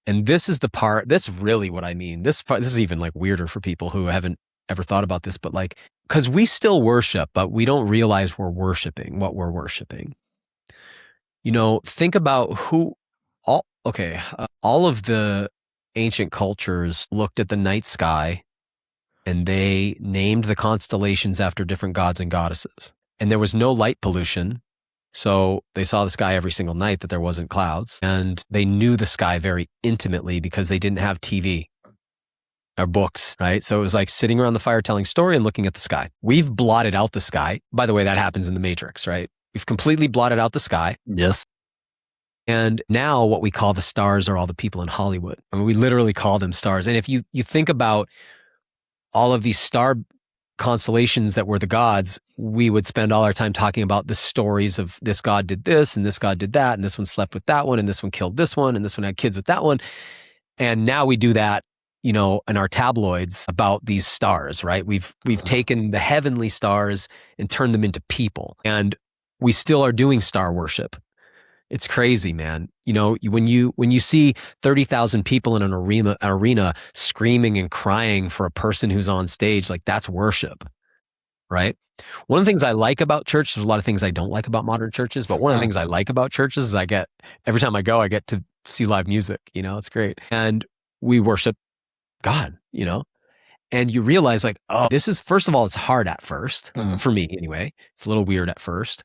Speaker 1: And this is the part, that's really what I mean. This is even like weirder for people who haven't ever thought about this, but like, because we still worship, but we don't realize we're worshiping what we're worshiping. You know, think about all of the ancient cultures looked at the night sky and they named the constellations after different gods and goddesses. And there was no light pollution. So they saw the sky every single night that there wasn't clouds. And they knew the sky very intimately because they didn't have TV or books, right? So it was like sitting around the fire telling story and looking at the sky. We've blotted out the sky. By the way, that happens in the Matrix, right? We've completely blotted out the sky.
Speaker 2: Yes.
Speaker 1: And now what we call the stars are all the people in Hollywood. I mean, we literally call them stars. And if you think about all of these star constellations that were the gods, we would spend all our time talking about the stories of this god did this and this god did that and this one slept with that one and this one killed this one and this one had kids with that one. And now we do that, you know, in our tabloids about these stars, right? We've taken the heavenly stars and turned them into people. And we still are doing star worship. It's crazy, man. You know, when you see 30,000 people in an arena screaming and crying for a person who's on stage, like that's worship, right? One of the things I like about church, there's a lot of things I don't like about modern churches, but one of the things I like about churches is every time I go, I get to see live music, you know, it's great. And we worship God, you know, and you realize like, oh, this is, first of all, it's hard at first, for me anyway. It's a little weird at first.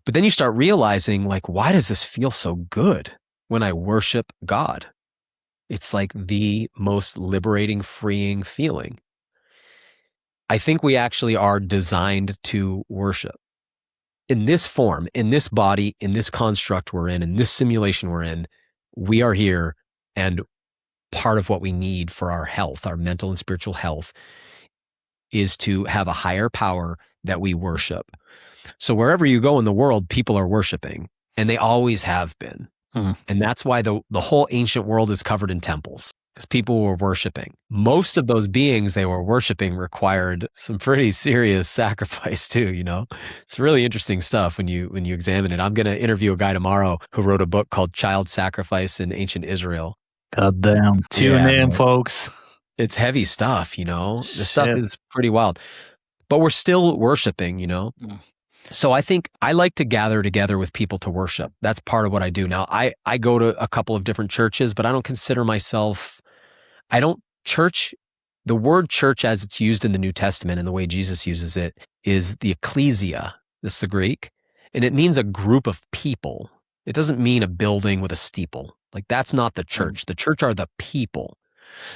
Speaker 1: But then you start realizing like, why does this feel so good when I worship God? It's like the most liberating, freeing feeling. I think we actually are designed to worship. In this form, in this body, in this construct we're in this simulation we're in, we are here, and part of what we need for our health, our mental and spiritual health, is to have a higher power that we worship. So wherever you go in the world, people are worshiping, and they always have been. And that's why the whole ancient world is covered in temples, because people were worshiping. Most of those beings they were worshiping required some pretty serious sacrifice too, you know? It's really interesting stuff when you examine it. I'm going to interview a guy tomorrow who wrote a book called Child Sacrifice in Ancient Israel.
Speaker 2: God damn. Tune in, folks.
Speaker 1: It's heavy stuff, you know? The stuff is pretty wild. But we're still worshiping, you know? So I think I like to gather together with people to worship. That's part of what I do. Now, I go to a couple of different churches, but I don't consider myself, the word church as it's used in the New Testament and the way Jesus uses it is the ecclesia. That's the Greek. And it means a group of people. It doesn't mean a building with a steeple. Like that's not the church. The church are the people.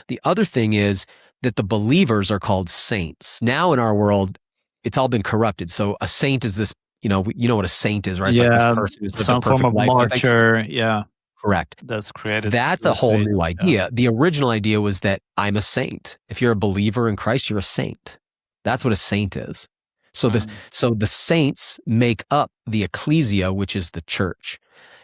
Speaker 1: The other thing is that the believers are called saints. Now in our world, it's all been corrupted. So a saint is this, you know what a saint is, right? It's like this person who's lived a perfect
Speaker 2: form of
Speaker 1: life.
Speaker 2: martyr. Yeah.
Speaker 1: Correct.
Speaker 2: That's created.
Speaker 1: That's a whole new idea. Yeah. The original idea was that I'm a saint. If you're a believer in Christ, you're a saint. That's what a saint is. So so the saints make up the ecclesia, which is the church.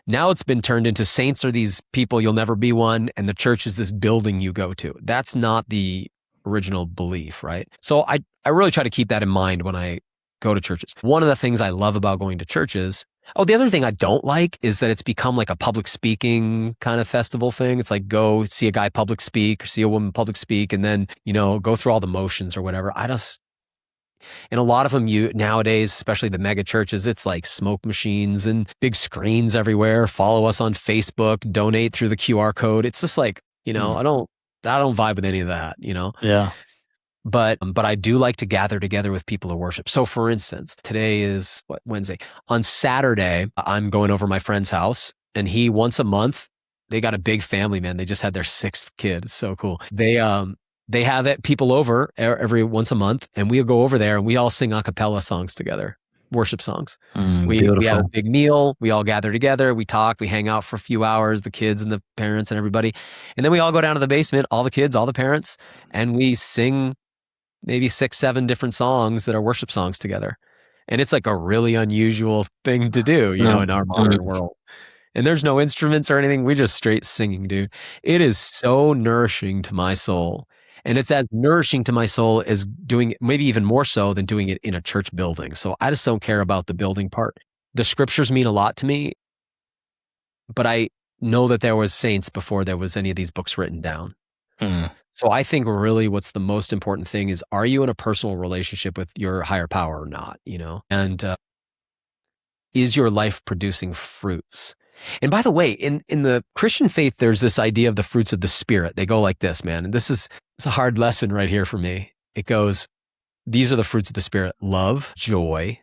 Speaker 1: Now it's been turned into saints are these people, you'll never be one, and the church is this building you go to. That's not the original belief, right? So I really try to keep that in mind when I go to churches. One of the things I love about going to churches, the other thing I don't like is that it's become like a public speaking kind of festival thing. It's like go see a guy public speak or see a woman public speak and then, you know, go through all the motions or whatever. And a lot of them nowadays, especially the mega churches, it's like smoke machines and big screens everywhere. Follow us on Facebook, donate through the QR code. It's just like, you know, I don't vibe with any of that, you know?
Speaker 2: Yeah.
Speaker 1: But I do like to gather together with people to worship. So for instance, today is Wednesday. On Saturday, I'm going over my friend's house and once a month, they got a big family, man. They just had their 6th kid. It's so cool. They they have people over every once a month, and we'll go over there and we all sing a cappella songs together, worship songs. We have a big meal. We all gather together. We talk. We hang out for a few hours, the kids and the parents and everybody. And then we all go down to the basement, all the kids, all the parents, and we sing maybe 6, 7 different songs that are worship songs together. And it's like a really unusual thing to do, you know, in our modern world. And there's no instruments or anything. We just straight singing, dude. It is so nourishing to my soul. And it's as nourishing to my soul as doing it, maybe even more so than doing it in a church building. So I just don't care about the building part. The scriptures mean a lot to me, but I know that there was saints before there was any of these books written down. So I think really what's the most important thing is, are you in a personal relationship with your higher power or not, you know? And is your life producing fruits? And by the way, in the Christian faith, there's this idea of the fruits of the Spirit. They go like this, man. And it's a hard lesson right here for me. It goes, these are the fruits of the Spirit: love, joy,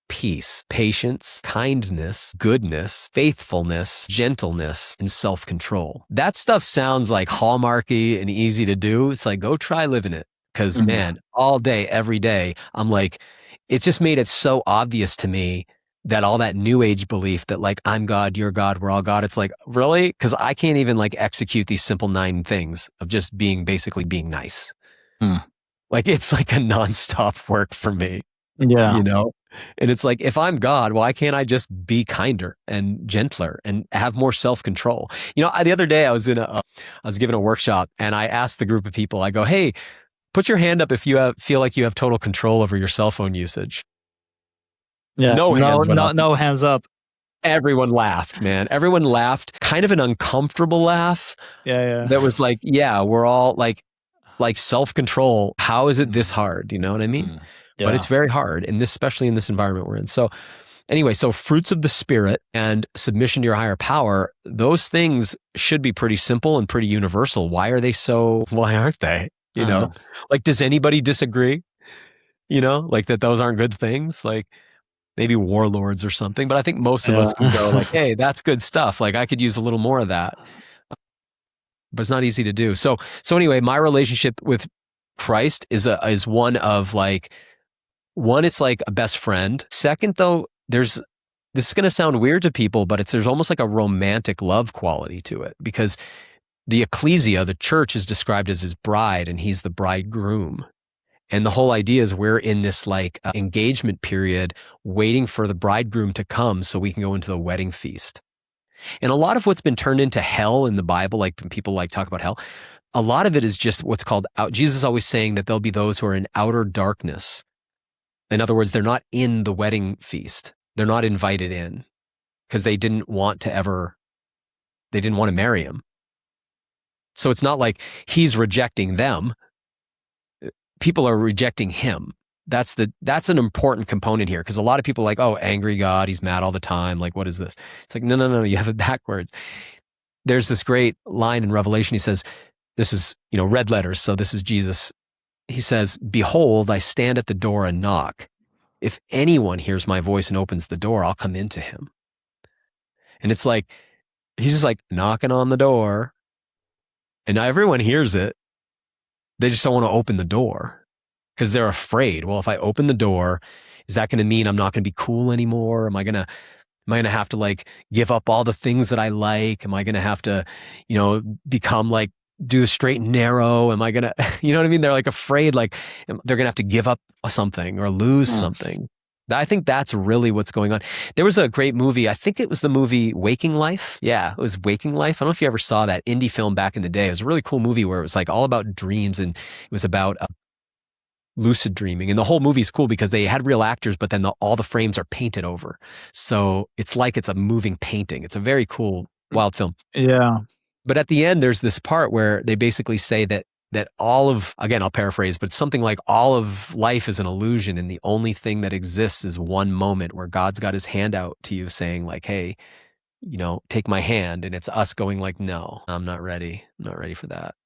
Speaker 1: peace, patience, kindness, goodness, faithfulness, gentleness, and self-control. That stuff sounds like hallmarky and easy to do. It's like, go try living it. Because man, all day, every day, I'm like, it's just made it so obvious to me that all that new age belief that like, I'm God, you're God, we're all God. It's like, really? Because I can't even like execute these simple 9 things of just basically being nice. Like, it's like a nonstop work for me.
Speaker 2: Yeah.
Speaker 1: You know? And it's like, if I'm God, why can't I just be kinder and gentler and have more self-control? You know, the other day I was giving a workshop, and I asked the group of people, I go, hey, put your hand up if you feel like you have total control over your cell phone usage.
Speaker 2: Yeah.
Speaker 1: No
Speaker 2: hands up.
Speaker 1: Everyone laughed, man. Everyone laughed, kind of an uncomfortable laugh.
Speaker 2: Yeah.
Speaker 1: That was like, yeah, we're all like self-control. How is it this hard? You know what I mean? Yeah. But it's very hard, and especially in this environment we're in. So anyway, so fruits of the Spirit and submission to your higher power, those things should be pretty simple and pretty universal. Why aren't they? You know, like, does anybody disagree? You know, like that those aren't good things? Like maybe warlords or something, but I think most of us can go like, hey, that's good stuff. Like, I could use a little more of that. But it's not easy to do. So anyway, my relationship with Christ is one of like, one, it's like a best friend. Second, though, this is going to sound weird to people, but there's almost like a romantic love quality to it, because the ecclesia, the church, is described as his bride, and he's the bridegroom. And the whole idea is we're in this like engagement period, waiting for the bridegroom to come so we can go into the wedding feast. And a lot of what's been turned into hell in the Bible, like when people like talk about hell, a lot of it is just what's called out. Jesus is always saying that there'll be those who are in outer darkness. In other words, they're not in the wedding feast. They're not invited in because they didn't want to marry him. So it's not like he's rejecting them. People are rejecting him. That's an important component here, because a lot of people are like, oh, angry God, he's mad all the time. Like, what is this? It's like, no, you have it backwards. There's this great line in Revelation. He says, this is, red letters. So this is Jesus. He says, behold, I stand at the door and knock. If anyone hears my voice and opens the door, I'll come into him. And it's like, he's just like knocking on the door, and now everyone hears it. They just don't want to open the door because they're afraid. Well, if I open the door, is that going to mean I'm not going to be cool anymore? Am I going to have to like give up all the things that I like? Am I going to have to, become like, do the straight and narrow? Am I going to, you know what I mean? They're like afraid, like they're going to have to give up something or lose something. I think that's really what's going on. There was a great movie. I think it was the movie Waking Life. Yeah, it was Waking Life. I don't know if you ever saw that indie film back in the day. It was a really cool movie where it was like all about dreams, and it was about lucid dreaming. And the whole movie is cool because they had real actors, but then all the frames are painted over. So it's like it's a moving painting. It's a very cool, wild film.
Speaker 2: Yeah.
Speaker 1: But at the end, there's this part where they basically say that all of, again, I'll paraphrase, but something like all of life is an illusion, and the only thing that exists is one moment where God's got his hand out to you saying like, hey, take my hand. And it's us going like, no, I'm not ready. I'm not ready for that.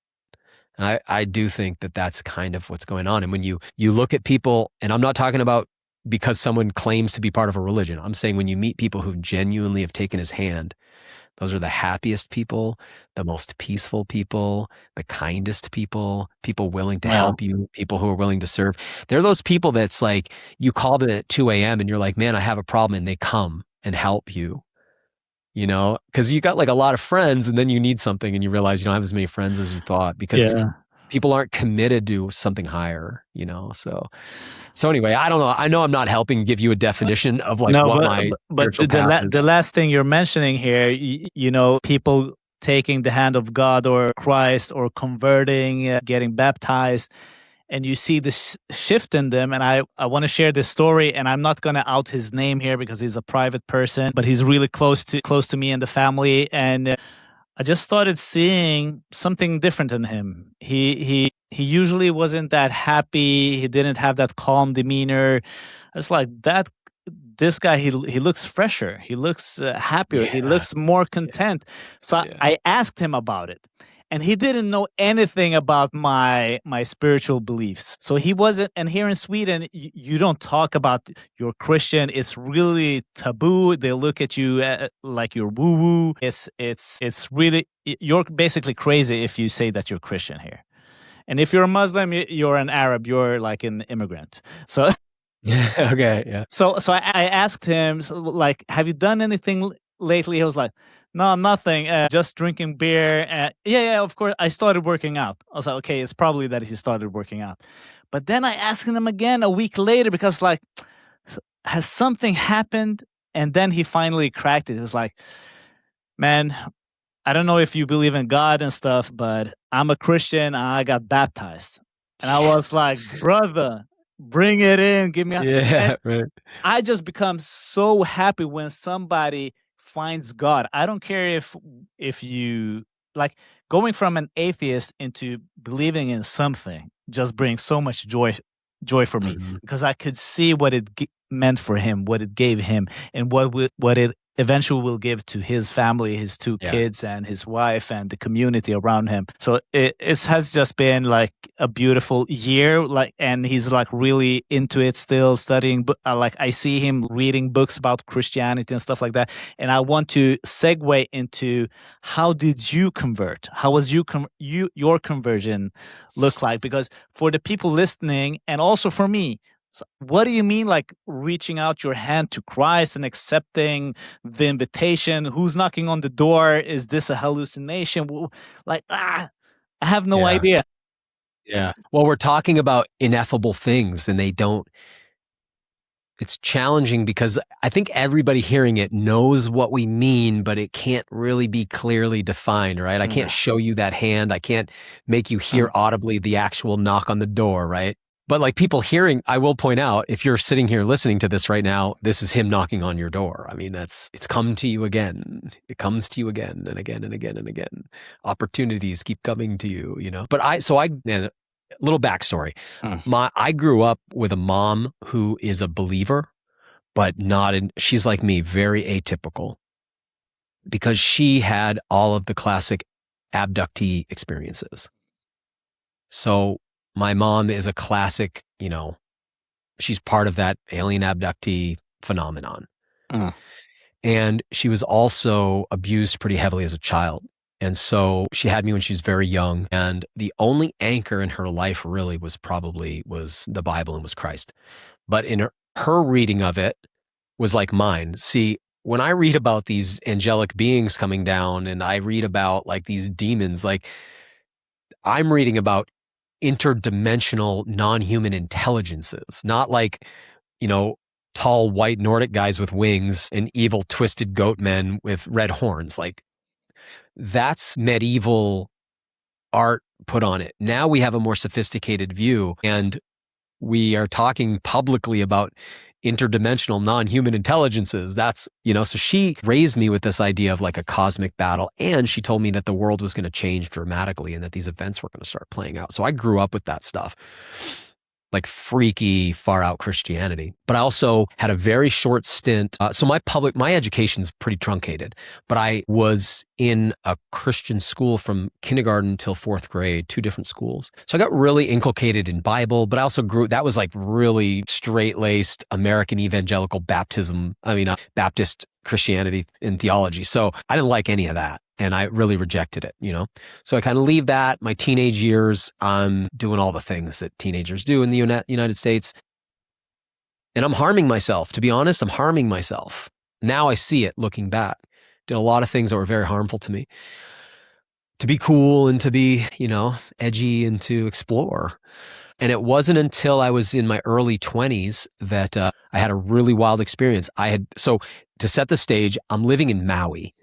Speaker 1: And I do think that that's kind of what's going on. And when you look at people, and I'm not talking about because someone claims to be part of a religion. I'm saying when you meet people who genuinely have taken his hand, Those are the happiest people, the most peaceful people, the kindest people, people willing to help you, people who are willing to serve. They're those people that's like, you call them at 2 a.m. and you're like, man, I have a problem. And they come and help you, because you got like a lot of friends and then you need something and you realize you don't have as many friends as you thought because people aren't committed to something higher, So anyway, I don't know. I know I'm not helping give you a definition of like
Speaker 2: but the last thing you're mentioning here, people taking the hand of God or Christ or converting, getting baptized, and you see this shift in them. And I want to share this story, and I'm not going to out his name here because he's a private person, but he's really close to me and the family. And I just started seeing something different in him. He usually wasn't that happy. He didn't have that calm demeanor. It's like that. This guy, he looks fresher. He looks happier. He looks more content. So I asked him about it. And he didn't know anything about my spiritual beliefs. So he wasn't, and here in Sweden, you don't talk about you're Christian. It's really taboo. They look at you like you're woo-woo. It's really, you're basically crazy if you say that you're Christian here. And if you're a Muslim, you're an Arab, you're like an immigrant. So
Speaker 1: okay, yeah.
Speaker 2: So I asked him, like, have you done anything lately? He was like, no, nothing. Just drinking beer. Yeah, of course. I started working out. I was like, okay, it's probably that he started working out. But then I asked him again a week later because, like, has something happened? And then he finally cracked it. He was like, man, I don't know if you believe in God and stuff, but I'm a Christian. I got baptized. And I was like, brother, bring it in. Give me a...
Speaker 1: Yeah, right.
Speaker 2: I just become so happy when somebody finds God. I don't care if you, like, going from an atheist into believing in something just brings so much joy for me, because I could see what it meant for him, what it gave him, and what it eventually will give to his family, his two kids, and his wife, and the community around him. So it has just been like a beautiful year, and he's like really into it still, studying. Like, I see him reading books about Christianity and stuff like that. And I want to segue into, how did you convert? How was your conversion look like? Because for the people listening, and also for me, so what do you mean, like, reaching out your hand to Christ and accepting the invitation? Who's knocking on the door? Is this a hallucination? Like, I have no idea.
Speaker 1: Yeah. Well, we're talking about ineffable things, and it's challenging because I think everybody hearing it knows what we mean, but it can't really be clearly defined, right? I can't show you that hand. I can't make you hear audibly the actual knock on the door, right? But like, people hearing, I will point out, if you're sitting here listening to this right now, this is him knocking on your door. I mean, it's come to you again. It comes to you again and again and again and again. Opportunities keep coming to you, But a little backstory. I grew up with a mom who is a believer, but she's like me, very atypical, because she had all of the classic abductee experiences. So my mom is a classic, she's part of that alien abductee phenomenon. And she was also abused pretty heavily as a child. And so she had me when she was very young. And the only anchor in her life really was the Bible and was Christ. But in her reading of it was like mine. See, when I read about these angelic beings coming down, and I read about like these demons, like, I'm reading about interdimensional non-human intelligences, not like, tall white Nordic guys with wings and evil twisted goat men with red horns. Like, that's medieval art put on it. Now we have a more sophisticated view, and we are talking publicly about interdimensional non-human intelligences. That's, so she raised me with this idea of like a cosmic battle, and she told me that the world was going to change dramatically and that these events were going to start playing out. So I grew up with that stuff, like freaky, far out Christianity. But I also had a very short stint. So my education's pretty truncated, but I was in a Christian school from kindergarten till fourth grade, 2 different schools. So I got really inculcated in Bible, but I also that was like really straight-laced American evangelical Baptist Christianity and theology. So I didn't like any of that. And I really rejected it, you know? So I kind of leave that. My teenage years, I'm doing all the things that teenagers do in the United States. And I'm harming myself. To be honest, I'm harming myself. Now I see it looking back. Did a lot of things that were very harmful to me. To be cool and to be, you know, edgy and to explore. And it wasn't until I was in my early 20s that I had a really wild experience. So to set the stage, I'm living in Maui.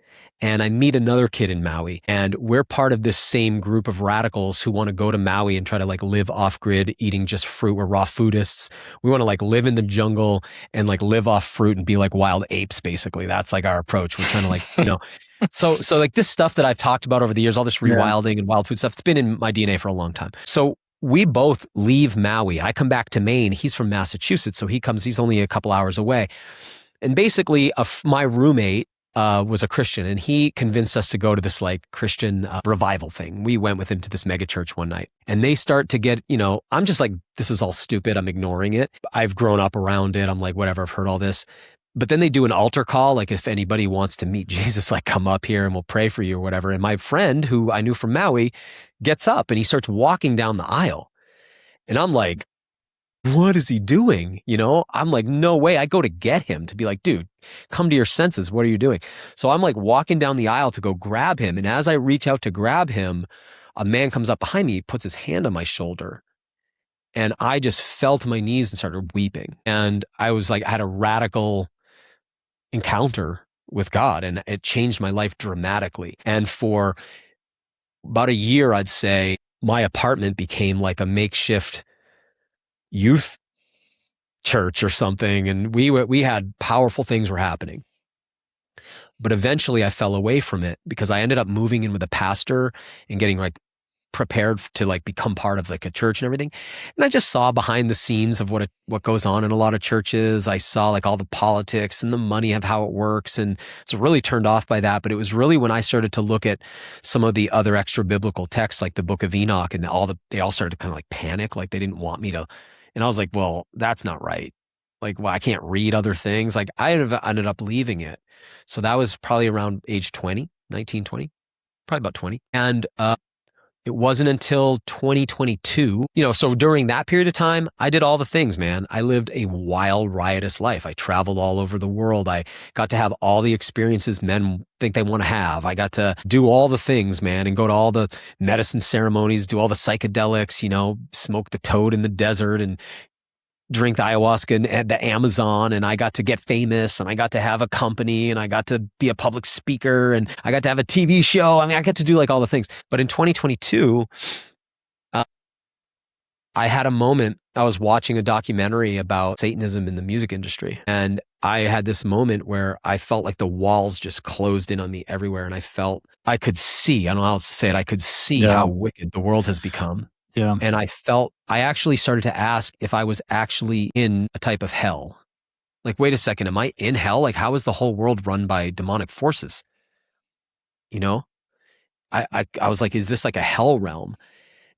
Speaker 1: And I meet another kid in Maui, and we're part of this same group of radicals who want to go to Maui and try to like live off grid, eating just fruit. We're raw foodists. We want to like live in the jungle and like live off fruit and be like wild apes, basically. That's like our approach. We're trying to like, you know, so like this stuff that I've talked about over the years, all this rewilding and wild food stuff, it's been in my DNA for a long time. So we both leave Maui. I come back to Maine. He's from Massachusetts. So he's only a couple hours away. And basically my roommate, was a Christian, and he convinced us to go to this like Christian revival thing. We went with him to this mega church one night, and they start to get, you know, I'm just like, this is all stupid. I'm ignoring it. I've grown up around it. I'm like, whatever, I've heard all this. But then they do an altar call. Like if anybody wants to meet Jesus, like come up here and we'll pray for you or whatever. And my friend who I knew from Maui gets up and he starts walking down the aisle. And I'm like, what is he doing? You know, I'm like, no way. I go to get him to be like, dude, come to your senses. What are you doing? So I'm like walking down the aisle to go grab him. And as I reach out to grab him, a man comes up behind me, puts his hand on my shoulder. And I just fell to my knees and started weeping. And I was like, I had a radical encounter with God, and it changed my life dramatically. And for about a year, I'd say my apartment became like a makeshift youth church or something. And we had powerful things were happening. But eventually I fell away from it because I ended up moving in with a pastor and getting like prepared to like become part of like a church and everything. And I just saw behind the scenes of what goes on in a lot of churches. I saw like all the politics and the money of how it works. And so really turned off by that. But it was really when I started to look at some of the other extra biblical texts, like the book of Enoch, and they all started to kind of like panic. Like they didn't want me to. And I was like, well, that's not right. Like, well, I can't read other things. Like I ended up leaving it. So that was probably around age 20, 19, 20, probably about 20. And, it wasn't until 2022, you know, so during that period of time, I did all the things, man. I lived a wild, riotous life. I traveled all over the world. I got to have all the experiences men think they want to have. I got to do all the things, man, and go to all the medicine ceremonies, do all the psychedelics, you know, smoke the toad in the desert and drink the ayahuasca and the Amazon, and I got to get famous, and I got to have a company, and I got to be a public speaker, and I got to have a TV show. I mean, I got to do like all the things. But in 2022, I had a moment. I was watching a documentary about Satanism in the music industry, and I had this moment where I felt like the walls just closed in on me everywhere, and I could see, I don't know how else to say it, I could see how wicked the world has become.
Speaker 2: Yeah.
Speaker 1: And I actually started to ask if I was actually in a type of hell. Like, wait a second, am I in hell? Like, how is the whole world run by demonic forces? You know, I was like, is this like a hell realm?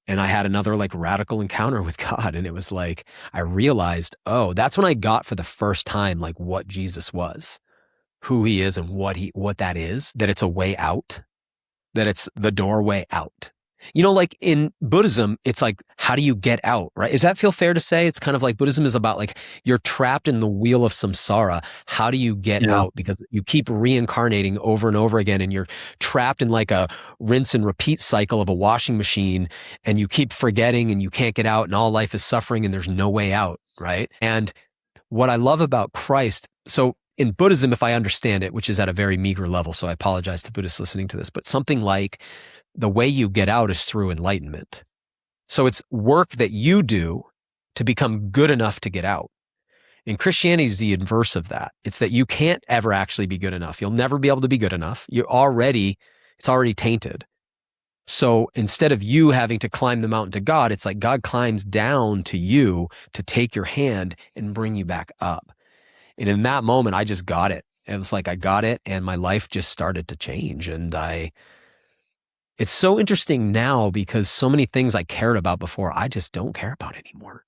Speaker 1: And I had another like radical encounter with God. And it was like, I realized, oh, that's when I got for the first time, like what Jesus was, who he is and what that is, that it's a way out, that it's the doorway out. You know, like in Buddhism, it's like, how do you get out, right? Does that feel fair to say? It's kind of like Buddhism is about like, you're trapped in the wheel of samsara. How do you get out? Because you keep reincarnating over and over again, and you're trapped in like a rinse and repeat cycle of a washing machine, and you keep forgetting and you can't get out, and all life is suffering and there's no way out, right? And what I love about Christ, so in Buddhism, if I understand it, which is at a very meager level, so I apologize to Buddhists listening to this, but something like, the way you get out is through enlightenment. So it's work that you do to become good enough to get out. In Christianity is the inverse of that. It's that you can't ever actually be good enough. You'll never be able to be good enough. It's already tainted. So instead of you having to climb the mountain to God, it's like God climbs down to you to take your hand and bring you back up. And in that moment, I just got it. It was like I got it, and my life just started to change. And it's so interesting now because so many things I cared about before, I just don't care about anymore.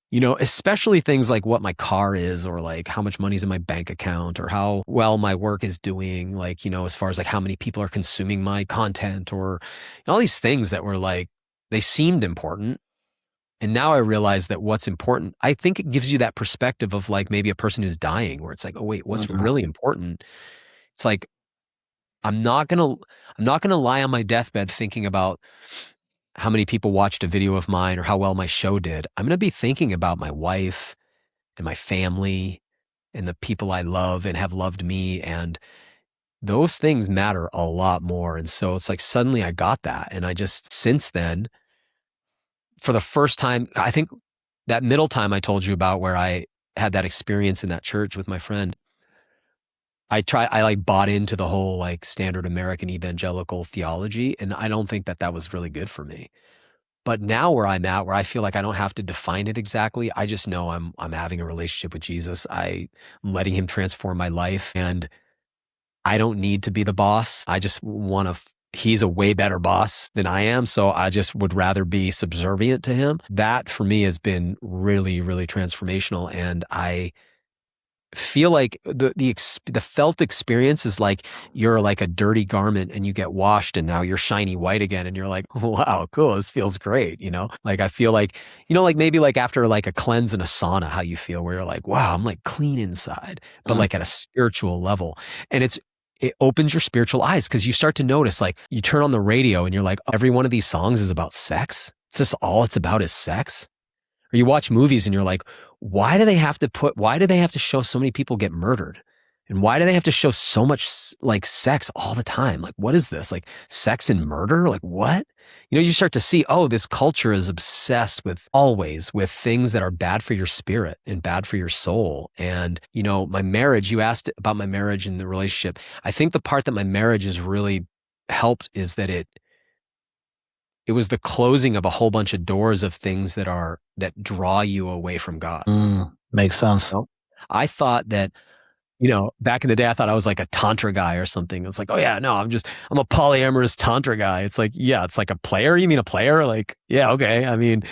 Speaker 1: You know, especially things like what my car is, or like how much money's in my bank account, or how well my work is doing, like, you know, as far as like how many people are consuming my content, or all these things that were like, they seemed important. And now I realize that what's important, I think it gives you that perspective of like maybe a person who's dying, where it's like, oh wait, what's really important? It's like, I'm not gonna lie on my deathbed thinking about how many people watched a video of mine or how well my show did. I'm gonna be thinking about my wife and my family and the people I love and have loved me, and those things matter a lot more. And so it's like suddenly I got that, and I just, since then, for the first time, I think that middle time I told you about where I had that experience in that church with my friend, I like bought into the whole like standard American evangelical theology, and I don't think that was really good for me. But now where I'm at, where I feel like I don't have to define it exactly, I just know I'm having a relationship with Jesus. I'm letting him transform my life, and I don't need to be the boss. I just want to, he's a way better boss than I am. So I just would rather be subservient to him. That for me has been really, really transformational. And I feel like the felt experience is like you're like a dirty garment and you get washed and now you're shiny white again, and you're like, wow, cool, this feels great, you know? Like I feel like, you know, like maybe like after like a cleanse in a sauna, how you feel, where you're like, wow, I'm like clean inside, but like at a spiritual level. And it opens your spiritual eyes, because you start to notice, like you turn on the radio and you're like, every one of these songs is about sex. It's just all it's about is sex. Or you watch movies and you're like, why do they have to show so many people get murdered? And why do they have to show so much like sex all the time? Like, what is this? Like sex and murder? Like what? You know, you start to see, oh, this culture is obsessed with things that are bad for your spirit and bad for your soul. And, you know, my marriage, you asked about my marriage and the relationship. I think the part that my marriage has really helped is that it was the closing of a whole bunch of doors of things that draw you away from God.
Speaker 2: Makes sense.
Speaker 1: You know? I thought that, you know, back in the day, I thought I was like a tantra guy or something. It was like, oh yeah, no, I'm a polyamorous tantra guy. It's like, yeah, it's like a player. You mean a player? Like, yeah, okay. I mean,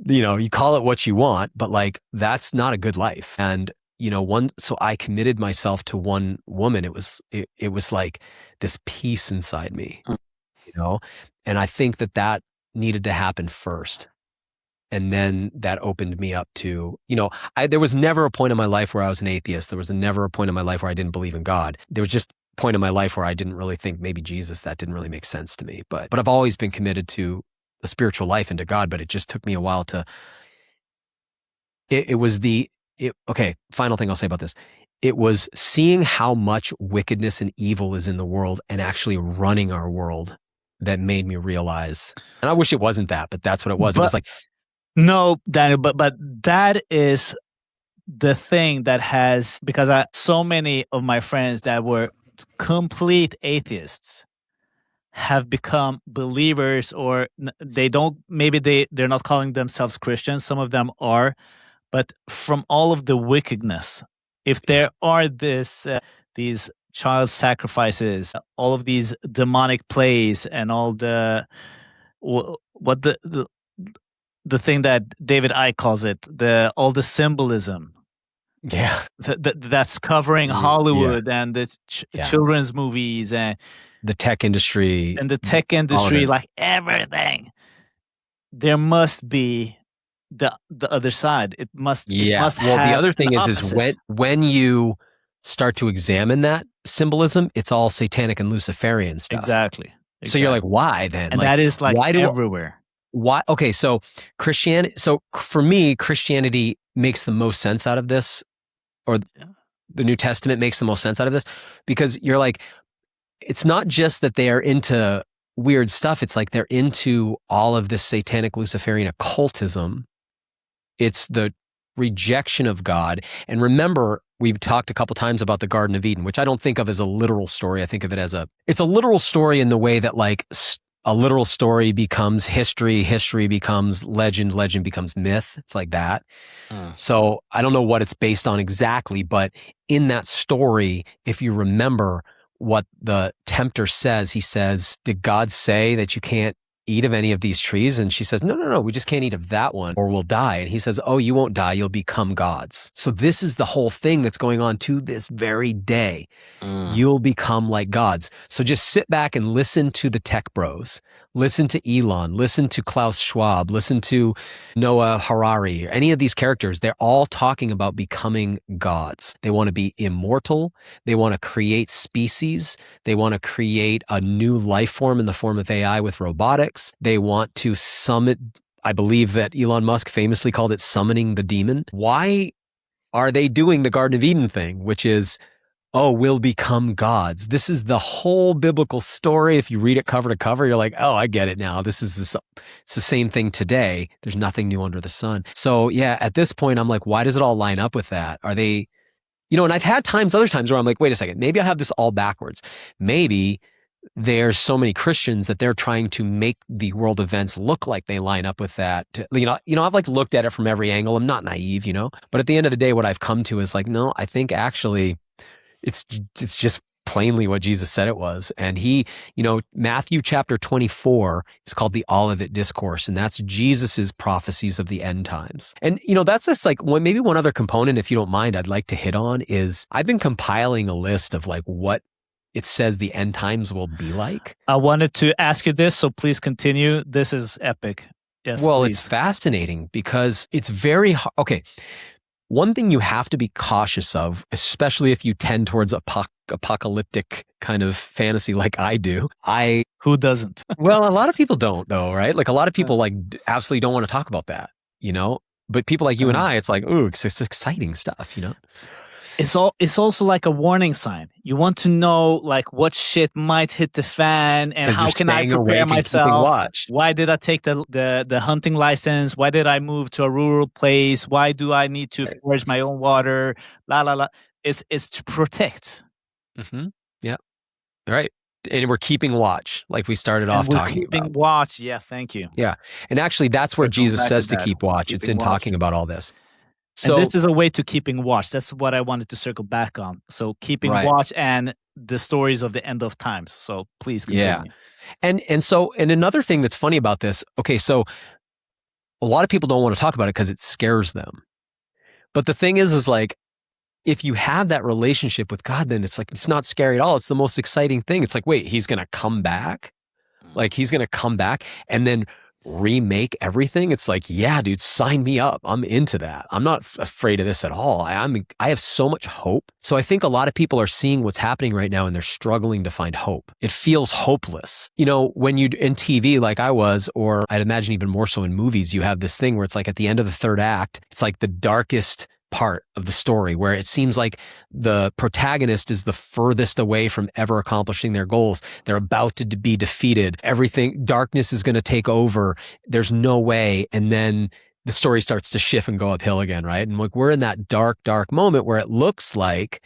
Speaker 1: you know, you call it what you want, but like, that's not a good life. And, you know, so I committed myself to one woman. It was like this peace inside me, you know? And I think that needed to happen first. And then that opened me up to, you know, there was never a point in my life where I was an atheist. There was never a point in my life where I didn't believe in God. There was just a point in my life where I didn't really think maybe Jesus, that didn't really make sense to me. But I've always been committed to a spiritual life and to God, but it just took me a while to, okay, final thing I'll say about this. It was seeing how much wickedness and evil is in the world and actually running our world that made me realize, and I wish it wasn't that, but that's what it was. It was like,
Speaker 2: no, Daniel, but that is the thing that has, because so many of my friends that were complete atheists have become believers, or they're not calling themselves Christians. Some of them are, but from all of the wickedness, if there are these child sacrifices, all of these demonic plays, and all the thing that David Icke calls it, all the symbolism, that's covering Hollywood and the children's movies and
Speaker 1: the tech industry,
Speaker 2: like everything. There must be the other side. It must.
Speaker 1: Well, the other thing is when you start to examine that symbolism, it's all satanic and Luciferian stuff.
Speaker 2: Exactly.
Speaker 1: So you're like, why then?
Speaker 2: And like, that is like everywhere.
Speaker 1: Why? Okay, so Christianity. So for me, Christianity makes the most sense out of this, or the New Testament makes the most sense out of this, because you're like, it's not just that they are into weird stuff. It's like they're into all of this satanic Luciferian occultism. It's the rejection of God. And remember, we've talked a couple times about the Garden of Eden, which I don't think of as a literal story. I think of it as it's a literal story in the way that like a literal story becomes history, history becomes legend, legend becomes myth. It's like that. So I don't know what it's based on exactly, but in that story, if you remember what the tempter says, he says, did God say that you can't eat of any of these trees? And she says, no, we just can't eat of that one or we'll die. And he says, oh, you won't die. You'll become gods. So this is the whole thing that's going on to this very day. You'll become like gods. So just sit back and listen to the tech bros. Listen to Elon, listen to Klaus Schwab, listen to Noah Harari, any of these characters. They're all talking about becoming gods. They want to be immortal. They want to create species. They want to create a new life form in the form of AI with robotics. They want to summit, I believe that Elon Musk famously called it summoning the demon. Why are they doing the Garden of Eden thing, which is, oh, we'll become gods? This is the whole biblical story. If you read it cover to cover, you're like, oh, I get it now. It's the same thing today. There's nothing new under the sun. So yeah, at this point, I'm like, why does it all line up with that? Are they, and I've had other times where I'm like, wait a second, maybe I have this all backwards. Maybe there's so many Christians that they're trying to make the world events look like they line up with that. I've like looked at it from every angle. I'm not naive, but at the end of the day, what I've come to is like, no, I think actually it's just plainly what Jesus said it was. And he, Matthew chapter 24 is called the Olivet Discourse, and that's Jesus's prophecies of the end times. And, that's just like maybe one other component, if you don't mind, I'd like to hit on is I've been compiling a list of like what it says the end times will be like.
Speaker 2: I wanted to ask you this, so please continue. This is epic. Yes,
Speaker 1: well,
Speaker 2: please.
Speaker 1: It's fascinating because it's very hard. Okay. One thing you have to be cautious of, especially if you tend towards apocalyptic kind of fantasy like I do.
Speaker 2: Who doesn't?
Speaker 1: Well, a lot of people don't though, right? Like a lot of people like absolutely don't want to talk about that, But people like you and I, it's like, ooh, it's exciting stuff,
Speaker 2: It's also like a warning sign. You want to know like what shit might hit the fan and how can I prepare myself? Why did I take the hunting license? Why did I move to a rural place? Why do I need to forage my own water? La la la. It's to protect.
Speaker 1: Mm-hmm. Yeah. All right. And we're keeping watch, like we started off talking about.
Speaker 2: Keeping watch. Yeah. Thank you.
Speaker 1: Yeah. And actually, that's where Jesus says to keep watch. It's in talking about all this.
Speaker 2: So and this is a way to keeping watch. That's what I wanted to circle back on. So keeping watch and the stories of the end of times. So please continue.
Speaker 1: Yeah. And another thing that's funny about this, okay, so a lot of people don't want to talk about it because it scares them. But the thing is like, if you have that relationship with God, then it's like, it's not scary at all. It's the most exciting thing. It's like, wait, he's going to come back? Like he's going to come back and then remake everything? It's like, yeah, dude, sign me up. I'm into that. I'm not afraid of this at all. I have so much hope. So I think a lot of people are seeing what's happening right now and they're struggling to find hope. It feels hopeless. When you in TV like I was, or I'd imagine even more so in movies, you have this thing where it's like at the end of the third act, it's like the darkest part of the story where it seems like the protagonist is the furthest away from ever accomplishing their goals. They're about to be defeated. Everything, darkness is going to take over. There's no way. And then the story starts to shift and go uphill again, right? And like we're in that dark moment where it looks like,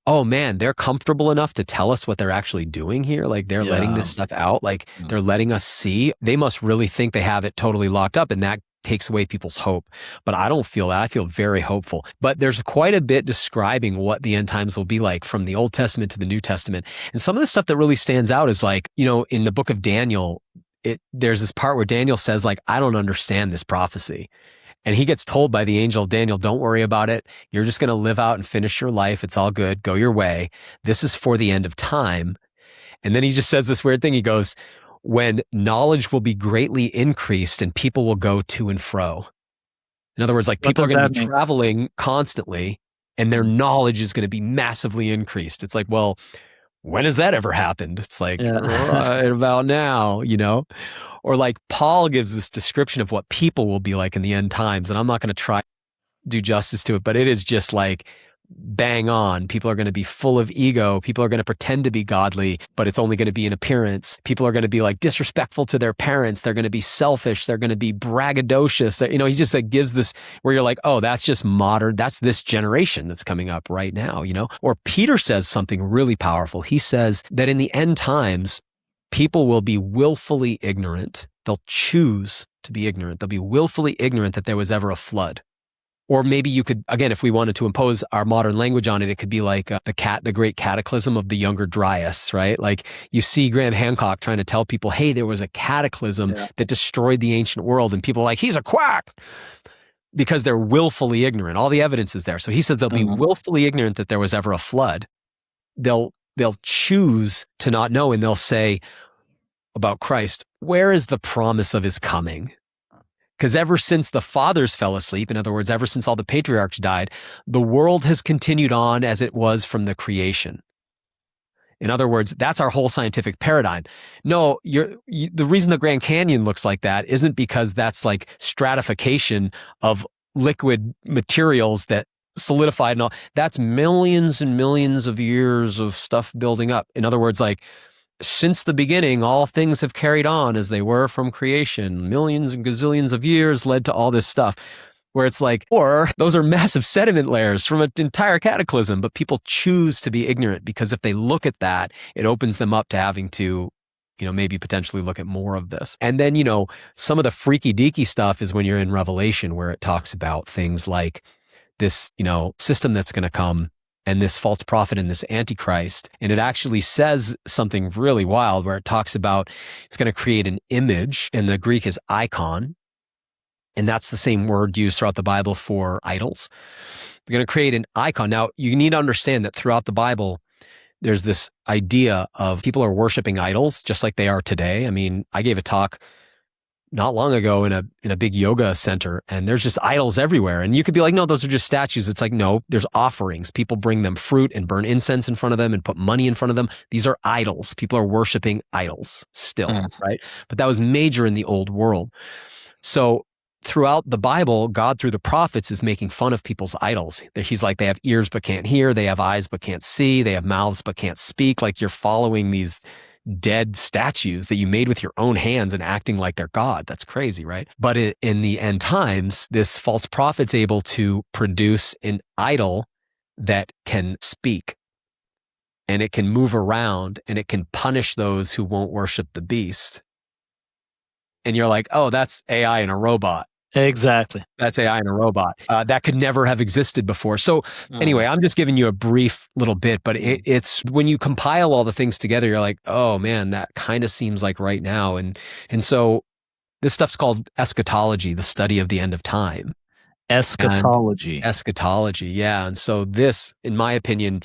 Speaker 1: oh man, they're comfortable enough to tell us what they're actually doing here. Like they're letting this stuff out. Like they're letting us see. They must really think they have it totally locked up, and that takes away people's hope. But I don't feel that. I feel very hopeful. But there's quite a bit describing what the end times will be like from the Old Testament to the New Testament. And some of the stuff that really stands out is like, in the book of Daniel, there's this part where Daniel says like, I don't understand this prophecy. And he gets told by the angel, Daniel, don't worry about it. You're just going to live out and finish your life. It's all good. Go your way. This is for the end of time. And then he just says this weird thing. He goes, when knowledge will be greatly increased and people will go to and fro. In other words, like people are going to be traveling constantly and their knowledge is going to be massively increased. It's like, well, when has that ever happened? It's like, right about now, Or like Paul gives this description of what people will be like in the end times. And I'm not going to try to do justice to it, but it is just like bang on. People are going to be full of ego. People are going to pretend to be godly, but it's only going to be an appearance. People are going to be like disrespectful to their parents. They're going to be selfish. They're going to be braggadocious. He just like gives this where you're like, oh, that's just modern. That's this generation that's coming up right now, Or Peter says something really powerful. He says that in the end times, people will be willfully ignorant. They'll choose to be ignorant. They'll be willfully ignorant that there was ever a flood, Or maybe you could, again, if we wanted to impose our modern language on it, it could be like the great cataclysm of the younger Dryas, right? Like you see Graham Hancock trying to tell people, hey, there was a cataclysm that destroyed the ancient world. And people are like, he's a quack, because they're willfully ignorant. All the evidence is there. So he says they'll be willfully ignorant that there was ever a flood. They'll choose to not know, and they'll say about Christ, where is the promise of his coming? Because ever since the fathers fell asleep, in other words, ever since all the patriarchs died, the world has continued on as it was from the creation. In other words, that's our whole scientific paradigm. No, the reason the Grand Canyon looks like that isn't because that's like stratification of liquid materials that solidified and all. That's millions and millions of years of stuff building up. In other words, like, since the beginning, all things have carried on as they were from creation. Millions and gazillions of years led to all this stuff, where it's like, or those are massive sediment layers from an entire cataclysm, but people choose to be ignorant because if they look at that, it opens them up to having to, maybe potentially look at more of this. And then, some of the freaky deaky stuff is when you're in Revelation, where it talks about things like this, system that's going to come, and this false prophet and this antichrist. And it actually says something really wild where it talks about it's going to create an image, and the Greek is icon. And that's the same word used throughout the Bible for idols. They're going to create an icon. Now, you need to understand that throughout the Bible, there's this idea of people are worshiping idols just like they are today. I mean, I gave a talk not long ago in a big yoga center, and there's just idols everywhere. And you could be like, no, those are just statues. It's like, no, there's offerings. People bring them fruit and burn incense in front of them and put money in front of them. These are idols. People are worshiping idols still, right? But that was major in the old world. So throughout the Bible, God, through the prophets, is making fun of people's idols. He's like, they have ears but can't hear. They have eyes but can't see. They have mouths but can't speak. Like, you're following these dead statues that you made with your own hands and acting like they're God. That's crazy, right? But in the end times, this false prophet's able to produce an idol that can speak, and it can move around, and it can punish those who won't worship the beast. And you're like, oh, that's AI and a robot.
Speaker 2: Exactly.
Speaker 1: That's AI and a robot. That could never have existed before. So anyway, I'm just giving you a brief little bit, but it's when you compile all the things together, you're like, oh man, that kind of seems like right now. And so this stuff's called eschatology, the study of the end of time. Eschatology, yeah. And so this, in my opinion,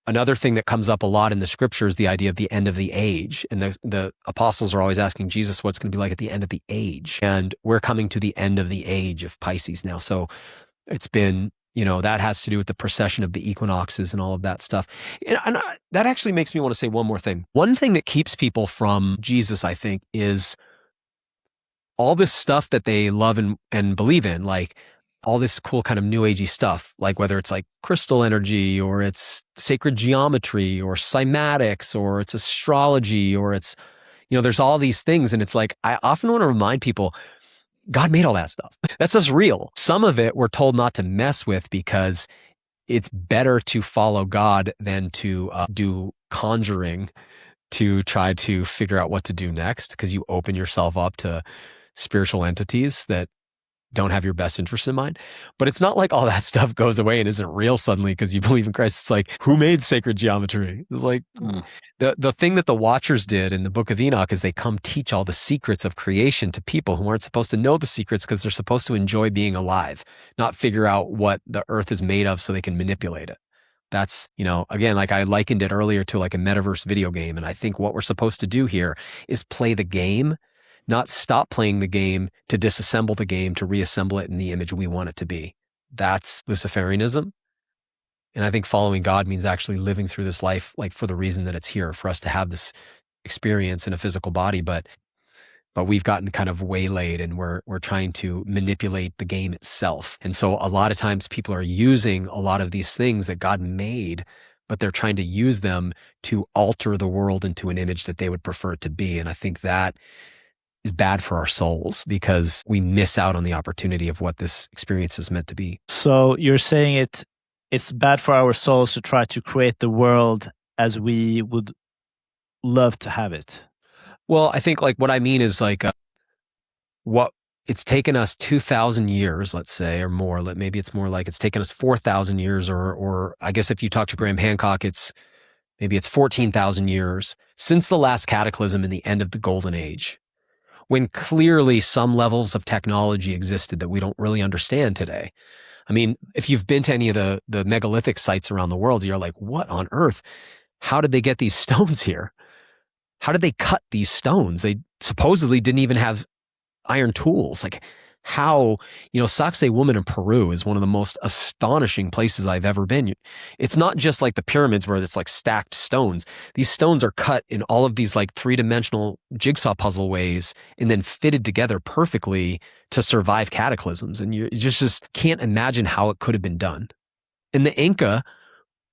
Speaker 1: another thing that comes up a lot in the scripture is the idea of the end of the age. And the apostles are always asking Jesus what's going to be like at the end of the age. And we're coming to the end of the age of Pisces now. So it's been, that has to do with the precession of the equinoxes and all of that stuff. And that actually makes me want to say one more thing. One thing that keeps people from Jesus, I think, is all this stuff that they love and believe in, like all this cool kind of new agey stuff, like whether it's like crystal energy or it's sacred geometry or cymatics or it's astrology or it's, there's all these things. And it's like, I often want to remind people, God made all that stuff. That stuff's real. Some of it we're told not to mess with because it's better to follow God than to do conjuring to try to figure out what to do next, because you open yourself up to spiritual entities that don't have your best interest in mind. But it's not like all that stuff goes away and isn't real suddenly because you believe in Christ. It's like, who made sacred geometry? It's like the thing that the Watchers did in the Book of Enoch is they come teach all the secrets of creation to people who aren't supposed to know the secrets because they're supposed to enjoy being alive, not figure out what the earth is made of so they can manipulate it. That's, again, like I likened it earlier to like a metaverse video game. And I think what we're supposed to do here is play the game, not stop playing the game to disassemble the game, to reassemble it in the image we want it to be. That's Luciferianism. And I think following God means actually living through this life, like for the reason that it's here, for us to have this experience in a physical body. But we've gotten kind of waylaid and we're trying to manipulate the game itself. And so a lot of times people are using a lot of these things that God made, but they're trying to use them to alter the world into an image that they would prefer it to be. And I think that is bad for our souls because we miss out on the opportunity of what this experience is meant to be.
Speaker 2: So you're saying it's bad for our souls to try to create the world as we would love to have it.
Speaker 1: Well, I think like what I mean is like what it's taken us 2,000 years, let's say, or more. Maybe it's more like it's taken us 4,000 years, or I guess if you talk to Graham Hancock, maybe it's 14,000 years since the last cataclysm and the end of the Golden Age, when clearly some levels of technology existed that we don't really understand today. I mean, if you've been to any of the megalithic sites around the world, you're like, what on earth? How did they get these stones here? How did they cut these stones? They supposedly didn't even have iron tools. Like how, Sacsay woman in Peru is one of the most astonishing places I've ever been. It's not just like the pyramids where it's like stacked stones. These stones are cut in all of these like three-dimensional jigsaw puzzle ways and then fitted together perfectly to survive cataclysms. And you just can't imagine how it could have been done. And the Inca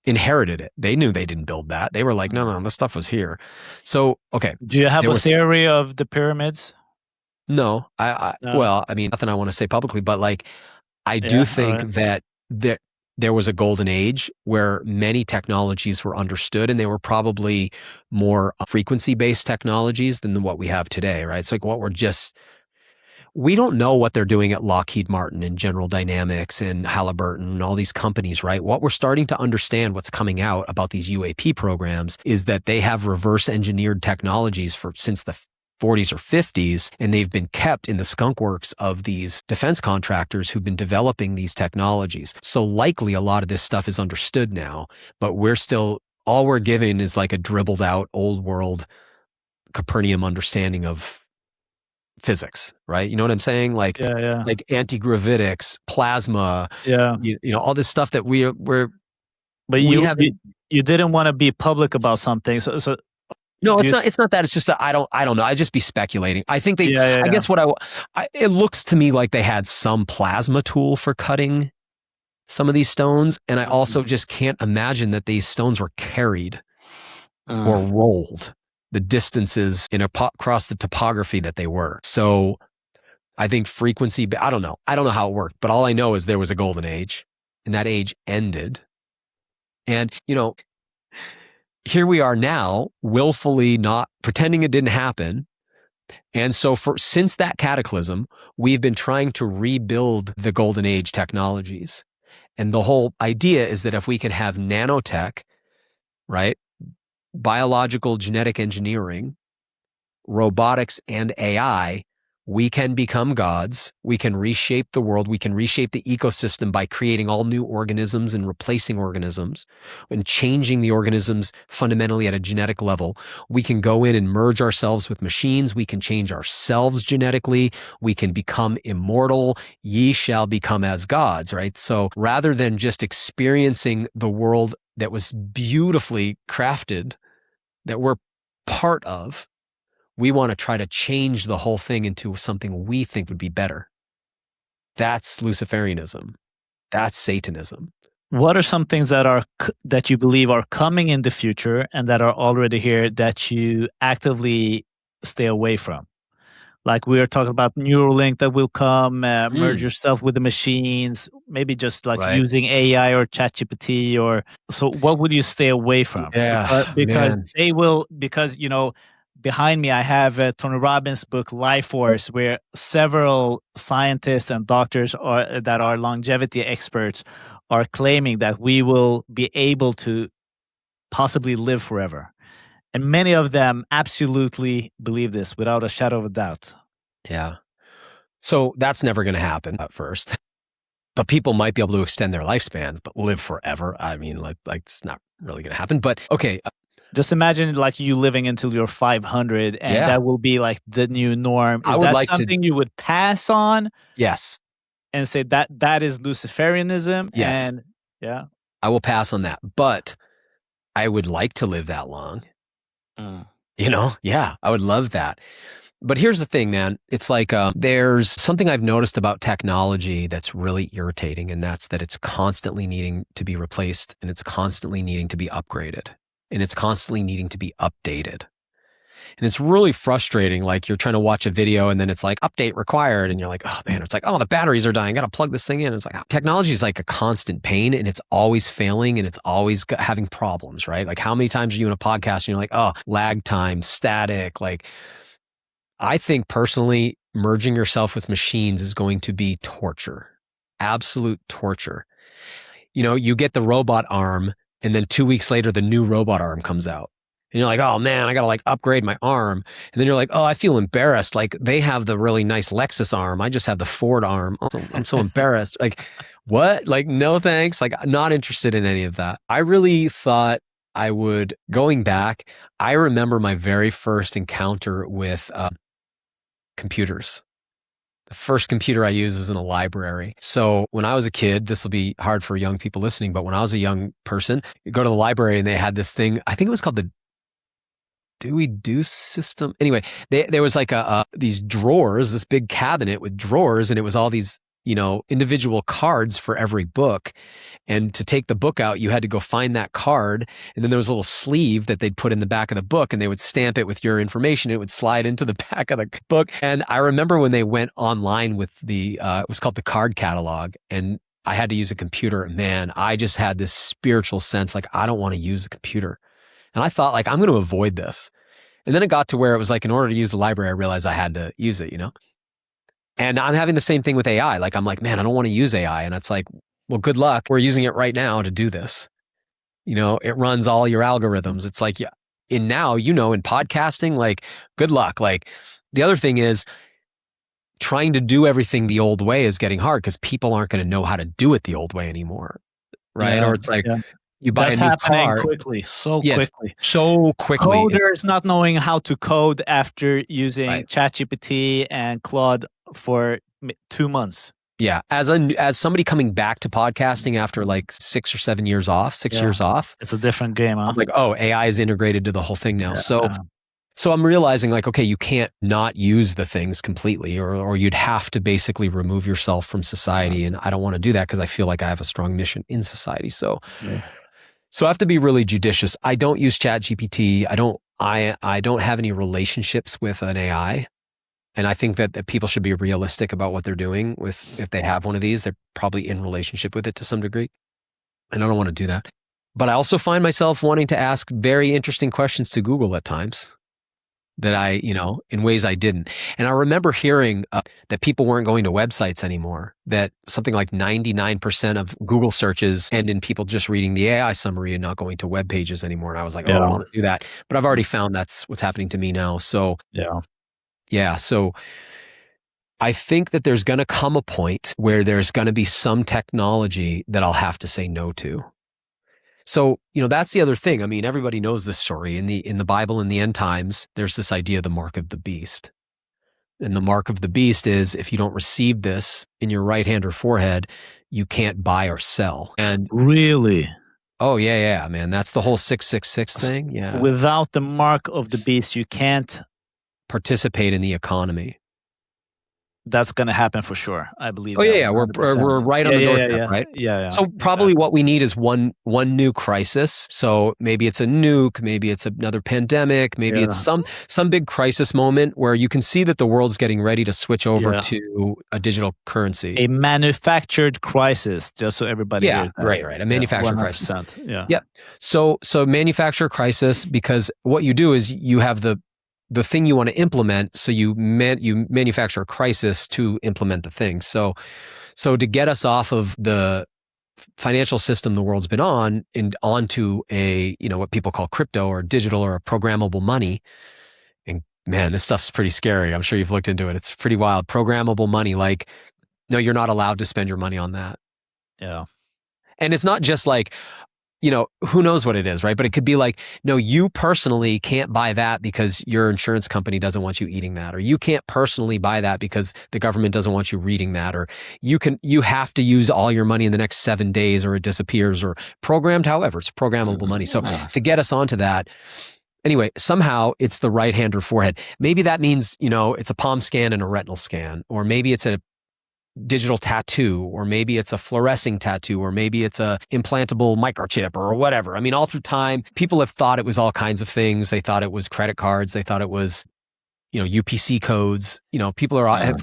Speaker 1: inherited it. They knew they didn't build that. They were like, no, this stuff was here. So, okay.
Speaker 2: Do you have a theory of the pyramids?
Speaker 1: No,
Speaker 2: No.
Speaker 1: Well, I mean, nothing I want to say publicly, but like, I do think that there was a golden age where many technologies were understood, and they were probably more frequency-based technologies than what we have today, right? It's like we don't know what they're doing at Lockheed Martin and General Dynamics and Halliburton and all these companies, right? What we're starting to understand, what's coming out about these UAP programs, is that they have reverse engineered technologies since the 40s or 50s, and they've been kept in the skunk works of these defense contractors who've been developing these technologies. So likely a lot of this stuff is understood now, but all we're given is like a dribbled out old world Copernican understanding of physics, right? You know what I'm saying? Like, like anti-gravitics, plasma, all this stuff that we're.
Speaker 2: But you didn't want to be public about something, so.
Speaker 1: No, it's not that. It's just that I don't know. I'd just be speculating. I think I guess it looks to me like they had some plasma tool for cutting some of these stones. And I also just can't imagine that these stones were carried or rolled the distances across the topography that they were. So I think frequency, I don't know. I don't know how it worked, but all I know is there was a golden age and that age ended. And, here we are now, willfully not pretending it didn't happen. And so since that cataclysm, we've been trying to rebuild the golden age technologies. And the whole idea is that if we can have nanotech, right, biological genetic engineering, robotics, and AI, we can become gods. We can reshape the world. We can reshape the ecosystem by creating all new organisms and replacing organisms and changing the organisms fundamentally at a genetic level. We can go in and merge ourselves with machines. We can change ourselves genetically. We can become immortal. Ye shall become as gods, right? So rather than just experiencing the world that was beautifully crafted, that we're part of, we want to try to change the whole thing into something we think would be better. That's Luciferianism. That's Satanism.
Speaker 2: What are some things that you believe are coming in the future and that are already here that you actively stay away from? Like we were talking about Neuralink that will come, merge yourself with the machines, maybe just like using AI or ChatGPT so what would you stay away from?
Speaker 1: Yeah,
Speaker 2: because they will, behind me, I have Tony Robbins' book, Life Force, where several scientists and doctors that are longevity experts are claiming that we will be able to possibly live forever. And many of them absolutely believe this without a shadow of a doubt.
Speaker 1: Yeah. So that's never going to happen at first. But people might be able to extend their lifespans, but live forever. I mean, like it's not really going to happen. But okay.
Speaker 2: Just imagine like you living until you're 500 and that will be like the new norm. Is that something you would pass on?
Speaker 1: Yes.
Speaker 2: And say that is Luciferianism?
Speaker 1: Yes.
Speaker 2: And
Speaker 1: I will pass on that. But I would like to live that long. I would love that. But here's the thing, man. It's like there's something I've noticed about technology that's really irritating, and that's that it's constantly needing to be replaced, and it's constantly needing to be upgraded, and it's constantly needing to be updated. And it's really frustrating. Like you're trying to watch a video and then it's like update required. And you're like, oh man, it's like, oh, the batteries are dying. Got to plug this thing in. It's like technology is like a constant pain and it's always failing and it's always having problems, right? Like how many times are you in a podcast and you're like, oh, lag time, static, like I think personally, merging yourself with machines is going to be torture, absolute torture. You know, you get the robot arm, and then 2 weeks later, the new robot arm comes out. And you're like, oh man, I got to like upgrade my arm. And then you're like, oh, I feel embarrassed. Like they have the really nice Lexus arm. I just have the Ford arm. I'm so embarrassed. Like, what? Like, no thanks. Like, not interested in any of that. I really thought I would, going back, I remember my very first encounter with computers. The first computer I used was in a library. So when I was a kid, this will be hard for young people listening, but when I was a young person, you go to the library and they had this thing, I think it was called the Dewey Deuce system. Anyway, there was like these drawers, this big cabinet with drawers, and it was all these, you know, individual cards for every book. And to take the book out, you had to go find that card. And then there was a little sleeve that they'd put in the back of the book, and they would stamp it with your information. It would slide into the back of the book. And I remember when they went online with it was called the card catalog, and I had to use a computer. Man, I just had this spiritual sense, like, I don't want to use a computer. And I thought, like, I'm going to avoid this. And then it got to where it was like, in order to use the library, I realized I had to use it, you know? And I'm having the same thing with AI. Like, I'm like, man, I don't want to use AI. And it's like, well, good luck. We're using it right now to do this. You know, it runs all your algorithms. It's like, in now, you know, in podcasting, like, good luck. Like, the other thing is trying to do everything the old way is getting hard because people aren't going to know how to do it the old way anymore. Right.
Speaker 2: Yeah,
Speaker 1: or it's like,
Speaker 2: yeah.
Speaker 1: you buy
Speaker 2: That's
Speaker 1: a new
Speaker 2: happening
Speaker 1: car.
Speaker 2: quickly, so
Speaker 1: Yes,
Speaker 2: quickly.
Speaker 1: so quickly.
Speaker 2: Coders not knowing how to code after using
Speaker 1: Right.
Speaker 2: ChatGPT and Claude for 2 months.
Speaker 1: Yeah. As somebody coming back to podcasting after like 6 or 7 years off, 6
Speaker 2: Yeah.
Speaker 1: years off,
Speaker 2: It's a different game, huh?
Speaker 1: I'm like, oh, AI is integrated to the whole thing now.
Speaker 2: Yeah.
Speaker 1: So I'm realizing, like, okay, you can't not use the things completely, or you'd have to basically remove yourself from society. And I don't want to do that because I feel like I have a strong mission in society. So I have to be really judicious. I don't use ChatGPT. I don't have any relationships with an AI. And I think that people should be realistic about what they're doing with, if they have one of these, they're probably in relationship with it to some degree. And I don't want to do that. But I also find myself wanting to ask very interesting questions to Google at times that I, you know, in ways I didn't. And I remember hearing that people weren't going to websites anymore, that something like 99% of Google searches end in people just reading the AI summary and not going to web pages anymore. And I was like, oh, I don't want to do that. But I've already found that's what's happening to me now. So yeah. So I think that there's going to come a point where there's going to be some technology that I'll have to say no to. So, you know, that's the other thing. I mean, everybody knows this story. In the Bible, in the end times, there's this idea of the mark of the beast. And the mark of the beast is, if you don't receive this in your right hand or forehead, you can't buy or sell. And
Speaker 2: really?
Speaker 1: Oh, yeah, man. That's the whole 666 thing. Yeah.
Speaker 2: Without the mark of the beast, you can't
Speaker 1: participate in the economy.
Speaker 2: That's going to happen for sure. I believe.
Speaker 1: Oh yeah, we're right on the doorstep, right?
Speaker 2: Yeah.
Speaker 1: So probably what we need is one new crisis. So maybe it's a nuke, maybe it's another pandemic, maybe it's some big crisis moment where you can see that the world's getting ready to switch over to a digital currency.
Speaker 2: A manufactured crisis, just so everybody hears that.
Speaker 1: Right. A manufactured crisis.
Speaker 2: Yeah.
Speaker 1: So manufacture crisis, because what you do is you have the thing you want to implement, so you manufacture a crisis to implement the thing. So to get us off of the financial system the world's been on and onto a, you know, what people call crypto or digital or a programmable money. And man, this stuff's pretty scary. I'm sure you've looked into it. It's pretty wild. Programmable money, like, no, you're not allowed to spend your money on that.
Speaker 2: Yeah.
Speaker 1: And it's not just like, you know, who knows what it is, right? But it could be like, no, you personally can't buy that because your insurance company doesn't want you eating that, or you can't personally buy that because the government doesn't want you reading that, or you have to use all your money in the next 7 days or it disappears, or programmed, however, it's programmable money. So to get us onto that, anyway, somehow it's the right hand or forehead. Maybe that means, you know, it's a palm scan and a retinal scan, or maybe it's a digital tattoo, or maybe it's a fluorescing tattoo, or maybe it's a implantable microchip or whatever. I mean, all through time, people have thought it was all kinds of things. They thought it was credit cards. They thought it was, you know, UPC codes. You know,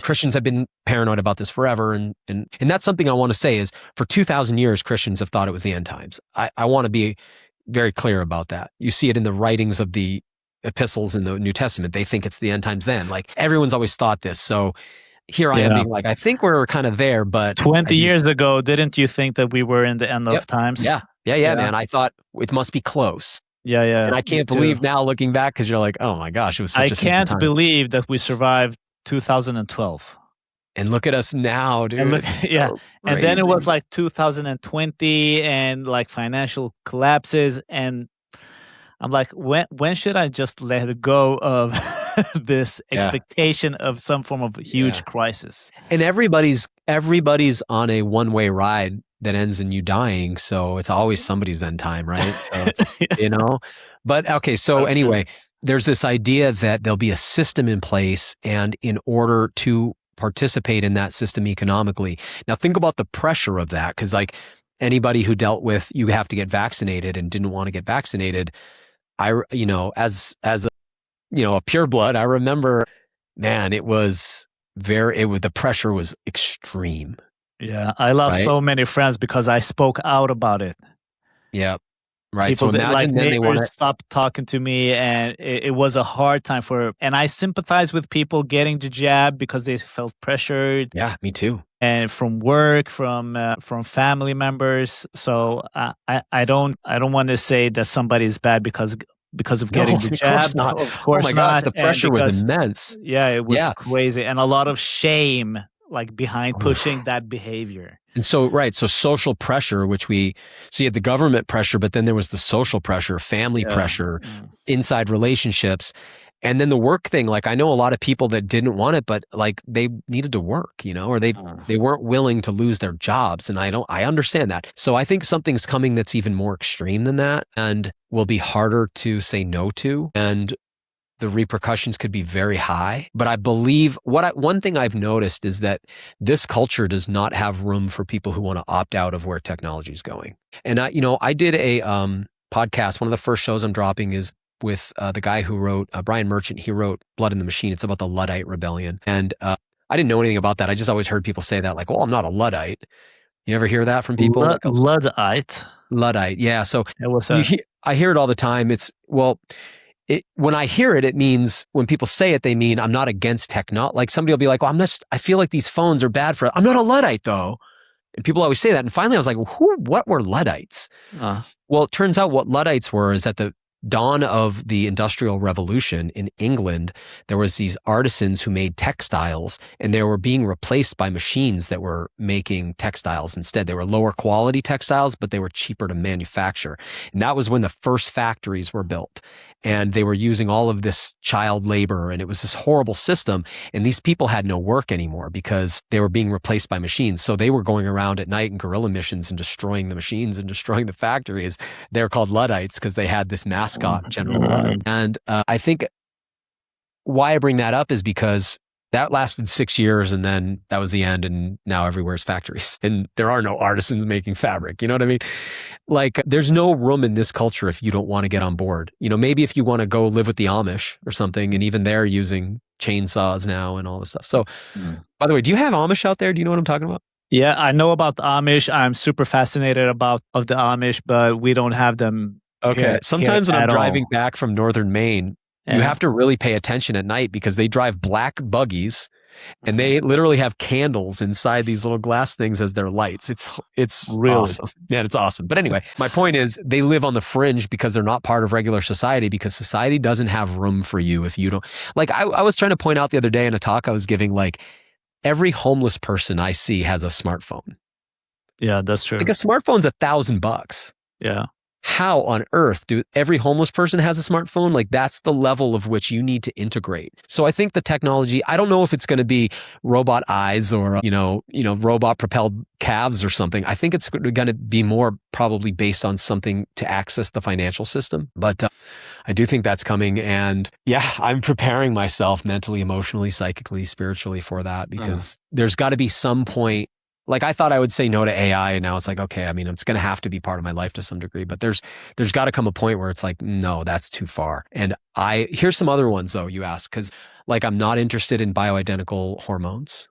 Speaker 1: Christians have been paranoid about this forever. And that's something I want to say is, for 2,000 years, Christians have thought it was the end times. I want to be very clear about that. You see it in the writings of the epistles in the New Testament. They think it's the end times then. Like everyone's always thought this. So here I am being like, I think we're kind of there, but
Speaker 2: 20 years ago, didn't you think that we were in the end of times?
Speaker 1: Yeah, man. I thought it must be close.
Speaker 2: Yeah.
Speaker 1: And I can't believe now looking back, because you're like, oh my gosh, it was such a simple time.
Speaker 2: I can't believe that we survived 2012.
Speaker 1: And look at us now, dude.
Speaker 2: And then it was like 2020 and like financial collapses. And I'm like, when should I just let go of this expectation of some form of huge crisis?
Speaker 1: And everybody's on a one-way ride that ends in you dying. So it's always somebody's end time, right? So but okay. So anyway, there's this idea that there'll be a system in place, and in order to participate in that system economically. Now think about the pressure of that, because like anybody who dealt with, you have to get vaccinated and didn't want to get vaccinated. As a pureblood, I remember, man, the pressure was extreme.
Speaker 2: Yeah. I lost so many friends because I spoke out about it.
Speaker 1: Yeah. Right.
Speaker 2: People
Speaker 1: so imagine
Speaker 2: then they stopped talking to me, and it was a hard time and I sympathize with people getting the jab because they felt pressured.
Speaker 1: Yeah, me too.
Speaker 2: And from work, from family members. So I don't want to say that somebody is bad because of getting the jab.
Speaker 1: Of course not.
Speaker 2: Of course
Speaker 1: oh my
Speaker 2: not.
Speaker 1: Gosh, the pressure was immense.
Speaker 2: Yeah, it was crazy, and a lot of shame like behind pushing that behavior.
Speaker 1: And so, so social pressure, so you had the government pressure, but then there was the social pressure, family pressure, inside relationships. And then the work thing, like I know a lot of people that didn't want it, but like they needed to work, or they weren't willing to lose their jobs. And I understand that. So I think something's coming that's even more extreme than that and will be harder to say no to. And the repercussions could be very high. But I believe one thing I've noticed is that this culture does not have room for people who want to opt out of where technology is going. And I did a podcast. One of the first shows I'm dropping is with the guy who wrote, Brian Merchant. He wrote Blood in the Machine. It's about the Luddite rebellion. And I didn't know anything about that. I just always heard people say that, like, well, I'm not a Luddite. You ever hear that from people?
Speaker 2: Luddite?
Speaker 1: Luddite, yeah. So
Speaker 2: what's that?
Speaker 1: I hear it all the time. When I hear it, it means, when people say it, they mean I'm not against technology. Like somebody will be like, well, I feel like these phones are bad for it. I'm not a Luddite though. And people always say that. And finally I was like, what were Luddites? Well, it turns out what Luddites were is at the dawn of the Industrial Revolution in England, there was these artisans who made textiles, and they were being replaced by machines that were making textiles instead. They were lower quality textiles, but they were cheaper to manufacture. And that was when the first factories were built. And they were using all of this child labor, and it was this horrible system. And these people had no work anymore because they were being replaced by machines. So they were going around at night in guerrilla missions and destroying the machines and destroying the factories. They're called Luddites because they had this mascot, General Ludd. And I think why I bring that up is because that lasted 6 years, and then that was the end, and now everywhere's factories and there are no artisans making fabric. You know what I mean? Like there's no room in this culture if you don't want to get on board. Maybe if you want to go live with the Amish or something, and even they're using chainsaws now and all this stuff. So by the way, do you have Amish out there? Do you know what I'm talking about?
Speaker 2: Yeah, I know about the Amish. I'm super fascinated of the Amish, but we don't have them.
Speaker 1: Okay. Sometimes when I'm driving back from northern Maine, you have to really pay attention at night because they drive black buggies and they literally have candles inside these little glass things as their lights. It's really awesome. Yeah, it's awesome. But anyway, my point is they live on the fringe because they're not part of regular society, because society doesn't have room for you if you don't. Like I was trying to point out the other day in a talk I was giving, like every homeless person I see has a smartphone.
Speaker 2: Yeah, that's true.
Speaker 1: Like a smartphone's $1,000.
Speaker 2: Yeah.
Speaker 1: How on earth do every homeless person has a smartphone? Like that's the level of which you need to integrate. So I think the technology, I don't know if it's going to be robot eyes or, robot propelled calves or something. I think it's going to be more probably based on something to access the financial system. But I do think that's coming. And yeah, I'm preparing myself mentally, emotionally, psychically, spiritually for that, because there's got to be some point. Like I thought I would say no to AI, and now it's like, okay, I mean, it's going to have to be part of my life to some degree, but there's got to come a point where it's like, no, that's too far. And here's some other ones though, you ask, because like I'm not interested in bioidentical hormones.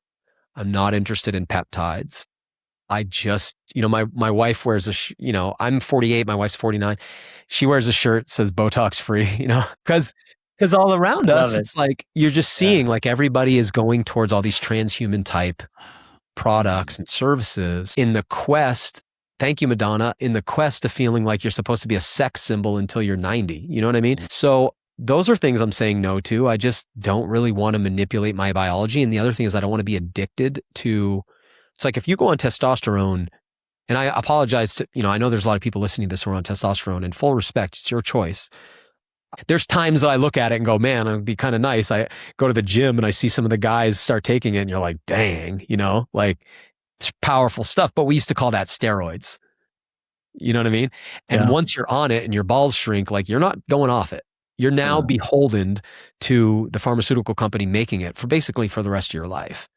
Speaker 1: I'm not interested in peptides. I just, my wife wears I'm 48, my wife's 49. She wears a shirt that says Botox free, because Because all around
Speaker 2: I
Speaker 1: us,
Speaker 2: love it.
Speaker 1: it's like you're just seeing like everybody is going towards all these transhuman type products and services in the quest. Thank you, Madonna. In the quest of feeling like you're supposed to be a sex symbol until you're 90. You know what I mean? So those are things I'm saying no to. I just don't really want to manipulate my biology. And the other thing is I don't want to be addicted to, it's like if you go on testosterone, and I apologize to, I know there's a lot of people listening to this who are on testosterone, and full respect, it's your choice. There's times that I look at it and go, man, it'd be kind of nice. I go to the gym and I see some of the guys start taking it and you're like, dang, like it's powerful stuff. But we used to call that steroids. You know what I mean? And once you're on it and your balls shrink, like you're not going off it. You're now beholden to the pharmaceutical company making it for the rest of your life.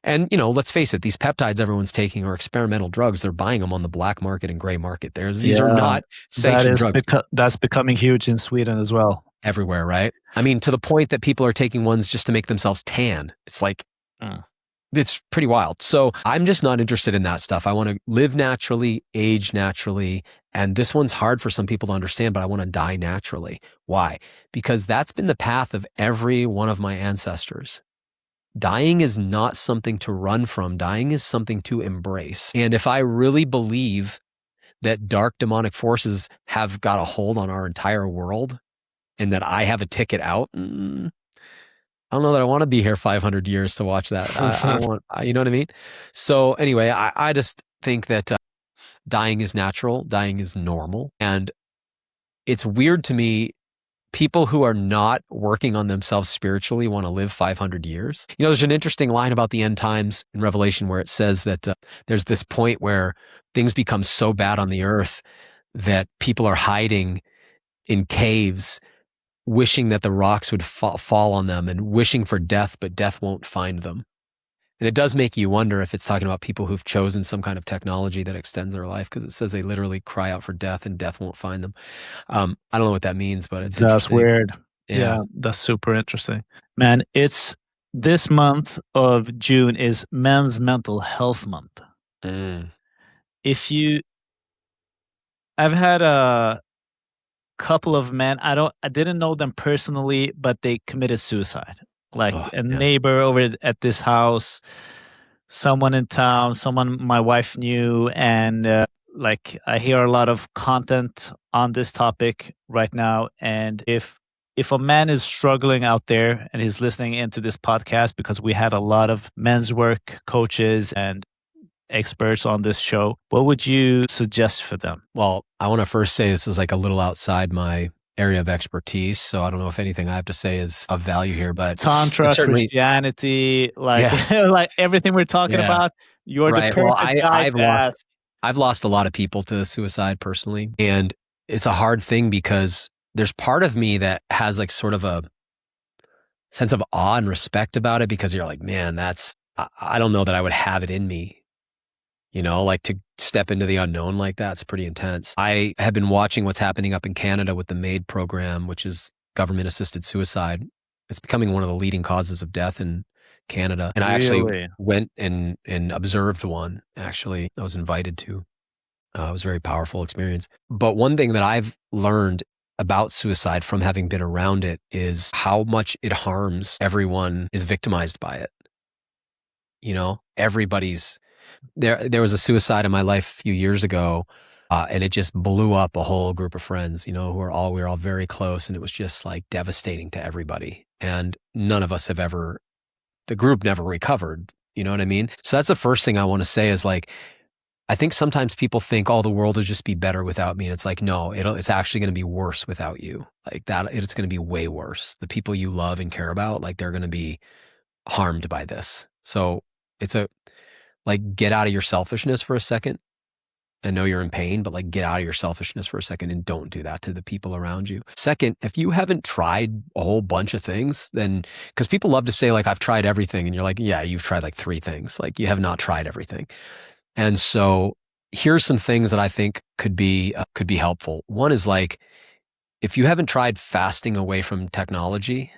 Speaker 1: And, let's face it, these peptides everyone's taking are experimental drugs. They're buying them on the black market and gray market. These are not sanctioned drugs.
Speaker 2: That's becoming huge in Sweden as well.
Speaker 1: Everywhere, right? I mean, to the point that people are taking ones just to make themselves tan. It's like, it's pretty wild. So I'm just not interested in that stuff. I want to live naturally, age naturally. And this one's hard for some people to understand, but I want to die naturally. Why? Because that's been the path of every one of my ancestors. Dying is not something to run from. Dying is something to embrace. And if I really believe that dark demonic forces have got a hold on our entire world and that I have a ticket out, I don't know that I want to be here 500 years to watch that. I want, you know what I mean? So anyway, I just think that dying is natural. Dying is normal. And it's weird to me. People who are not working on themselves spiritually want to live 500 years. There's an interesting line about the end times in Revelation where it says that there's this point where things become so bad on the earth that people are hiding in caves, wishing that the rocks would fall on them and wishing for death, but death won't find them. And it does make you wonder if it's talking about people who've chosen some kind of technology that extends their life, because it says they literally cry out for death and death won't find them. I don't know what that means, but it's
Speaker 2: That's weird.
Speaker 1: Yeah,
Speaker 2: that's super interesting. Man, it's this month of June is Men's Mental Health Month. I've had a couple of men, I didn't know them personally, but they committed suicide. Like neighbor over at this house, someone in town, someone my wife knew. And I hear a lot of content on this topic right now. And if a man is struggling out there and he's listening into this podcast, because we had a lot of men's work coaches and experts on this show, what would you suggest for them?
Speaker 1: Well, I want to first say this is like a little outside my area of expertise, so I don't know if anything I have to say is of value here, but
Speaker 2: Tantra, Christianity, like everything we're talking about, you're the perfect guy to ask.
Speaker 1: I've lost a lot of people to suicide personally, and it's a hard thing because there's part of me that has like sort of a sense of awe and respect about it, because you're like, man, I don't know that I would have it in me. Like to step into the unknown like that, it's pretty intense. I have been watching what's happening up in Canada with the MAID program, which is government-assisted suicide. It's becoming one of the leading causes of death in Canada. And I actually went and observed one, actually. I was invited to. It was a very powerful experience. But one thing that I've learned about suicide from having been around it is how much it harms everyone is victimized by it. Everybody's... There was a suicide in my life a few years ago, and it just blew up a whole group of friends, we were all very close, and it was just like devastating to everybody. And none of us the group never recovered. You know what I mean? So that's the first thing I want to say is like, I think sometimes people think, the world will just be better without me. And it's like, no, it's actually going to be worse without you. Like that, it's going to be way worse. The people you love and care about, like they're going to be harmed by this. So it's get out of your selfishness for a second. I know you're in pain, but get out of your selfishness for a second and don't do that to the people around you. Second, if you haven't tried a whole bunch of things, then, because people love to say I've tried everything, and you're like, yeah, you've tried 3 things. You have not tried everything. And so here's some things that I think could be helpful. One is if you haven't tried fasting away from technology,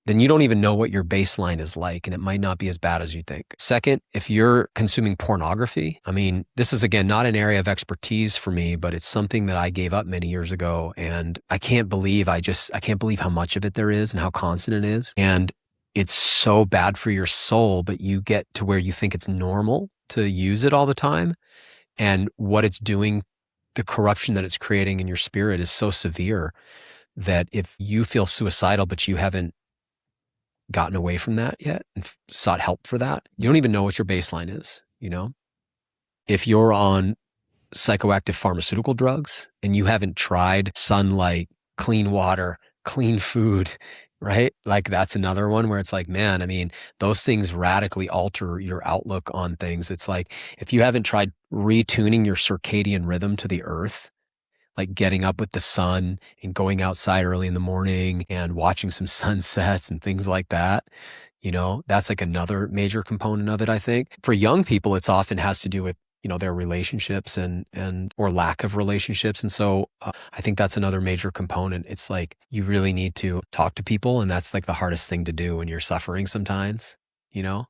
Speaker 1: then you don't even know what your baseline is like, and it might not be as bad as you think. Second, if you're consuming pornography, I mean, this is again not an area of expertise for me, but it's something that I gave up many years ago, and I can't believe how much of it there is and how constant it is. And it's so bad for your soul, but you get to where you think it's normal to use it all the time. And what it's doing, the corruption that it's creating in your spirit is so severe that if you feel suicidal, but you haven't gotten away from that yet and sought help for that, you don't even know what your baseline is, you know? If you're on psychoactive pharmaceutical drugs and you haven't tried sunlight, clean water, clean food, right? Like that's another one where it's like, man, I mean, those things radically alter your outlook on things. It's like, if you haven't tried retuning your circadian rhythm to the earth, like getting up with the sun and going outside early in the morning and watching some sunsets and things like that, you know, that's like another major component of it, I think. For young people, it's often has to do with, you know, their relationships and or lack of relationships. And so I think that's another major component. It's like you really need to talk to people, and that's like the hardest thing to do when you're suffering sometimes, you know?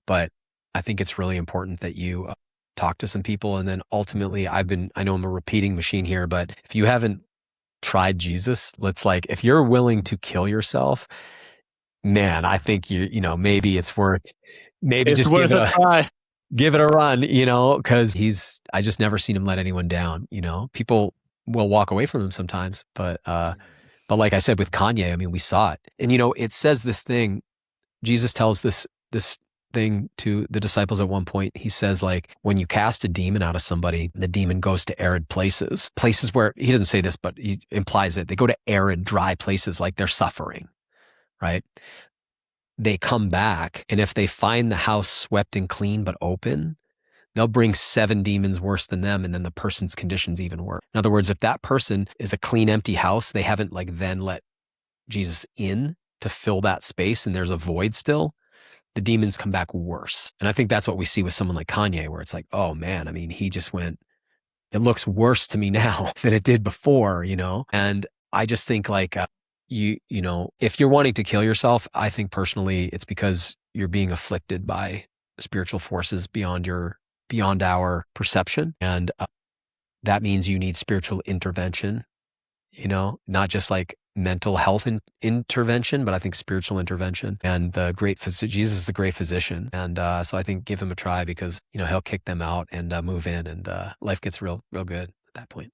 Speaker 1: But I think it's really important that you talk to some people. And then ultimately I know I'm a repeating machine here, but if you haven't tried Jesus, if you're willing to kill yourself, man, I think you know, maybe it's worth just
Speaker 2: worth a try.
Speaker 1: Give it a run, you know, cause I just never seen him let anyone down, you know. People will walk away from him sometimes, but like I said, with Kanye, I mean, we saw it. And, you know, it says this thing, Jesus tells this thing to the disciples at one point. He says, like, when you cast a demon out of somebody, the demon goes to arid places where, he doesn't say this, but he implies it. They go to arid, dry places like they're suffering, right? They come back, and if they find the house swept and clean but open, they'll bring 7 demons worse than them, and then the person's condition's even worse. In other words, if that person is a clean, empty house, they haven't then let Jesus in to fill that space, and there's a void still, the demons come back worse. And I think that's what we see with someone like Kanye, where it's like, oh man, I mean, he just went, it looks worse to me now than it did before, you know? And I just think like, you know, if you're wanting to kill yourself, I think personally it's because you're being afflicted by spiritual forces beyond our perception. And that means you need spiritual intervention, you know, not just like mental health intervention, but I think spiritual intervention. And Jesus is the great physician. And so I think give him a try, because, you know, he'll kick them out and move in, and life gets real good at that point.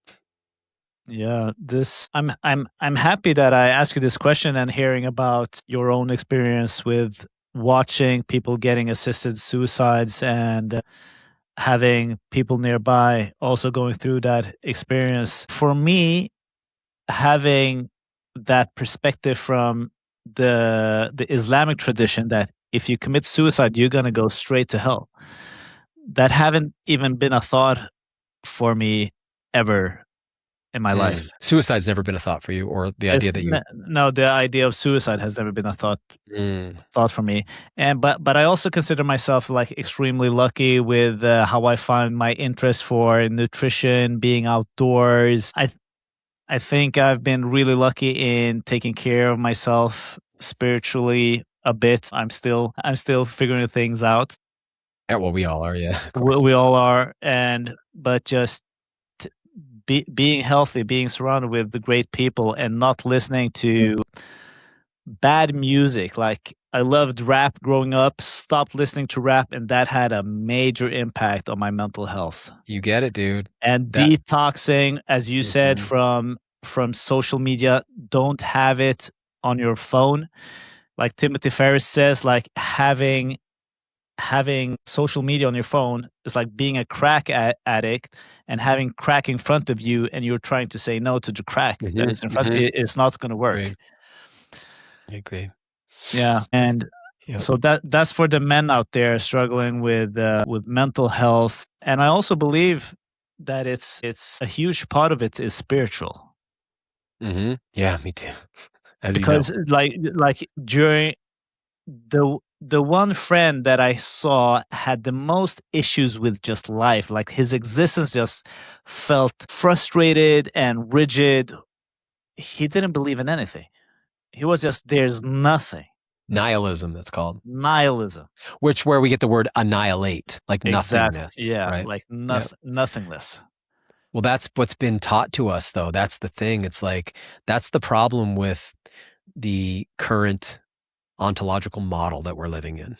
Speaker 2: Yeah, I'm happy that I asked you this question and hearing about your own experience with watching people getting assisted suicides and having people nearby also going through that experience. For me, having that perspective from the Islamic tradition that if you commit suicide, you're going to go straight to hell, that haven't even been a thought for me ever in my life.
Speaker 1: Suicide's never been a thought for you, or the idea that you...
Speaker 2: No, the idea of suicide has never been a thought for me. But I also consider myself like extremely lucky with how I find my interest for nutrition, being outdoors. I think I've been really lucky in taking care of myself spiritually a bit. I'm still figuring things out.
Speaker 1: Yeah, well, we all are, yeah.
Speaker 2: We all are, but just being healthy, being surrounded with the great people, and not listening to bad music. Like, I loved rap growing up, stopped listening to rap, and that had a major impact on my mental health.
Speaker 1: You get it, dude.
Speaker 2: And detoxing, as you said, from social media. Don't have it on your phone. Like Timothy Ferriss says, like having social media on your phone is like being a crack addict and having crack in front of you, and you're trying to say no to the crack that is in front of you. It's not going to work.
Speaker 1: I agree.
Speaker 2: Yeah. And so that's for the men out there struggling with mental health. And I also believe that it's a huge part of it is spiritual.
Speaker 1: Yeah, me too.
Speaker 2: Because like during the one friend that I saw had the most issues with just life, like his existence just felt frustrated and rigid. He didn't believe in anything. He was just, there's nothing.
Speaker 1: Nihilism, that's called.
Speaker 2: Nihilism.
Speaker 1: Where we get the word annihilate, like
Speaker 2: Exactly.
Speaker 1: nothingness.
Speaker 2: Yeah,
Speaker 1: right?
Speaker 2: like nothingness.
Speaker 1: Well, that's what's been taught to us, though. That's the thing. It's like, that's the problem with the current ontological model that we're living in.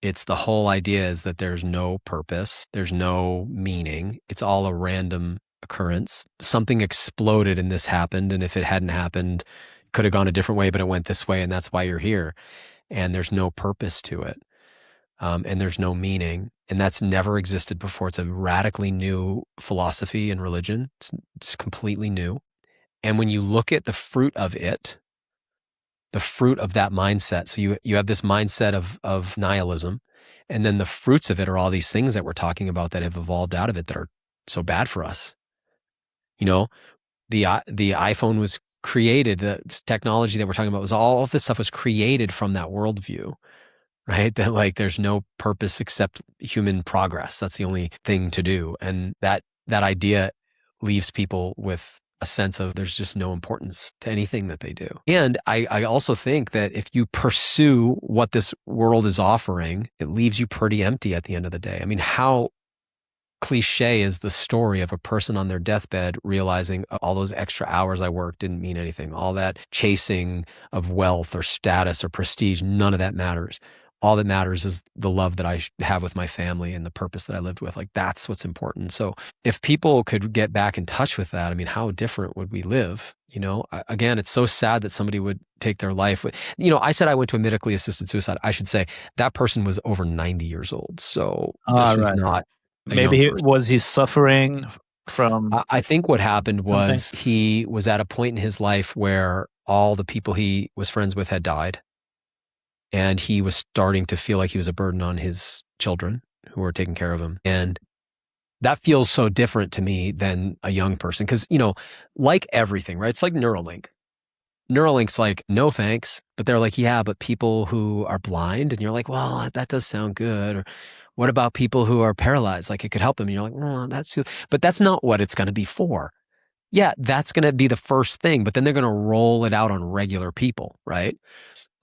Speaker 1: It's the whole idea is that there's no purpose, there's no meaning. It's all a random occurrence. Something exploded and this happened. And if it hadn't happened, it could have gone a different way, but it went this way. And that's why you're here. And there's no purpose to it. And there's no meaning. And that's never existed before. It's a radically new philosophy and religion. It's completely new. And when you look at the fruit of it, the fruit of that mindset, so you have this mindset of nihilism, and then the fruits of it are all these things that we're talking about that have evolved out of it that are so bad for us. You know, the iPhone was created, the technology that we're talking about was all of this stuff was created from that worldview. Right? That like there's no purpose except human progress. That's the only thing to do. And that idea leaves people with a sense of there's just no importance to anything that they do. And I also think that if you pursue what this world is offering, it leaves you pretty empty at the end of the day. I mean, how cliche is the story of a person on their deathbed realizing all those extra hours I worked didn't mean anything. All that chasing of wealth or status or prestige, none of that matters. All that matters is the love that I have with my family and the purpose that I lived with. Like, that's what's important. So if people could get back in touch with that, I mean, how different would we live? You know, again, it's so sad that somebody would take their life. You know, I said I went to a medically assisted suicide. I should say that person was over 90 years old. So this was not
Speaker 2: maybe was he suffering from
Speaker 1: I think what happened was
Speaker 2: something?
Speaker 1: He was at a point in his life where all the people he was friends with had died. And he was starting to feel like he was a burden on his children who were taking care of him. And that feels so different to me than a young person. Because, you know, like everything, right? It's like Neuralink. Neuralink's like, no thanks. But they're like, yeah, but people who are blind. And you're like, well, that does sound good. Or what about people who are paralyzed? Like, it could help them. And you're like, no, but that's not what it's going to be for. Yeah, that's going to be the first thing. But then they're going to roll it out on regular people, right?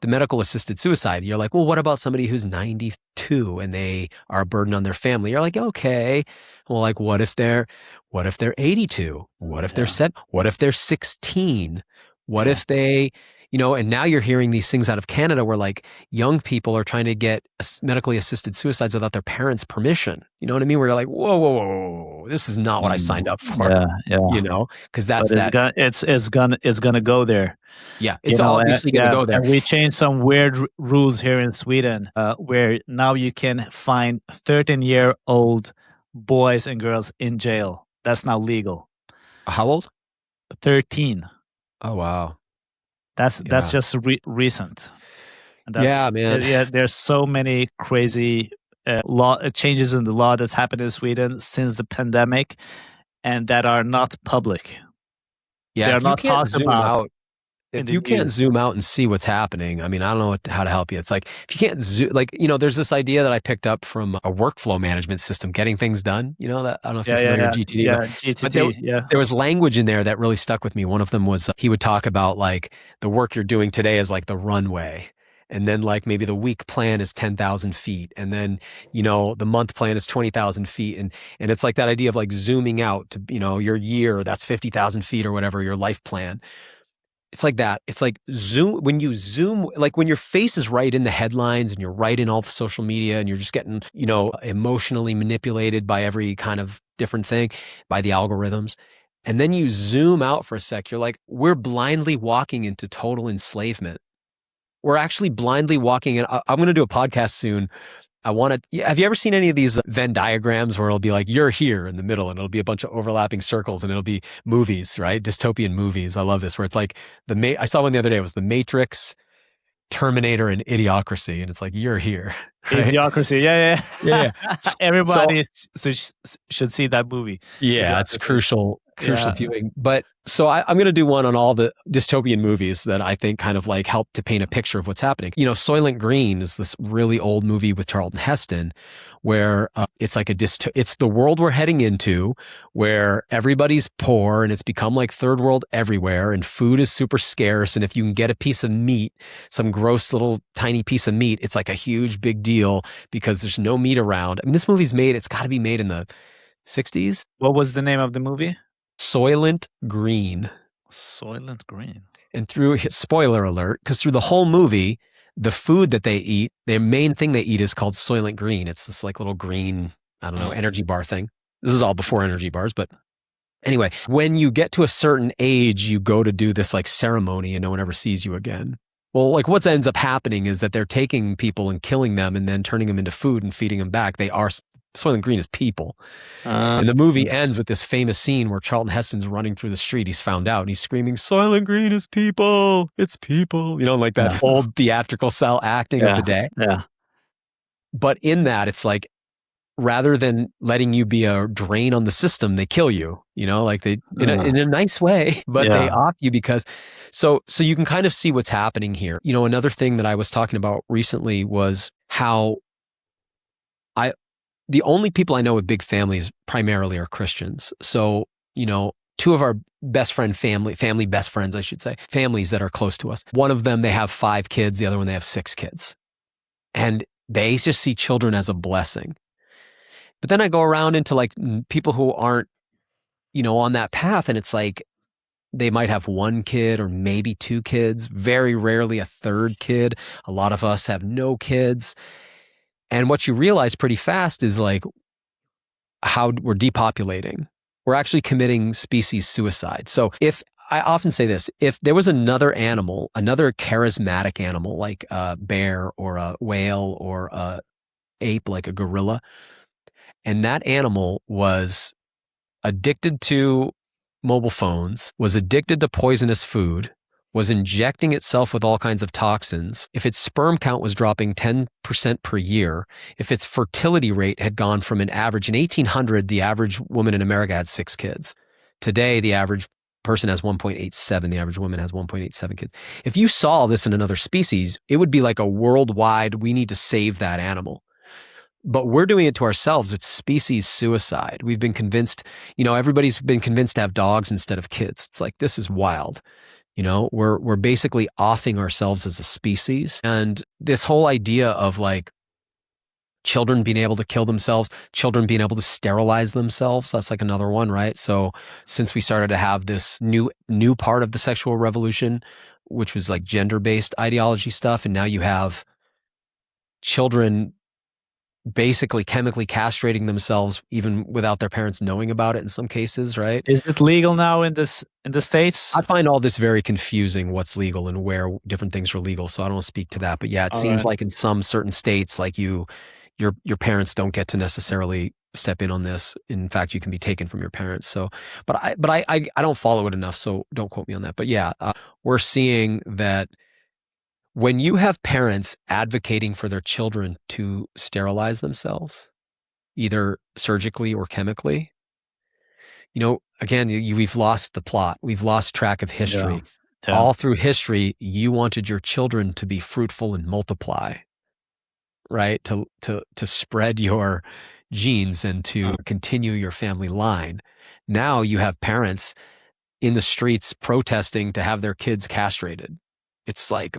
Speaker 1: The medical assisted suicide, you're like, well, what about somebody who's 92 and they are a burden on their family? You're like, okay, well, like, what if they're 82? What if they're 7? What if they're 16? What if they, you know, and now you're hearing these things out of Canada where like young people are trying to get medically assisted suicides without their parents' permission. You know what I mean? Where you're like, whoa, this is not what I signed up for.
Speaker 2: Yeah.
Speaker 1: You know, because that's
Speaker 2: it's gonna go there.
Speaker 1: Yeah, it's obviously going to go there.
Speaker 2: And we changed some weird rules here in Sweden, where now you can find 13-year-old boys and girls in jail. That's now legal.
Speaker 1: How old?
Speaker 2: 13.
Speaker 1: Oh wow,
Speaker 2: that's just recent. And
Speaker 1: yeah, man.
Speaker 2: Yeah, there's so many crazy law changes in the law that's happened in Sweden since the pandemic, and that are not public.
Speaker 1: Yeah,
Speaker 2: they're not talked about.
Speaker 1: If you can't zoom out and see what's happening, I mean, I don't know how to help you. It's like, if you can't zoom, like, you know, there's this idea that I picked up from a workflow management system, getting things done. You know, that I don't know if you're familiar with GTD.
Speaker 2: Yeah, GTD,
Speaker 1: there was language in there that really stuck with me. One of them was he would talk about like the work you're doing today is like the runway. And then like maybe the week plan is 10,000 feet. And then, you know, the month plan is 20,000 feet. And it's like that idea of like zooming out to, you know, your year, that's 50,000 feet or whatever, your life plan. It's like that. It's like when you zoom, like when your face is right in the headlines and you're right in all the social media and you're just getting, you know, emotionally manipulated by every kind of different thing, by the algorithms. And then you zoom out for a sec, you're like, we're blindly walking into total enslavement. We're actually blindly walking in. I'm going to do a podcast soon. Have you ever seen any of these Venn diagrams where it'll be like, you're here in the middle and it'll be a bunch of overlapping circles and it'll be movies, right? Dystopian movies. I love this, where it's like I saw one the other day. It was The Matrix, Terminator, and Idiocracy. And it's like, you're here. Right?
Speaker 2: Idiocracy. Yeah. Everybody should see that movie.
Speaker 1: Yeah, it's crucial. crucial viewing. But so I'm going to do one on all the dystopian movies that I think kind of like help to paint a picture of what's happening. You know, Soylent Green is this really old movie with Charlton Heston where it's like it's the world we're heading into where everybody's poor and it's become like third world everywhere and food is super scarce. And if you can get a piece of meat, some gross little tiny piece of meat, it's like a huge big deal because there's no meat around. I mean, this movie's it's got to be made in the 60s.
Speaker 2: What was the name of the movie?
Speaker 1: Soylent Green.
Speaker 2: Soylent Green.
Speaker 1: And spoiler alert, because through the whole movie, the food that they eat, their main thing they eat is called Soylent Green. It's this like little green, I don't know, energy bar thing. This is all before energy bars, but anyway, when you get to a certain age, you go to do this like ceremony and no one ever sees you again. Well, like what ends up happening is that they're taking people and killing them and then turning them into food and feeding them back. Soylent Green is people. And the movie ends with this famous scene where Charlton Heston's running through the street. He's found out and he's screaming, Soylent Green is people. It's people. You know, like that old theatrical style acting of the day.
Speaker 2: Yeah.
Speaker 1: But in that, it's like, rather than letting you be a drain on the system, they kill you, you know, like in a nice way, but they off you because, so you can kind of see what's happening here. You know, another thing that I was talking about recently was how the only people I know with big families primarily are Christians. So, you know, two of our family best friends, I should say, families that are close to us. One of them, they have 5 kids. The other one, they have 6 kids. And they just see children as a blessing. But then I go around into like people who aren't, you know, on that path. And it's like, they might have 1 kid or maybe 2 kids, very rarely a 3rd kid. A lot of us have no kids. And what you realize pretty fast is like how we're depopulating. We're actually committing species suicide. So I often say this, if there was another animal, another charismatic animal like a bear or a whale or a ape like a gorilla, and that animal was addicted to mobile phones, was addicted to poisonous food, was injecting itself with all kinds of toxins, if its sperm count was dropping 10% per year, if its fertility rate had gone from an average, in 1800, the average woman in America had 6 kids. Today, the average person has 1.87, the average woman has 1.87 kids. If you saw this in another species, it would be like a worldwide, we need to save that animal. But we're doing it to ourselves. It's species suicide. We've been convinced, you know, everybody's been convinced to have dogs instead of kids. It's like, this is wild. You know, we're basically offing ourselves as a species. And this whole idea of like children being able to kill themselves, children being able to sterilize themselves, that's like another one, right? So since we started to have this new part of the sexual revolution, which was like gender-based ideology stuff, and now you have children basically chemically castrating themselves even without their parents knowing about it in some cases, right?
Speaker 2: Is it legal now in the States?
Speaker 1: I find all this very confusing, what's legal and where different things are legal. So I don't want to speak to that. But yeah, it seems like in some certain states, like your parents don't get to necessarily step in on this. In fact, you can be taken from your parents. So, but I don't follow it enough. So don't quote me on that. But yeah, we're seeing that when you have parents advocating for their children to sterilize themselves, either surgically or chemically, you know, again, we've lost the plot. We've lost track of history. Yeah. All through history, you wanted your children to be fruitful and multiply, right? To spread your genes and to continue your family line. Now you have parents in the streets protesting to have their kids castrated. It's like,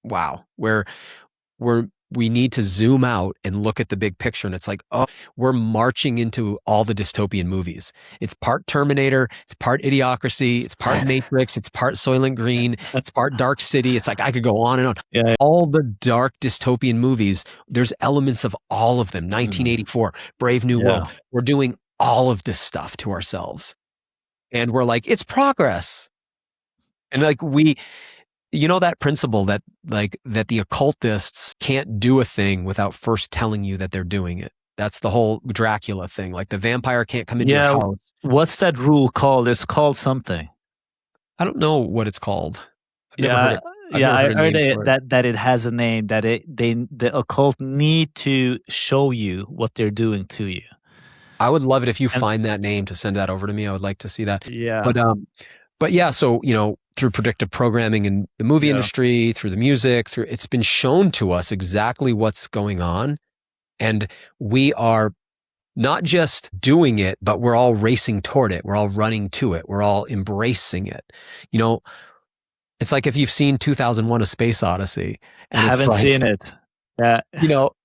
Speaker 1: wow, we need to zoom out and look at the big picture. And it's like, oh, we're marching into all the dystopian movies. It's part Terminator, it's part Idiocracy, it's part Matrix, it's part Soylent Green, it's part Dark City. It's like, I could go on and on. Yeah. All the dark dystopian movies, there's elements of all of them. 1984, Brave New World. We're doing all of this stuff to ourselves. And we're like, it's progress. And like you know that principle that the occultists can't do a thing without first telling you that they're doing it. That's the whole Dracula thing. Like the vampire can't come into your house.
Speaker 2: What's that rule called? It's called something.
Speaker 1: I don't know what it's called.
Speaker 2: I heard that it has a name. That the occult need to show you what they're doing to you.
Speaker 1: I would love it if you
Speaker 2: And-
Speaker 1: find that name to send that over to me. I would like to see that.
Speaker 2: Yeah.
Speaker 1: But yeah, so, through predictive programming in the movie industry, through the music, it's been shown to us exactly what's going on. And we are not just doing it, but we're all racing toward it. We're all running to it. We're all embracing it. It's like if you've seen 2001: A Space Odyssey.
Speaker 2: I haven't seen it. Yeah.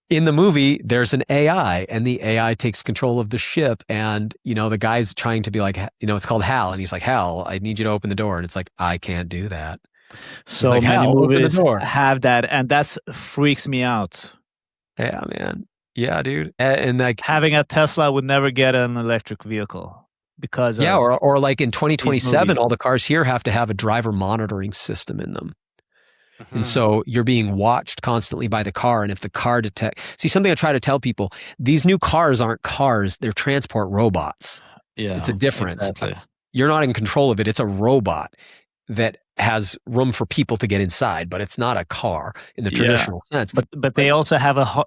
Speaker 1: In the movie, there's an AI, and the AI takes control of the ship. And, the guy's trying to be like, it's called Hal. And he's like, Hal, I need you to open the door. And it's like, I can't do that.
Speaker 2: So
Speaker 1: like,
Speaker 2: many
Speaker 1: Hal,
Speaker 2: movies have that. And that freaks me out.
Speaker 1: Yeah, man. Yeah, dude. And like
Speaker 2: having a Tesla would never get an electric vehicle because
Speaker 1: or like in 2027, all the cars here have to have a driver monitoring system in them. Mm-hmm. And so you're being watched constantly by the car. And if the car see, something I try to tell people, these new cars aren't cars, they're transport robots.
Speaker 2: Yeah.
Speaker 1: It's a difference.
Speaker 2: Exactly.
Speaker 1: You're not in control of it. It's a robot that has room for people to get inside, but it's not a car in the traditional sense.
Speaker 2: But they also have a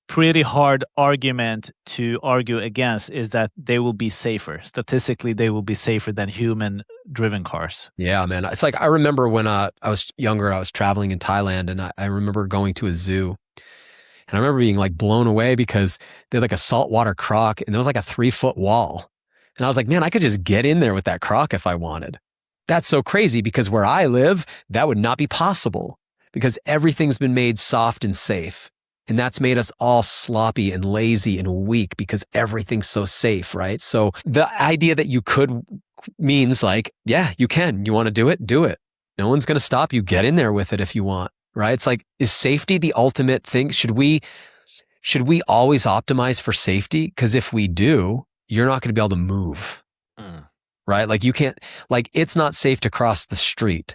Speaker 2: pretty hard argument to argue against, is that they will be safer. Statistically, they will be safer than human-driven cars. Yeah,
Speaker 1: man. It's like, I remember when I was younger, I was traveling in Thailand, and I remember going to a zoo. And I remember being like blown away because they had like a saltwater croc, and there was like a 3-foot wall. And I was like, man, I could just get in there with that croc if I wanted. That's so crazy, because where I live, that would not be possible, because everything's been made soft and safe. And that's made us all sloppy and lazy and weak because everything's so safe, right? So the idea that you could means like, yeah, you can. You want to do it? Do it. No one's going to stop you. Get in there with it if you want, right? It's like, is safety the ultimate thing? Should we always optimize for safety? Because if we do, you're not going to be able to move. Right? Like you can't, like, it's not safe to cross the street.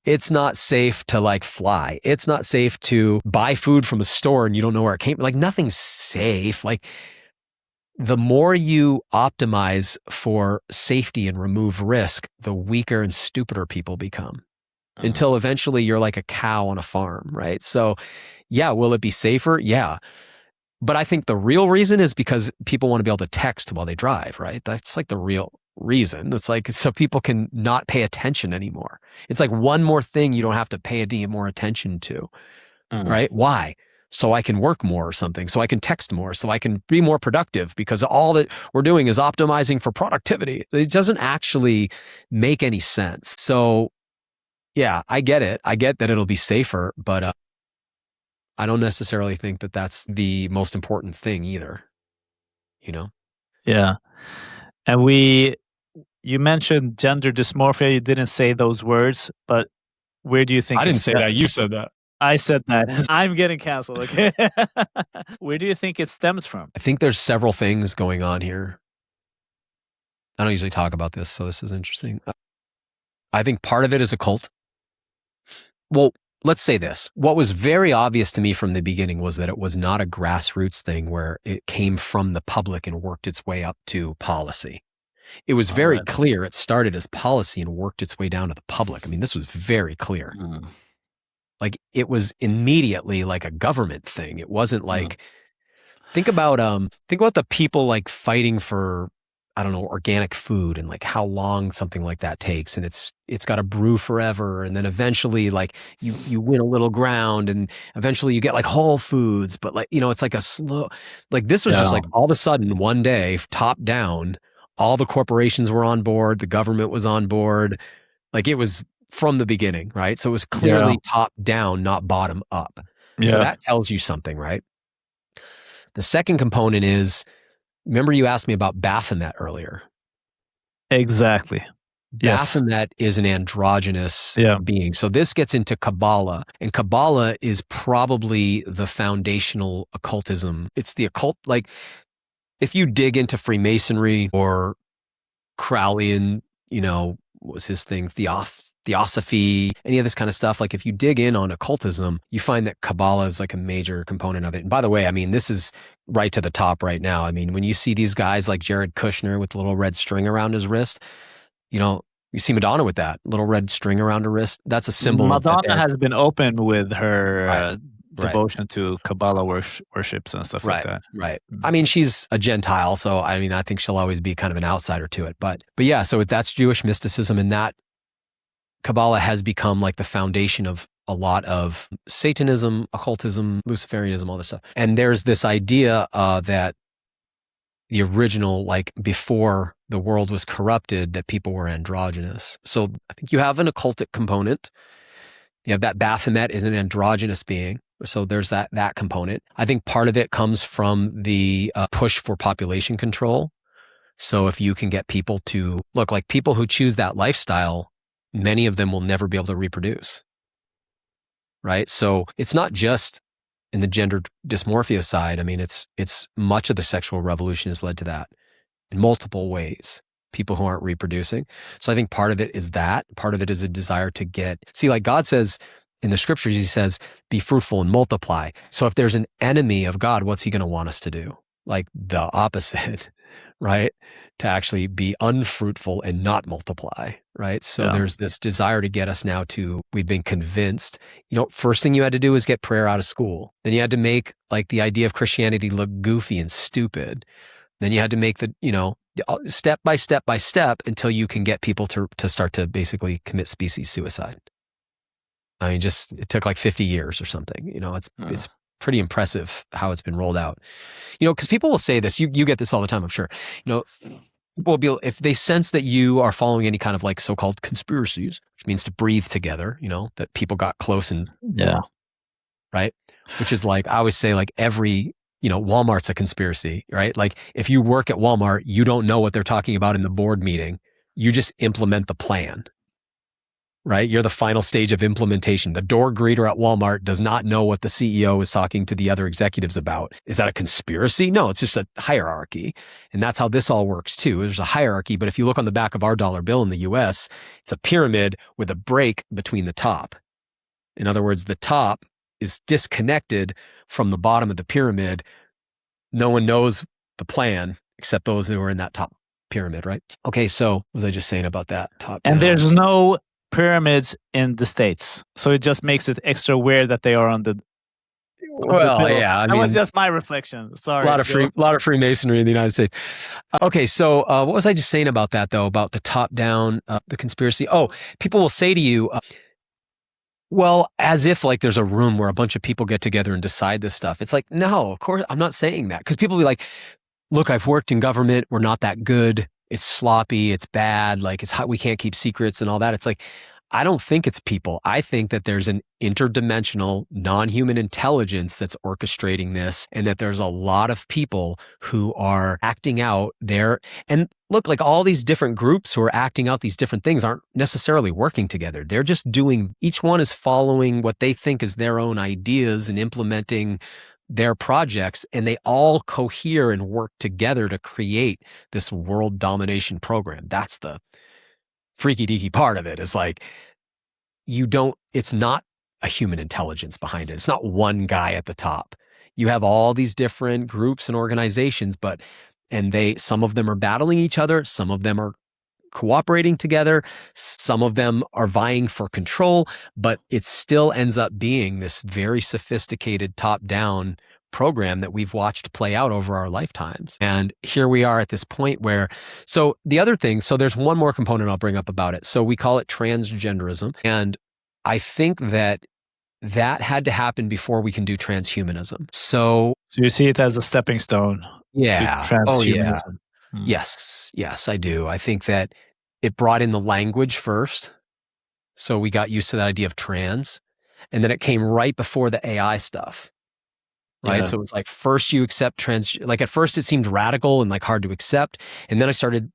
Speaker 1: It's not safe to like fly. It's not safe to buy food from a store and you don't know where it came. Like nothing's safe. Like the more you optimize for safety and remove risk, the weaker and stupider people become until eventually you're like a cow on a farm, right? So yeah, will it be safer? Yeah. But I think the real reason is because people want to be able to text while they drive, right? That's like the real reason. It's like so people can not pay attention anymore. It's like one more thing you don't have to pay any more attention to, right? Why? So I can work more or something. So I can text more. So I can be more productive, because all that we're doing is optimizing for productivity. It doesn't actually make any sense. So yeah, I get it. I get that it'll be safer, but I don't necessarily think that that's the most important thing either,
Speaker 2: Yeah. And you mentioned gender dysmorphia. You didn't say those words, but where do you think...
Speaker 1: I didn't say that. You said that.
Speaker 2: I said that. I'm getting canceled, okay? Where do you think it stems from?
Speaker 1: I think there's several things going on here. I don't usually talk about this, so this is interesting. I think part of it is a cult. Well, let's say this. What was very obvious to me from the beginning was that it was not a grassroots thing where it came from the public and worked its way up to policy. It was very clear. It started as policy and worked its way down to the public. I mean, this was very clear. Like it was immediately like a government thing. It wasn't like, think about the people like fighting for, I don't know, organic food and like how long something like that takes. And it's got to brew forever. And then eventually like you win a little ground and eventually you get like Whole Foods, but like, it's like a slow, like this was just like all of a sudden one day, top down, all the corporations were on board. The government was on board. Like it was from the beginning, right? So it was clearly top down, not bottom up. Yeah. So that tells you something, right? The second component is, remember you asked me about Baphomet earlier.
Speaker 2: Exactly.
Speaker 1: Baphomet is an androgynous being. So this gets into Kabbalah, and Kabbalah is probably the foundational occultism. It's the occult, like if you dig into Freemasonry or Crowleyan, what was his thing? Theosophy, any of this kind of stuff. Like if you dig in on occultism, you find that Kabbalah is like a major component of it. And by the way, I mean, this is right to the top right now. I mean, when you see these guys like Jared Kushner with the little red string around his wrist, you see Madonna with that little red string around her wrist. That's a symbol.
Speaker 2: Madonna has been open with her devotion to Kabbalah worships and stuff like that.
Speaker 1: Right. I mean, she's a Gentile, so I mean, I think she'll always be kind of an outsider to it. But yeah, so that's Jewish mysticism, and that Kabbalah has become like the foundation of a lot of Satanism, occultism, Luciferianism, all this stuff. And there's this idea that the original, like before the world was corrupted, that people were androgynous. So I think you have an occultic component. You have that Baphomet is an androgynous being. So there's that component. I think part of it comes from the push for population control. So if you can get people to look like people who choose that lifestyle, many of them will never be able to reproduce. Right. So it's not just in the gender dysmorphia side. I mean, it's much of the sexual revolution has led to that in multiple ways. People who aren't reproducing. So I think part of it is that. Part of it is a desire to see, like God says in the scriptures, he says, be fruitful and multiply. So if there's an enemy of God, what's he going to want us to do? Like the opposite, right? To actually be unfruitful and not multiply, right? So there's this desire to get us now we've been convinced, first thing you had to do is get prayer out of school. Then you had to make like the idea of Christianity look goofy and stupid. Then you had to make step by step by step until you can get people to start to basically commit species suicide. I mean, it took like 50 years or something. It's pretty impressive how it's been rolled out. Because people will say this, you get this all the time, I'm sure. People will be, if they sense that you are following any kind of like so-called conspiracies, which means to breathe together, that people got close and right? Which is like, I always say like every Walmart's a conspiracy, right? Like if you work at Walmart, you don't know what they're talking about in the board meeting. You just implement the plan, right? You're the final stage of implementation. The door greeter at Walmart does not know what the CEO is talking to the other executives about. Is that a conspiracy? No, it's just a hierarchy. And that's how this all works too. There's a hierarchy, but if you look on the back of our dollar bill in the US, it's a pyramid with a break between the top. In other words, the top is disconnected from the bottom of the pyramid. No one knows the plan except those who are in that top pyramid, right? Okay, so what was I just saying about that top?
Speaker 2: And there's no pyramids in the States, so it just makes it extra weird that they are on the.
Speaker 1: Well, yeah, I mean,
Speaker 2: that was just my reflection. Sorry,
Speaker 1: a lot of Freemasonry in the United States. Okay, so what was I just saying about that though? About the top down, the conspiracy. Oh, people will say to you. Well, as if like there's a room where a bunch of people get together and decide this stuff. It's like, no, of course, I'm not saying that. Because people will be like, look, I've worked in government. We're not that good. It's sloppy. It's bad. Like we can't keep secrets and all that. It's like, I don't think it's people. I think that there's an interdimensional, non-human intelligence that's orchestrating this, and that there's a lot of people who are acting out there. And look, like all these different groups who are acting out these different things aren't necessarily working together. They're just each one is following what they think is their own ideas and implementing their projects, and they all cohere and work together to create this world domination program. That's the freaky deaky part of it, is like, it's not a human intelligence behind it. It's not one guy at the top. You have all these different groups and organizations, some of them are battling each other. Some of them are cooperating together. Some of them are vying for control, but it still ends up being this very sophisticated top-down program that we've watched play out over our lifetimes. And here we are at this point where, so the other thing, so there's one more component I'll bring up about it. So we call it transgenderism. And I think that had to happen before we can do transhumanism. So
Speaker 2: you see it as a stepping stone to transhumanism.
Speaker 1: Oh, yeah. Yes, I do. I think that it brought in the language first. So we got used to that idea of trans. And then it came right before the AI stuff. Right. Yeah. So it's like first you accept like at first it seemed radical and like hard to accept. And then I started,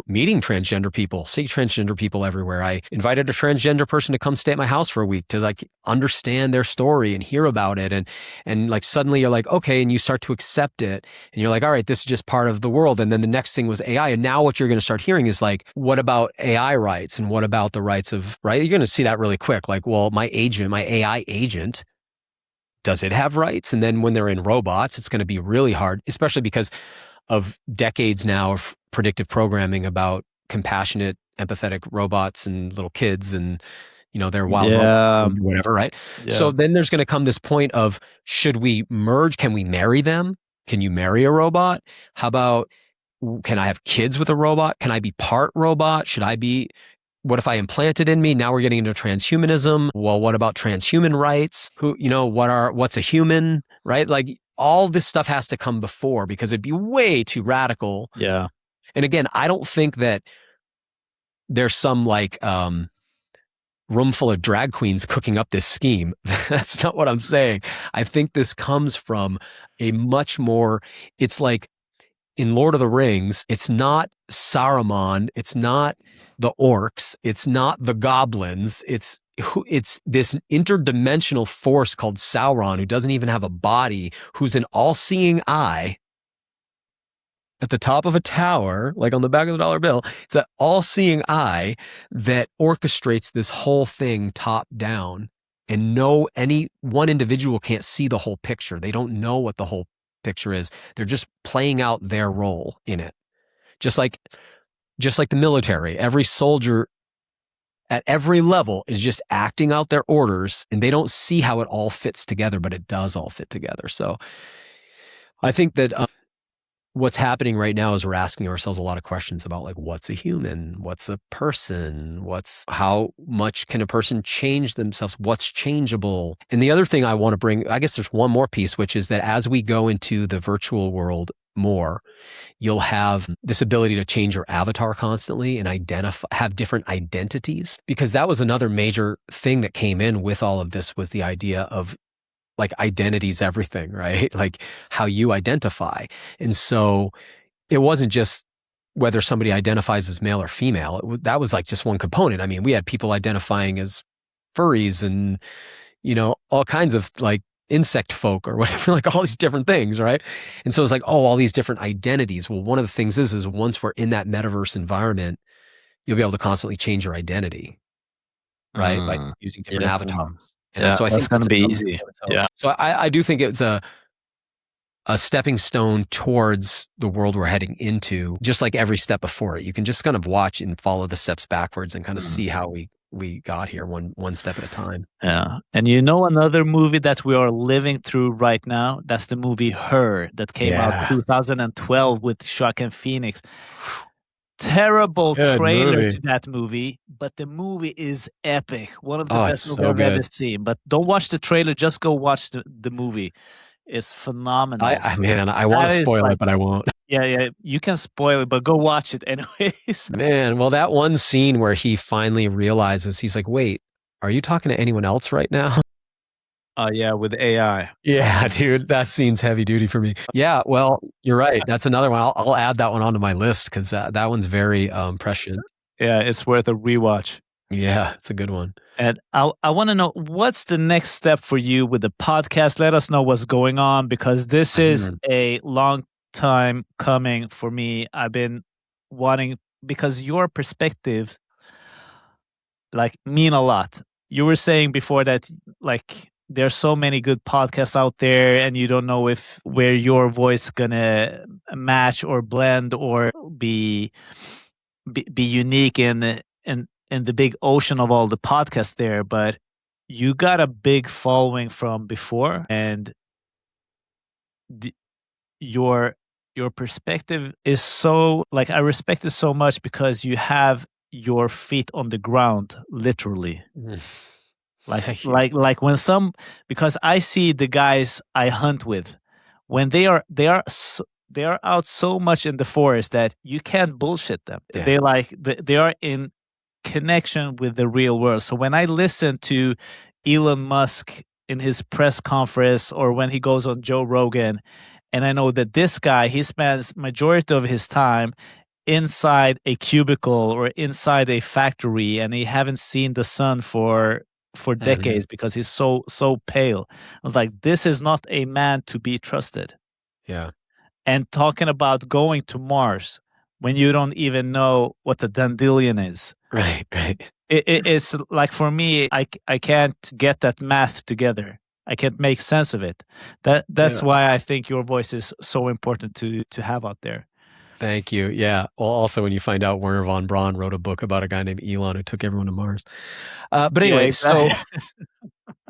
Speaker 1: meeting transgender people, see transgender people everywhere. I invited a transgender person to come stay at my house for a week to like understand their story and hear about it. And like suddenly you're like, okay. And you start to accept it and you're like, all right, this is just part of the world. And then the next thing was AI. And now what you're going to start hearing is like, what about AI rights? And what about the rights of, right? You're going to see that really quick. Like, well, my AI agent, does it have rights? And then when they're in robots, it's going to be really hard, especially because of decades now of predictive programming about compassionate, empathetic robots and little kids. And their wild robot, whatever, right?
Speaker 2: Yeah.
Speaker 1: So then there's going to come this point of, should we merge? Can we marry them? Can you marry a robot? How about, can I have kids with a robot? Can I be part robot? What if I implant it in me? Now we're getting into transhumanism. Well, what about transhuman rights? What's a human, right? Like all this stuff has to come before, because it'd be way too radical.
Speaker 2: Yeah.
Speaker 1: And again, I don't think that there's some room full of drag queens cooking up this scheme. That's not what I'm saying. I think this comes from a much more, it's like in Lord of the Rings, it's not Saruman, it's not the orcs, it's not the goblins, it's this interdimensional force called Sauron, who doesn't even have a body, who's an all-seeing eye at the top of a tower, like on the back of the dollar bill. It's that all-seeing eye that orchestrates this whole thing top down, and any one individual can't see the whole picture. They don't know what the whole picture is. They're just playing out their role in it. Just like the military, every soldier at every level is just acting out their orders, and they don't see how it all fits together, but it does all fit together. So I think that what's happening right now is we're asking ourselves a lot of questions about, like, what's a human? What's a person? How much can a person change themselves? What's changeable? And the other thing I want to bring, I guess there's one more piece, which is that as we go into the virtual world more, you'll have this ability to change your avatar constantly and have different identities, because that was another major thing that came in with all of this, was the idea of, like, identity's everything, right? Like how you identify. And so it wasn't just whether somebody identifies as male or female. That was like just one component. I mean, we had people identifying as furries and, all kinds of like insect folk or whatever, like all these different things, right? And so it's like, all these different identities. Well, one of the things is once we're in that metaverse environment, you'll be able to constantly change your identity, right? By using different avatars. And so I think
Speaker 2: that's going to be easy. Yeah.
Speaker 1: So I do think it's a stepping stone towards the world we're heading into, just like every step before it. You can just kind of watch and follow the steps backwards and kind of see how we got here one step at a time.
Speaker 2: Yeah. And another movie that we are living through right now, that's the movie Her, that came out 2012 with Joaquin Phoenix. Terrible trailer to that movie, but the movie is epic. One of the best movies I've ever seen. But don't watch the trailer, just go watch the movie. It's phenomenal.
Speaker 1: I want to spoil it, but I won't.
Speaker 2: Yeah, you can spoil it, but go watch it anyways.
Speaker 1: Man, well, that one scene where he finally realizes, he's like, wait, are you talking to anyone else right now?
Speaker 2: Yeah, with AI.
Speaker 1: Yeah, dude, that scene's heavy duty for me. Yeah, well, you're right. That's another one. I'll add that one onto my list, because that one's very prescient.
Speaker 2: Yeah, it's worth a rewatch.
Speaker 1: Yeah, it's a good one.
Speaker 2: And I want to know, what's the next step for you with the podcast? Let us know what's going on, because this is a long time coming for me. I've been wanting, because your perspectives mean a lot. You were saying before that there's so many good podcasts out there, and you don't know where your voice gonna match or blend or be unique in the big ocean of all the podcasts there. But you got a big following from before, and your perspective is so, I respect it so much, because you have your feet on the ground, literally. Because I see the guys I hunt with, when they are out so much in the forest that you can't bullshit them. Yeah. They are in connection with the real world. So when I listen to Elon Musk in his press conference, or when he goes on Joe Rogan, and I know that this guy, he spends majority of his time inside a cubicle or inside a factory, and he haven't seen the sun for decades because he's so pale. I was like, this is not a man to be trusted.
Speaker 1: Yeah.
Speaker 2: And talking about going to Mars when you don't even know what the dandelion is.
Speaker 1: Right.
Speaker 2: It's like, for me, I can't get that math together. I can't make sense of it. That's why I think your voice is so important to have out there.
Speaker 1: Thank you. Yeah. Well, also when you find out Werner von Braun wrote a book about a guy named Elon who took everyone to Mars. But
Speaker 2: Yeah,
Speaker 1: anyway,
Speaker 2: exactly.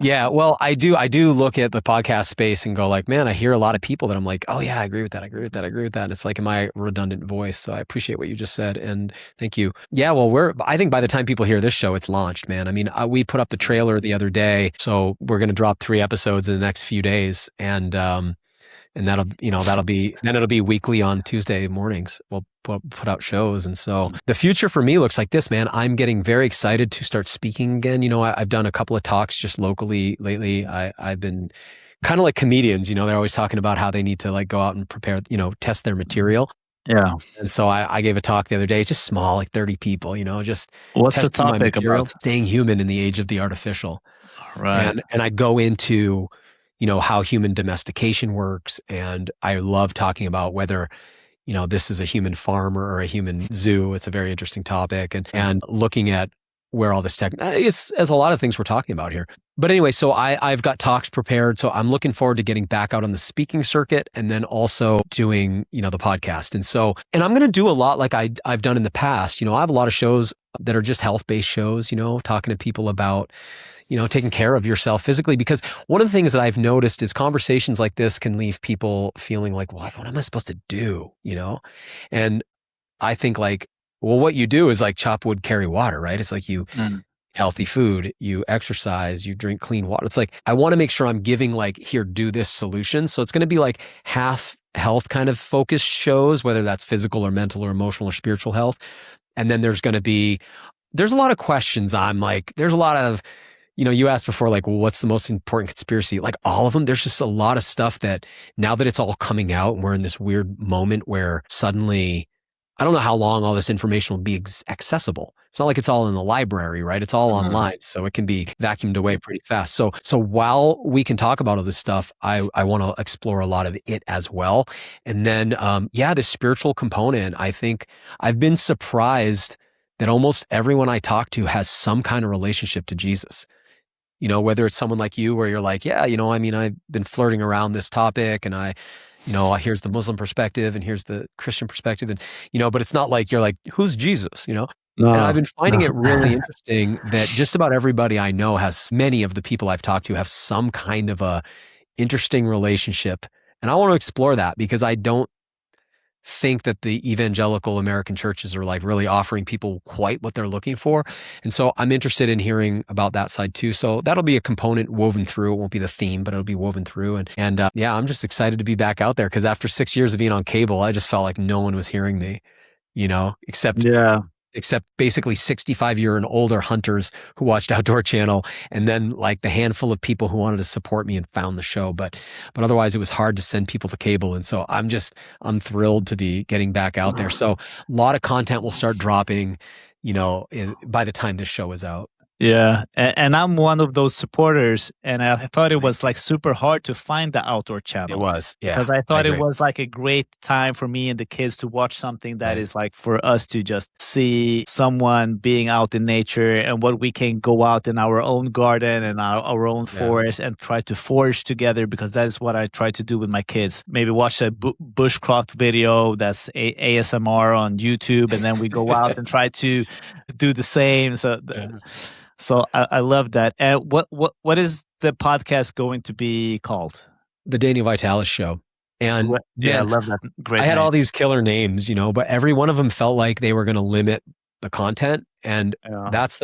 Speaker 1: yeah, well, I do look at the podcast space and go like, man, I hear a lot of people that I'm like, oh yeah, I agree with that. I agree with that. I agree with that. And it's like, am I a redundant voice? So I appreciate what you just said. And thank you. Yeah. Well, I think by the time people hear this show, it's launched, man. I mean, we put up the trailer the other day. So we're going to drop 3 episodes in the next few days. And that'll be weekly on Tuesday mornings. We'll put out shows. And so the future for me looks like this, man. I'm getting very excited to start speaking again. I've done a couple of talks just locally lately. I've been kind of like comedians, they're always talking about how they need to like go out and prepare, test their material.
Speaker 2: Yeah.
Speaker 1: And so I gave a talk the other day, just small, like 30 people, just
Speaker 2: what's the
Speaker 1: testing my
Speaker 2: topic
Speaker 1: material,
Speaker 2: about?
Speaker 1: staying human in the age of the artificial.
Speaker 2: Right.
Speaker 1: And I go into how human domestication works. And I love talking about whether, this is a human farm or a human zoo. It's a very interesting topic. And looking at where all this tech is, as a lot of things we're talking about here. But anyway, so I've got talks prepared. So I'm looking forward to getting back out on the speaking circuit and then also doing, the podcast. And I'm going to do a lot like I've done in the past. I have a lot of shows that are just health-based shows, talking to people about taking care of yourself physically, because one of the things that I've noticed is conversations like this can leave people feeling like, well, what am I supposed to do? And I think like, well, what you do is like chop wood, carry water, right? It's like you healthy food, you exercise, you drink clean water. It's like, I want to make sure I'm giving like, here, do this solution. So it's going to be like half health kind of focused shows, whether that's physical or mental or emotional or spiritual health. And then there's a lot of questions. There's a lot of, you asked before, like, well, what's the most important conspiracy? Like all of them, there's just a lot of stuff that now that it's all coming out and we're in this weird moment where suddenly, I don't know how long all this information will be accessible. It's not like it's all in the library, right? It's all online. So it can be vacuumed away pretty fast. So while we can talk about all this stuff, I want to explore a lot of it as well. And then, the spiritual component, I think I've been surprised that almost everyone I talk to has some kind of relationship to Jesus. Whether it's someone like you where you're like, yeah, I've been flirting around this topic and here's the Muslim perspective and here's the Christian perspective. And, but it's not like you're like, who's Jesus, No. And I've been finding it really interesting that just about everybody I know many of the people I've talked to have some kind of a interesting relationship. And I want to explore that because I don't think that the evangelical American churches are like really offering people quite what they're looking for. And so I'm interested in hearing about that side too. So that'll be a component woven through. It won't be the theme, but it'll be woven through. And I'm just excited to be back out there because after 6 years of being on cable, I just felt like no one was hearing me, except basically 65-year and older hunters who watched Outdoor Channel, and then like the handful of people who wanted to support me and found the show. But otherwise it was hard to send people to cable. And so I'm thrilled to be getting back out there. So a lot of content will start dropping, by the time this show is out.
Speaker 2: Yeah. And I'm one of those supporters. And I thought it was like super hard to find the Outdoor Channel.
Speaker 1: It was. Yeah.
Speaker 2: Because I thought it was like a great time for me and the kids to watch something that is like for us to just see someone being out in nature and what we can go out in our own garden and our own forest and try to forage together, because that is what I try to do with my kids. Maybe watch a bushcraft video that's ASMR on YouTube, and then we go out and try to do the same. So I love that. And what is the podcast going to be called?
Speaker 1: The Daniel Vitalis Show. And
Speaker 2: I love that. Great.
Speaker 1: I had all these killer names, but every one of them felt like they were going to limit the content. And that's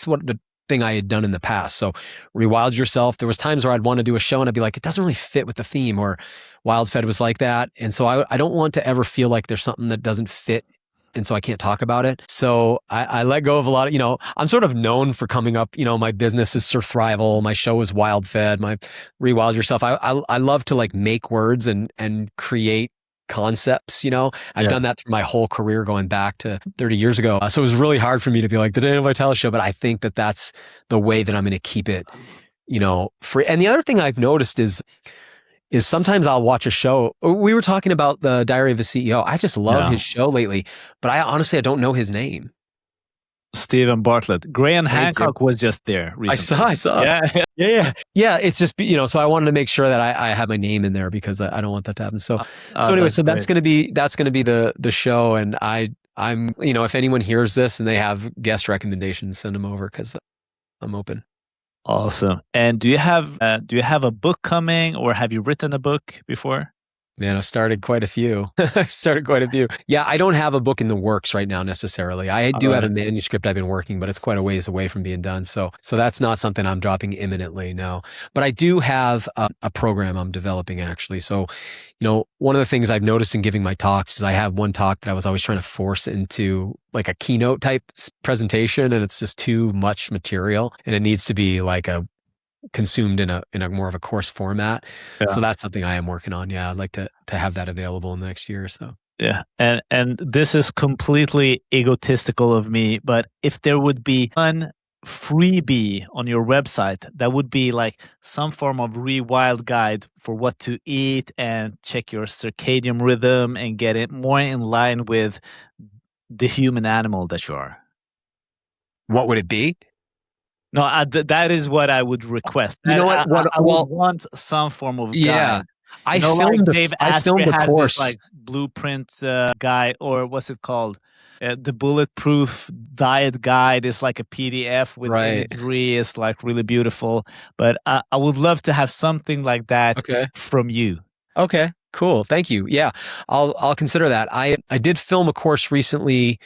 Speaker 1: what the thing I had done in the past. So Rewild Yourself, there was times where I'd want to do a show and I'd be like, it doesn't really fit with the theme, or Wild Fed was like that. And so I don't want to ever feel like there's something that doesn't fit, and so I can't talk about it. So I let go of a lot of, I'm sort of known for coming up, my business is Surthrival. My show is Wild Fed, my Rewild Yourself. I love to like make words and create concepts, I've done that through my whole career going back to 30 years ago. So it was really hard for me to be like the Daniel Vitalis Show, but I think that that's the way that I'm going to keep it, free. And the other thing I've noticed is sometimes I'll watch a show. We were talking about the Diary of a CEO. I just love his show lately, but I honestly don't know his name.
Speaker 2: Stephen Bartlett. Graham Hancock was just there recently.
Speaker 1: I saw. Yeah. It's just, so I wanted to make sure that I have my name in there because I don't want that to happen. So anyway, that's going to be the show. And I'm, if anyone hears this and they have guest recommendations, send them over because I'm open.
Speaker 2: Awesome. And do you have a book coming, or have you written a book before?
Speaker 1: Man, I've started quite a few. Yeah, I don't have a book in the works right now necessarily. I do have a manuscript I've been working, but it's quite a ways away from being done. So that's not something I'm dropping imminently, no. But I do have a program I'm developing actually. So, one of the things I've noticed in giving my talks is I have one talk that I was always trying to force into like a keynote type presentation, and it's just too much material, and it needs to be like consumed in a more of a course format. Yeah. So that's something I am working on. Yeah, I'd like to have that available in the next year or so.
Speaker 2: Yeah, and this is completely egotistical of me, but if there would be one freebie on your website, that would be like some form of rewild guide for what to eat and check your circadian rhythm and get it more in line with the human animal that you are.
Speaker 1: What would it be?
Speaker 2: No, that is what I would request.
Speaker 1: You know what?
Speaker 2: I would want some form of guide.
Speaker 1: Yeah, I filmed the course.
Speaker 2: This, like blueprint guide, or what's it called? The bulletproof diet guide is like a PDF with imagery. It's like really beautiful. But I would love to have something like that from you.
Speaker 1: Okay, cool. Thank you. Yeah, I'll consider that. I did film a course recently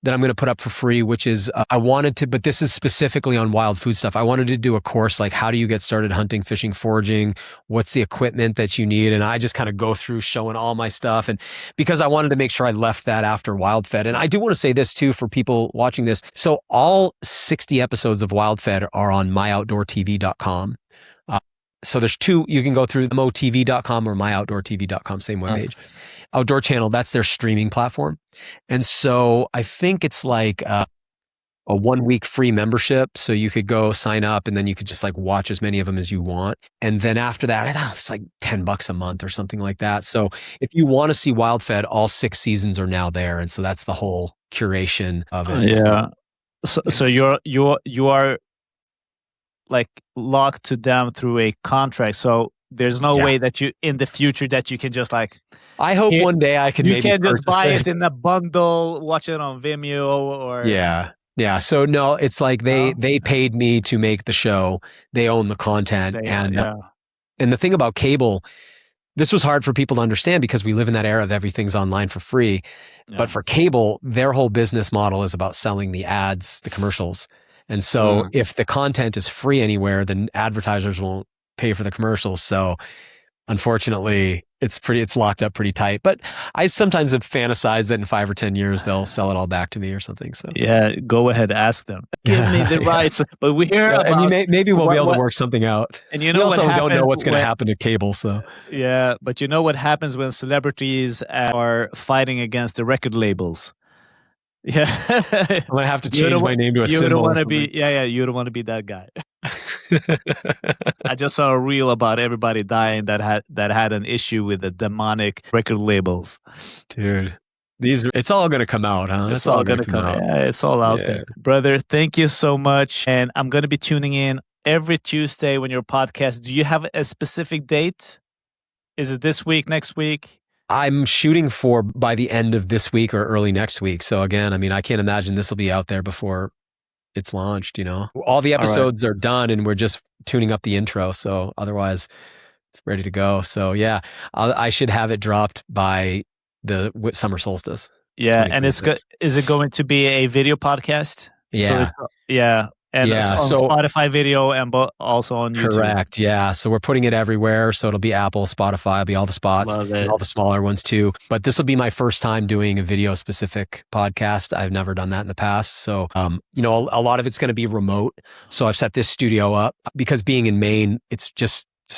Speaker 1: that I'm going to put up for free, which is, but this is specifically on wild food stuff. I wanted to do a course like, how do you get started hunting, fishing, foraging? What's the equipment that you need? And I just kind of go through showing all my stuff. And because I wanted to make sure I left that after WildFed. And I do want to say this too, for people watching this. So all 60 episodes of WildFed are on myoutdoortv.com. So there's two, you can go through motv.com or myoutdoortv.com, same webpage. Outdoor Channel, that's their streaming platform. And so I think it's like a 1 week free membership. So you could go sign up and then you could just like watch as many of them as you want. And then after that, I thought it's like $10 a month or something like that. So if you want to see WildFed, all 6 seasons are now there. And so that's the whole curation of it.
Speaker 2: Yeah. So you are like locked to them through a contract. So there's no way that you, in the future, that you can just like,
Speaker 1: I hope one day I can
Speaker 2: you can't just buy it in a bundle, watch it on Vimeo or.
Speaker 1: Yeah. So no, it's like they paid me to make the show. They own the content. And the thing about cable, this was hard for people to understand because we live in that era of everything's online for free. Yeah. But for cable, their whole business model is about selling the ads, the commercials. And so if the content is free anywhere, then advertisers won't pay for the commercials. So unfortunately, it's locked up pretty tight. But I sometimes have fantasized that in 5 or 10 years, they'll sell it all back to me or something. So
Speaker 2: yeah, go ahead, ask them. Give me the rights. But we hear about...
Speaker 1: And maybe we'll be able to work something out.
Speaker 2: And we also
Speaker 1: don't know what's going to happen to cable. So
Speaker 2: yeah, but you know what happens when celebrities are fighting against the record labels? Yeah,
Speaker 1: I'm gonna have to change my name to a symbol.
Speaker 2: You don't want to be, you don't want to be that guy. I just saw a reel about everybody dying that had an issue with the demonic record labels.
Speaker 1: Dude, it's all gonna come out, huh?
Speaker 2: It's all gonna come out. Yeah, it's all out there, brother. Thank you so much, and I'm gonna be tuning in every Tuesday when your podcast. Do you have a specific date? Is it this week, next week?
Speaker 1: I'm shooting for by the end of this week or early next week. So again, I mean, I can't imagine this will be out there before it's launched, All the episodes are done and we're just tuning up the intro. So otherwise it's ready to go. So yeah, I should have it dropped by the summer solstice.
Speaker 2: Yeah. And is it going to be a video podcast?
Speaker 1: Yeah.
Speaker 2: So and on Spotify video and also on YouTube.
Speaker 1: Correct. Yeah. So we're putting it everywhere. So it'll be Apple, Spotify, it'll be all the spots, and all the smaller ones too. But this will be my first time doing a video specific podcast. I've never done that in the past. So, a lot of it's going to be remote. So I've set this studio up because being in Maine, it's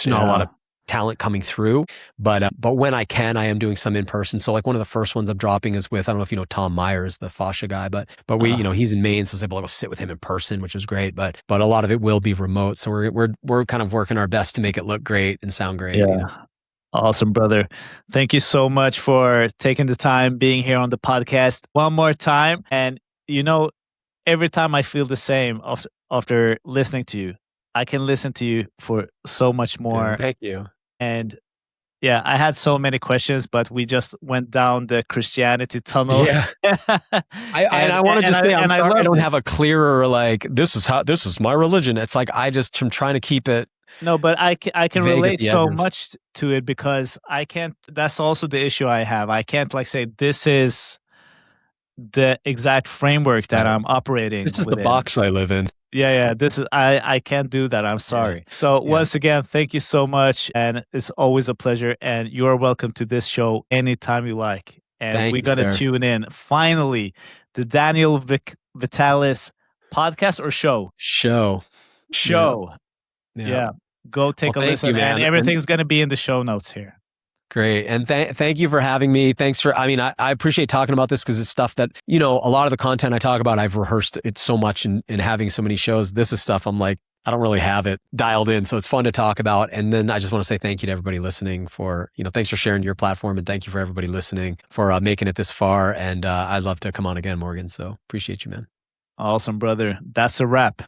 Speaker 1: not a lot of talent coming through, but when I can, I am doing some in person. So like one of the first ones I'm dropping is with, I don't know if you know Tom Myers, the fascia guy, but we, he's in Maine, so I was able to go sit with him in person, which is great. But a lot of it will be remote. So we're kind of working our best to make it look great and sound great.
Speaker 2: Yeah. Awesome, brother. Thank you so much for taking the time being here on the podcast one more time. And every time I feel the same after listening to you. I can listen to you for so much more.
Speaker 1: Yeah, thank you.
Speaker 2: And yeah, I had so many questions, but we just went down the Christianity tunnel.
Speaker 1: Yeah. I want to just say, I'm sorry I don't have a clearer, like, this is my religion. It's like, I'm trying to keep it.
Speaker 2: No, but I can relate so much to it because I can't, that's also the issue I have. I can't like say, this is the exact framework that I'm operating.
Speaker 1: This is the box I live in.
Speaker 2: Yeah. This is, I can't do that. I'm sorry. Yeah. So once again, thank you so much. And it's always a pleasure. And you're welcome to this show anytime you like. And we're going to tune in. Finally, the Daniel Vitalis podcast or show?
Speaker 1: Show.
Speaker 2: Yeah. Go take a listen. And everything's going to be in the show notes here.
Speaker 1: Great. And thank you for having me. Thanks for, I appreciate talking about this because it's stuff that, a lot of the content I talk about, I've rehearsed it so much in having so many shows. This is stuff I'm like, I don't really have it dialed in. So it's fun to talk about. And then I just want to say thank you to everybody listening for, thanks for sharing your platform. And thank you for everybody listening for making it this far. And I'd love to come on again, Morgan. So appreciate you, man.
Speaker 2: Awesome, brother. That's a wrap.